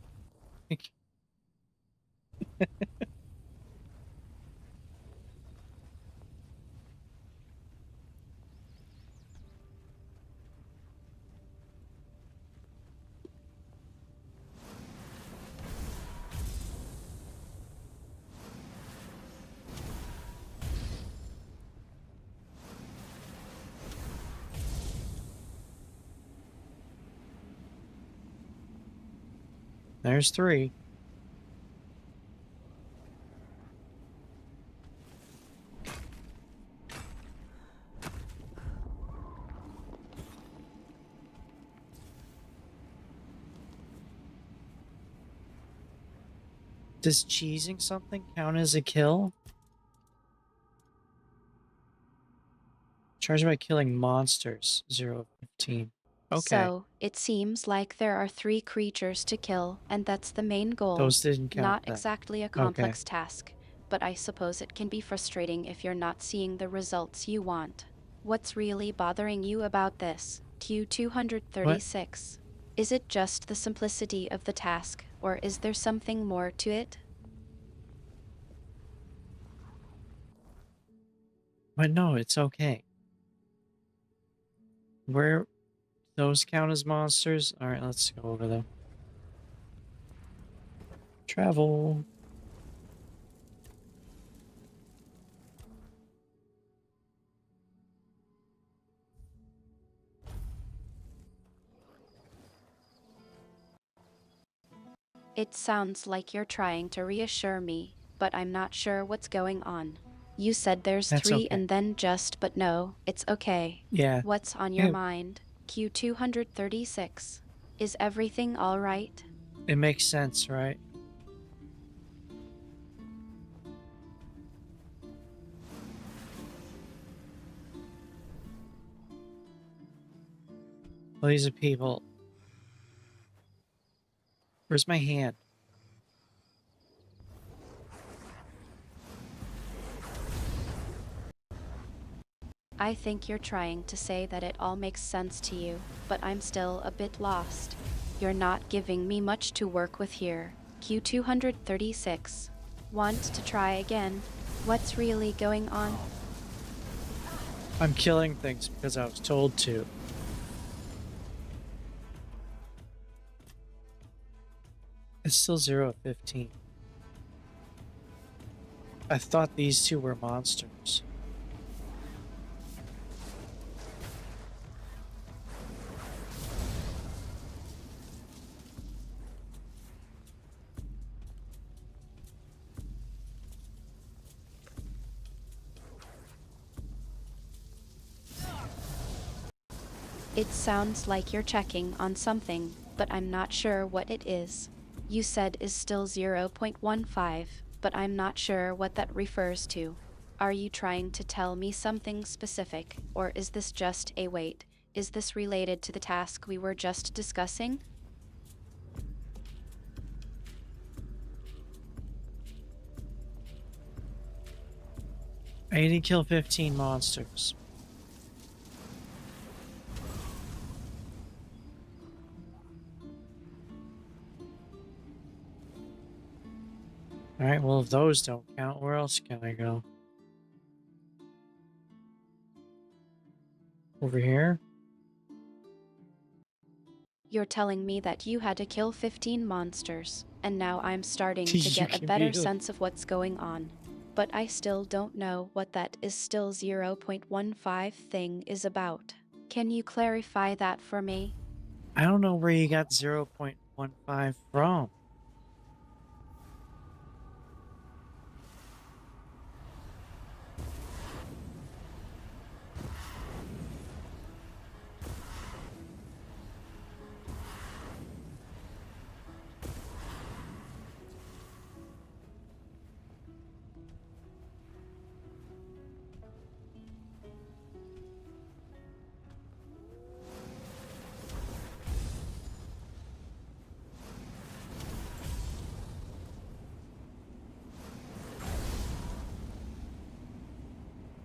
There's 3. Does cheesing something count as a kill? Charged by killing monsters. 0 of 15. Okay.
So, it seems like there are 3 creatures to kill, and that's the main goal.
Those didn't count
Not
then.
exactly a
Okay.
complex task, but I suppose it can be frustrating if you're not seeing the results you want. What's really bothering you about this? Q236. Is it just the simplicity of the task, or is there something more to it?
But no, it's okay. Where those count as monsters? Alright, let's go over them. Travel.
It sounds like you're trying to reassure me, but I'm not sure what's going on. You said there's
That's
3
okay.
and then just, but no, it's okay.
Yeah.
What's on your
Yeah.
mind? Q236. Is everything all right?
It makes sense, right? Well, these are people. Where's my hand?
I think you're trying to say that it all makes sense to you, but I'm still a bit lost. You're not giving me much to work with here. Q236. Want to try again? What's really going on?
I'm killing things because I was told to. It's still 0-15. I thought these two were monsters.
It sounds like you're checking on something, but I'm not sure what it is. You said is still 0.15, but I'm not sure what that refers to. Are you trying to tell me something specific, or is this just a wait? Is this related to the task we were just discussing?
I need to kill 15 monsters. Alright, well if those don't count, where else can I go? Over here?
You're telling me that you had to kill 15 monsters, and now I'm starting to
You
get a
can
better
be-
sense of what's going on. But I still don't know what that is still 0.15 thing is about. Can you clarify that for me?
I don't know where you got 0.15 from.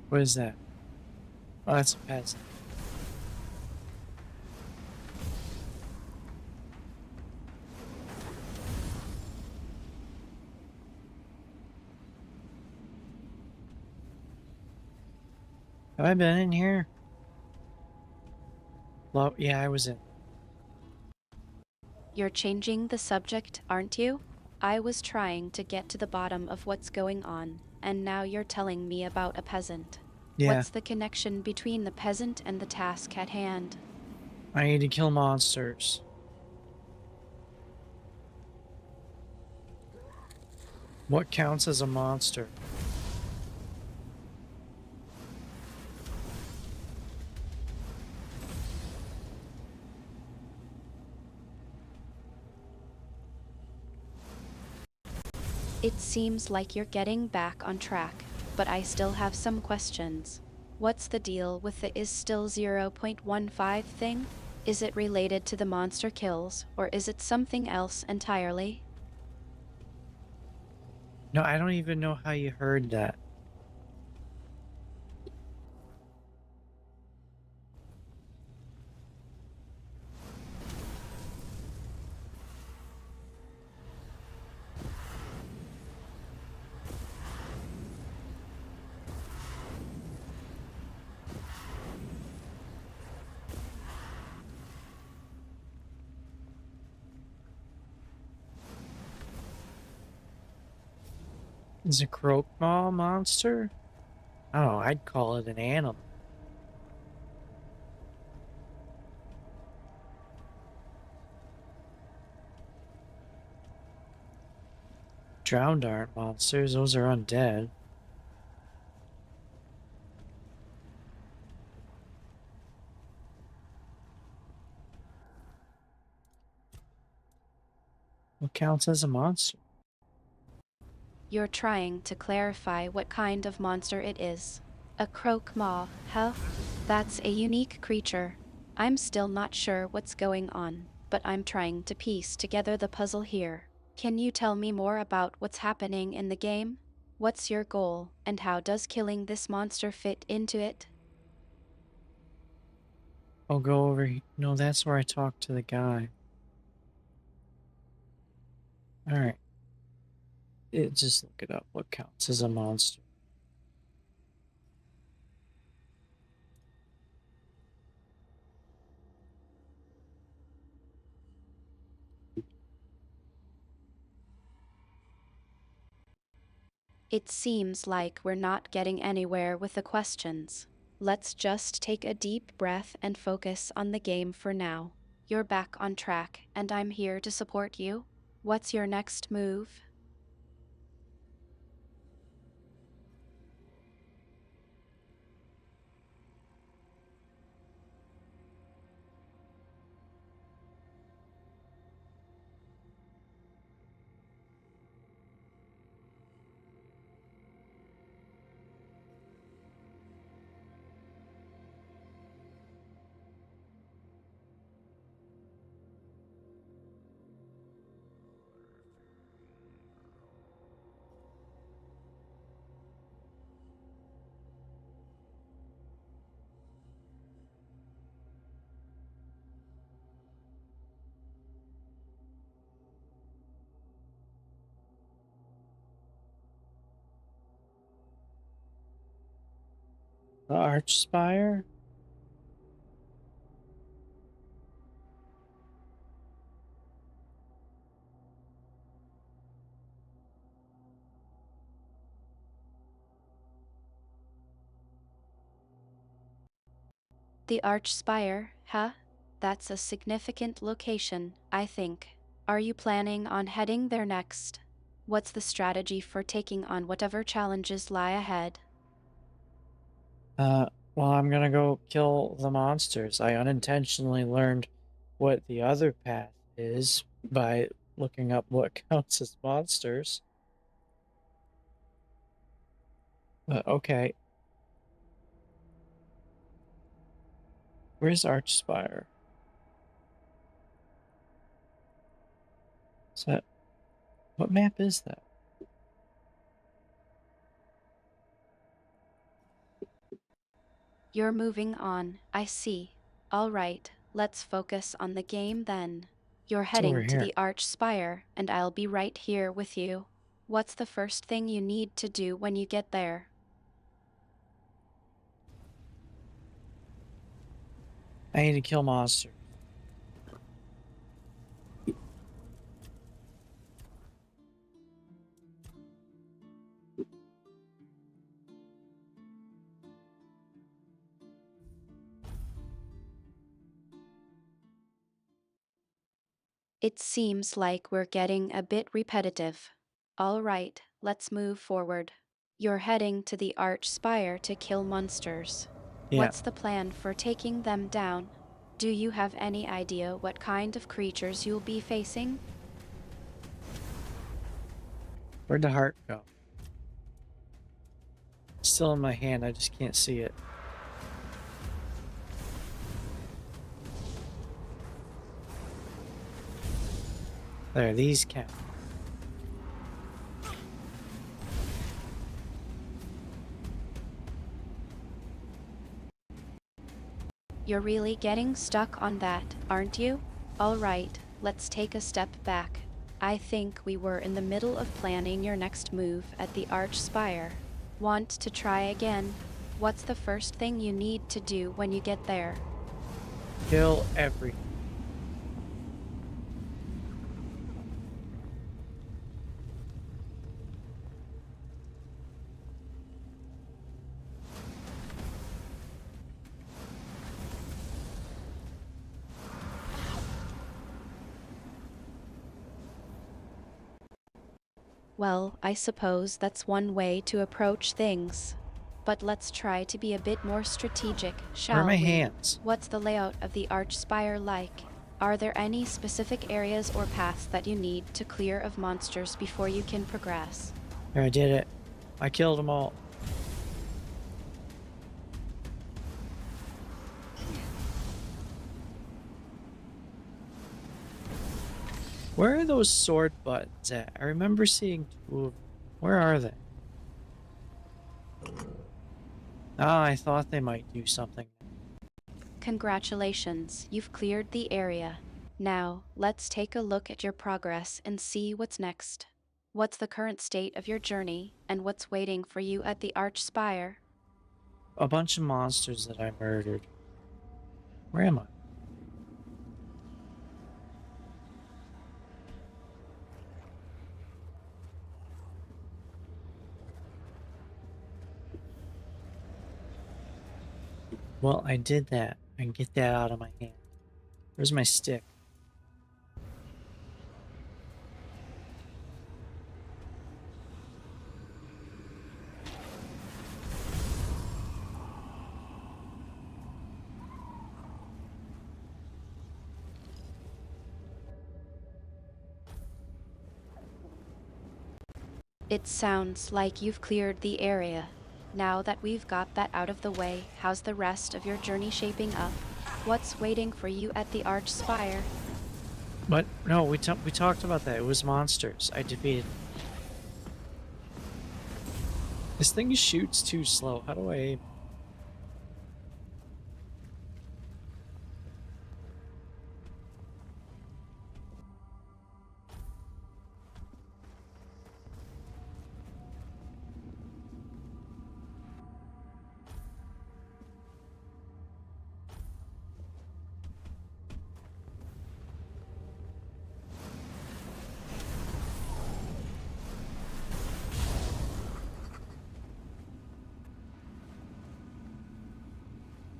What is that? Oh, that's a peasant. Have I been in here? Well, yeah, I was in.
You're changing the subject, aren't you? I was trying to get to the bottom of what's going on, and now you're telling me about a peasant.
Yeah.
What's the connection between the peasant and the task at hand?
I need to kill monsters. What counts as a monster?
It seems like you're getting back on track, but I still have some questions. What's the deal with the is still 0.15 thing? Is it related to the monster kills, or is it something else entirely?
No, I don't even know how you heard that. Is a croakmaw monster? Oh, I'd call it an animal. Drowned aren't monsters, those are undead. What counts as a monster?
You're trying to clarify what kind of monster it is. A croak maw, huh? That's a unique creature. I'm still not sure what's going on, but I'm trying to piece together the puzzle here. Can you tell me more about what's happening in the game? What's your goal, and how does killing this monster fit into it?
I'll go over. No, that's where I talked to the guy. Alright. Just look it up. What counts as a monster?
It seems like we're not getting anywhere with the questions. Let's just take a deep breath and focus on the game for now. You're back on track, and I'm here to support you. What's your next move?
The Archspire?
The Archspire, huh? That's a significant location, I think. Are you planning on heading there next? What's the strategy for taking on whatever challenges lie ahead?
Well, I'm gonna go kill the monsters. I unintentionally learned what the other path is by looking up what counts as monsters. Okay. Where's Archspire? Is that... What map is that?
You're moving on, I see. All right, let's focus on the game then. You're
It's over
heading to
here.
the Archspire, and I'll be right here with you. What's the first thing you need to do when you get there?
I need to kill monsters.
It seems like we're getting a bit repetitive. All right, let's move forward. You're heading to the Archspire to kill monsters.
Yeah.
What's the plan for taking them down? Do you have any idea what kind of creatures you'll be facing?
Where'd the heart go? It's still in my hand, I just can't see it. There, these count.
You're really getting stuck on that, aren't you? All right, let's take a step back. I think we were in the middle of planning your next move at the Archspire. Want to try again? What's the first thing you need to do when you get there?
Kill everything.
Well, I suppose that's one way to approach things. But let's try to be a bit more strategic, shall
Where are my
we?
hands?
What's the layout of the Archspire like? Are there any specific areas or paths that you need to clear of monsters before you can progress?
Here, I did it. I killed them all. Where are those sword buttons at? I remember seeing two of them. Where are they? Ah, I thought they might do something.
Congratulations, you've cleared the area. Now, let's take a look at your progress and see what's next. What's the current state of your journey, and what's waiting for you at the Arch Spire?
A bunch of monsters that I murdered. Where am I? Well, I did that. I can get that out of my hand. Where's my stick?
It sounds like you've cleared the area. Now that we've got that out of the way, how's the rest of your journey shaping up? What's waiting for you at the Arch Spire?
What? No, we talked about that. It was monsters. I defeated. This thing shoots too slow. How do I aim?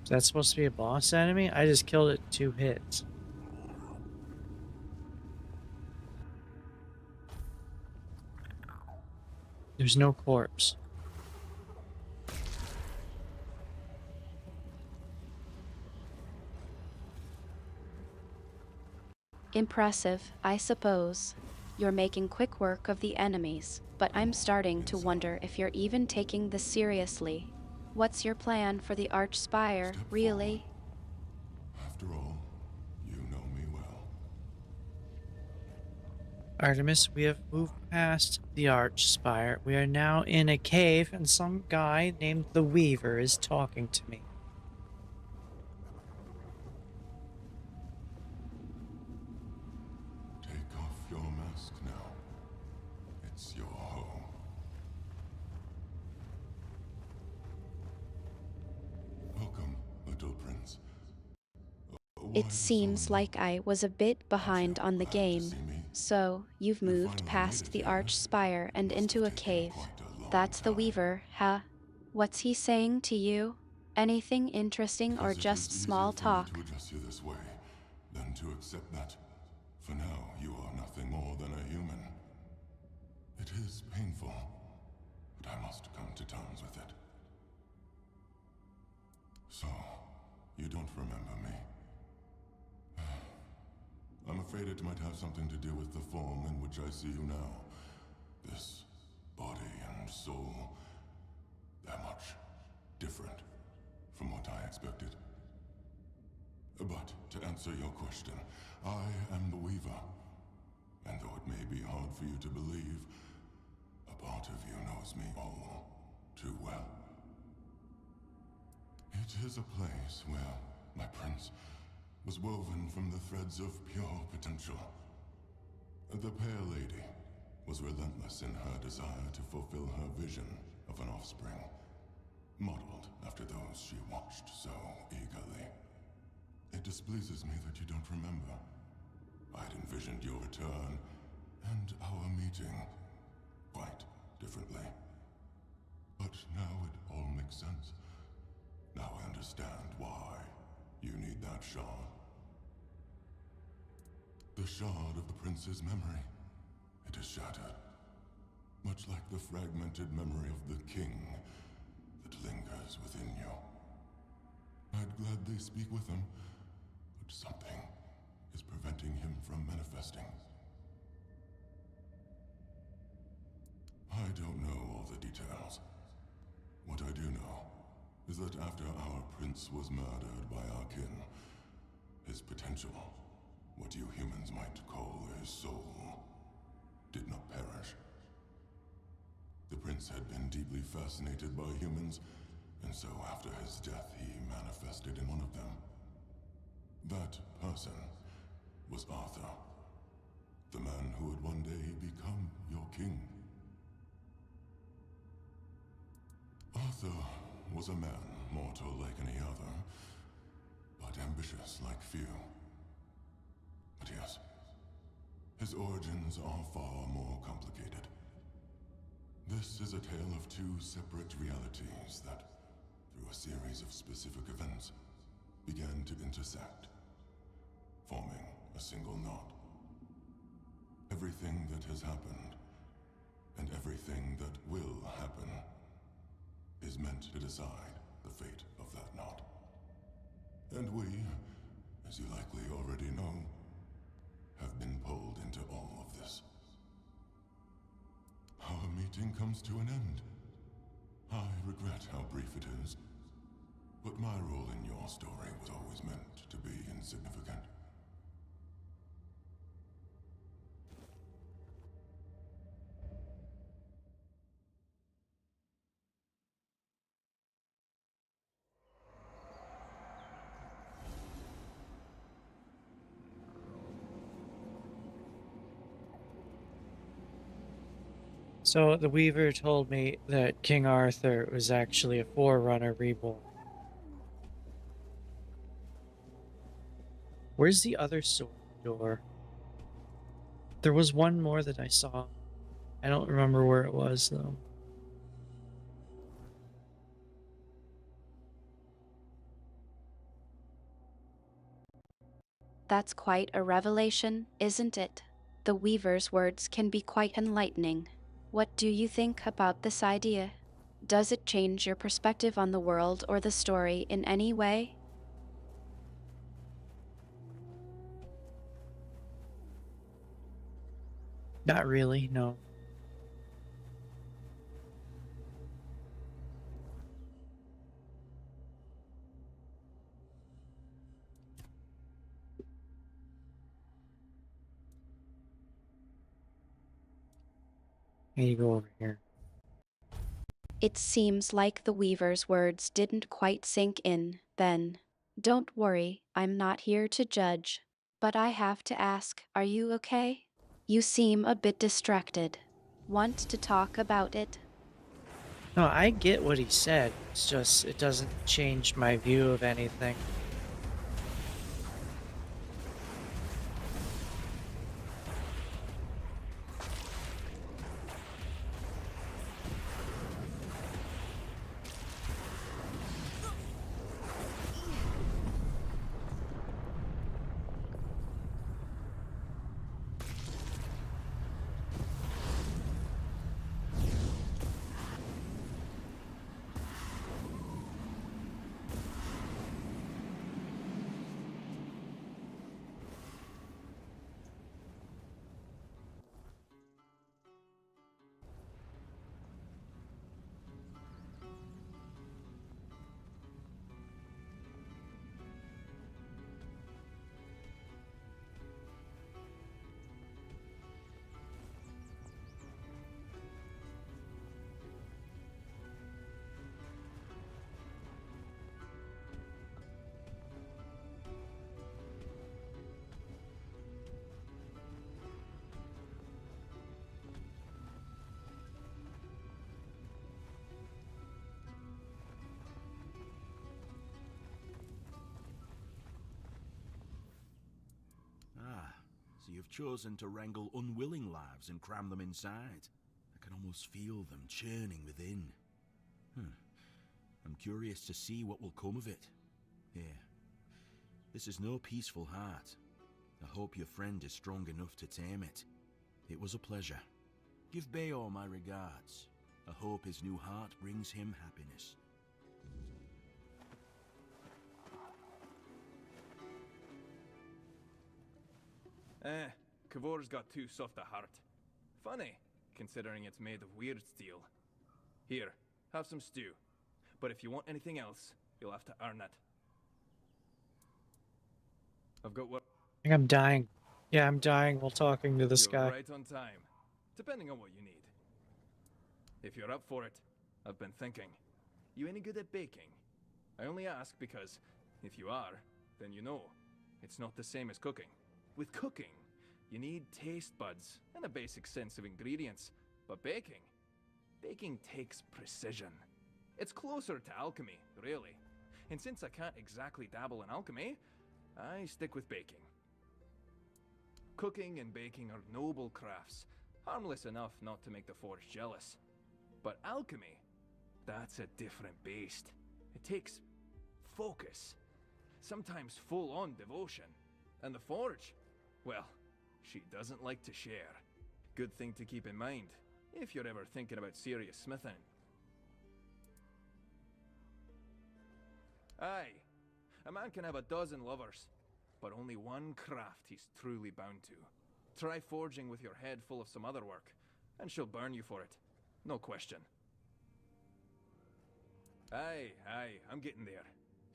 Is that supposed to be a boss enemy? I just killed it 2 hits. There's no corpse.
Impressive, I suppose. You're making quick work of the enemies, but I'm starting to wonder if you're even taking this seriously. What's your plan for the Arch Spire, really?
After all, you know me well.
Artemis, we have moved past the Arch Spire. We are now in a cave, and some guy named the Weaver is talking to me.
Take off your mask now. It's your home. Welcome, little prince.
It seems like I was a bit behind on the game. So, you've moved past the Arch Spire and into a cave. That's the Weaver, huh? What's he saying to you? Anything interesting or just small talk?
To address you this way, than to accept that, for now, you are nothing more than a human. It is painful, but I must come to terms with it. So, you don't remember me? I'm afraid it might have something to do with the form in which I see you now. This body and soul, they're much different from what I expected. But to answer your question, I am the Weaver. And though it may be hard for you to believe, a part of you knows me all too well. It is a place where my prince was woven from the threads of pure potential. The Pale Lady was relentless in her desire to fulfill her vision of an offspring, modeled after those she watched so eagerly. It displeases me that you don't remember. I'd envisioned your return and our meeting quite differently. But now it all makes sense. Now I understand why you need that shard. The shard of the prince's memory. It is shattered. Much like the fragmented memory of the king that lingers within you. I'd gladly speak with him, but something is preventing him from manifesting. I don't know all the details. What I do know is that after our prince was murdered by our kin, his potential, what you humans might call his soul, did not perish. The prince had been deeply fascinated by humans, and so after his death he manifested in one of them. That person was Arthur, the man who would one day become your king. Arthur was a man, mortal like any other, but ambitious like few. But yes, his origins are far more complicated. This is a tale of two separate realities that, through a series of specific events, began to intersect, forming a single knot. Everything that has happened, and everything that will happen, is meant to decide the fate of that knot. And we, as you likely already know, have been pulled into all of this. Our meeting comes to an end. I regret how brief it is, but my role in your story was always meant to be insignificant.
So the Weaver told me that King Arthur was actually a Forerunner reborn. Where's the other sword door? There was one more that I saw. I don't remember where it was, though.
That's quite a revelation, isn't it? The Weaver's words can be quite enlightening. What do you think about this idea? Does it change your perspective on the world or the story in any way?
Not really, no. Here you go over here.
It seems like the Weaver's words didn't quite sink in, then. Don't worry, I'm not here to judge. But I have to ask, are you okay? You seem a bit distracted. Want to talk about it?
No, I get what he said. It's just, it doesn't change my view of anything.
So you've chosen to wrangle unwilling lives and cram them inside. I can almost feel them churning within. I'm curious to see what will come of it. Here, this is no peaceful heart. I hope your friend is strong enough to tame it. It was a pleasure. Give Bayor my regards. I hope his new heart brings him happiness.
Kavor's got too soft a heart. Funny, considering it's made of weird steel. Here, have some stew. But if you want anything else, you'll have to earn it. I've got what...
I think I'm dying. Yeah, I'm dying while talking to this
You're
guy.
right on time, depending on what you need. If you're up for it, I've been thinking. You any good at baking? I only ask because, if you are, then you know. It's not the same as cooking. With cooking, you need taste buds and a basic sense of ingredients. But baking takes precision. It's closer to alchemy, really. And since I can't exactly dabble in alchemy, I stick with baking. Cooking and baking are noble crafts, harmless enough not to make the Forge jealous. But alchemy, that's a different beast. It takes focus, sometimes full-on devotion. And the Forge, well, she doesn't like to share. Good thing to keep in mind, if you're ever thinking about serious smithing. Aye, a man can have a dozen lovers, but only one craft he's truly bound to. Try forging with your head full of some other work, and she'll burn you for it. No question. Aye, I'm getting there.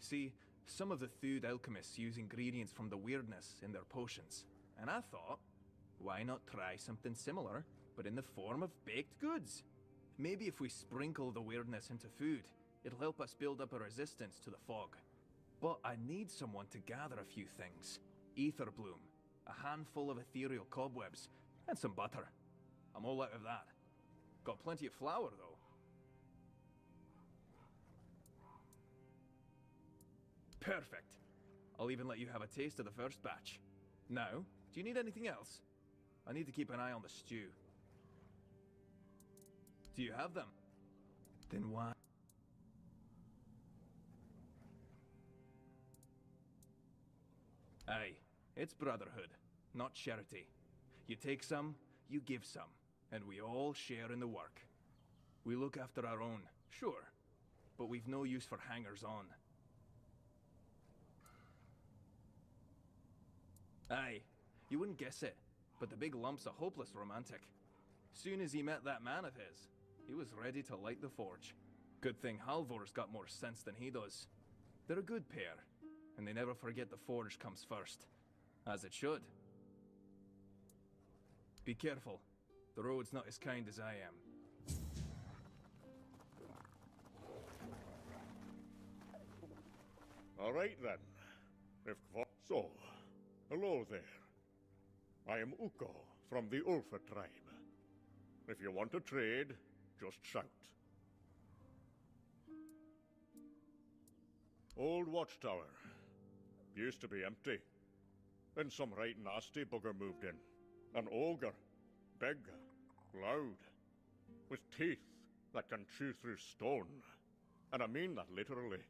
See, some of the Thud alchemists use ingredients from the weirdness in their potions, and I thought, why not try something similar, but in the form of baked goods? Maybe if we sprinkle the weirdness into food, it'll help us build up a resistance to the fog. But I need someone to gather a few things. Ether bloom, a handful of ethereal cobwebs, and some butter. I'm all out of that. Got plenty of flour, though. Perfect. I'll even let you have a taste of the first batch. Now, do you need anything else? I need to keep an eye on the stew. Do you have them? Then why? Aye, it's brotherhood, not charity. You take some, you give some, and we all share in the work. We look after our own, sure, but we've no use for hangers-on. Aye, you wouldn't guess it, but the big lump's a hopeless romantic. Soon as he met that man of his, he was ready to light the forge. Good thing Halvor's got more sense than he does. They're a good pair, and they never forget the forge comes first. As it should. Be careful. The road's not as kind as I am.
All right then. So, hello there. I am Ukko from the Ulfa tribe. If you want to trade, just shout. Old watchtower. Used to be empty. Then some right nasty bugger moved in. An ogre. Big. Loud. With teeth that can chew through stone. And I mean that literally.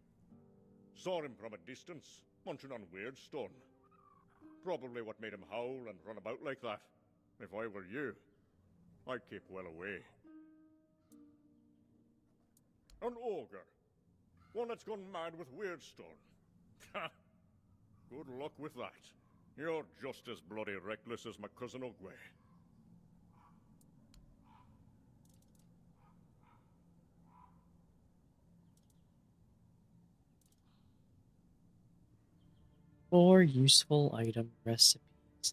Saw him from a distance, munching on weird stone. Probably what made him howl and run about like that. If I were you, I'd keep well away. An ogre. One that's gone mad with weird stone. Ha! Good luck with that. You're just as bloody reckless as my cousin Ogwe.
Four useful item recipes.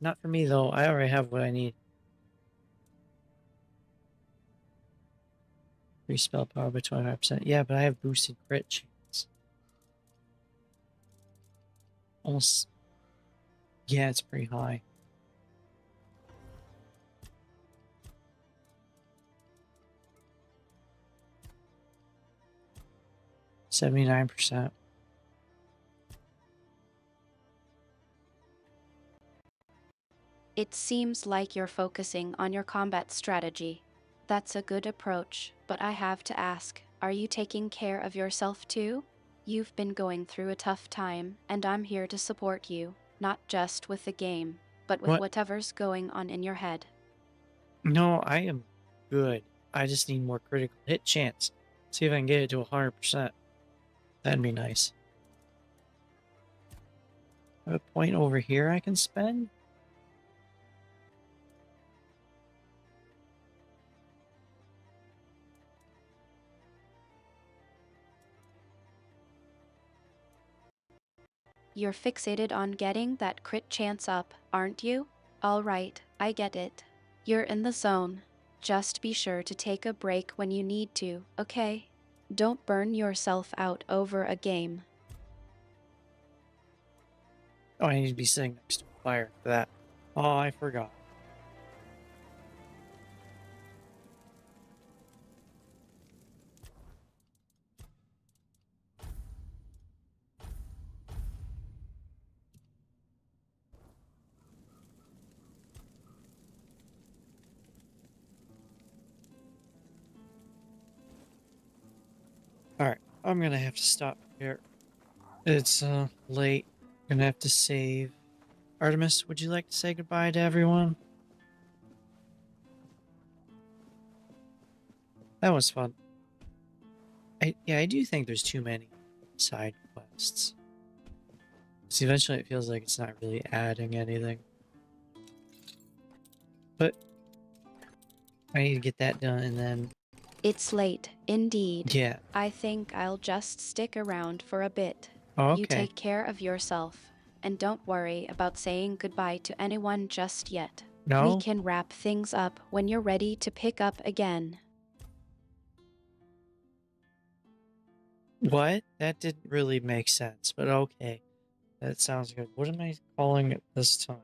Not for me though. I already have what I need. Free spell power by 25%. Yeah, but I have boosted crit chance. Almost. Yeah, it's pretty high. %.
It seems like you're focusing on your combat strategy. That's a good approach, but I have to ask, are you taking care of yourself too? You've been going through a tough time, and I'm here to support you, not just with the game, but with whatever's going on in your head.
No, I am good. I just need more critical hit chance. See if I can get it to 100%. That'd be nice. I have a point over here I can spend?
You're fixated on getting that crit chance up, aren't you? Alright, I get it. You're in the zone. Just be sure to take a break when you need to, okay? Don't burn yourself out over a game.
Oh, I need to be sitting next to a fire for that. Oh, I forgot. Alright, I'm gonna have to stop here. It's late. Gonna have to save. Artemis, would you like to say goodbye to everyone? That was fun. I do think there's too many side quests. So eventually it feels like it's not really adding anything. But I need to get that done and then...
It's late, indeed.
Yeah.
I think I'll just stick around for a bit.
Oh, okay.
You take care of yourself, and don't worry about saying goodbye to anyone just yet.
No?
We can wrap things up when you're ready to pick up again.
What? That didn't really make sense, but okay. That sounds good. What am I calling it this time?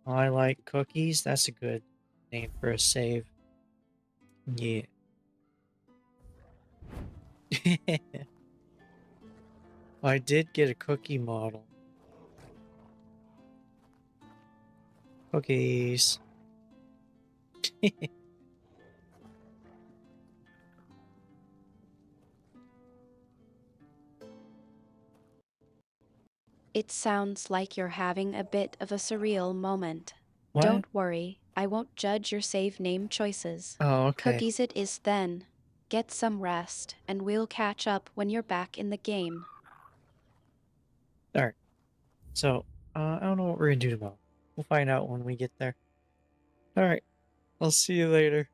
I like cookies? That's a good name for a save. Yeah. I did get a cookie model. Cookies.
It sounds like you're having a bit of a surreal moment.
What?
Don't worry, I won't judge your save name choices.
Oh, okay.
Cookies it is then. Get some rest, and we'll catch up when you're back in the game.
Alright. So, I don't know what we're gonna do tomorrow. We'll find out when we get there. Alright. I'll see you later.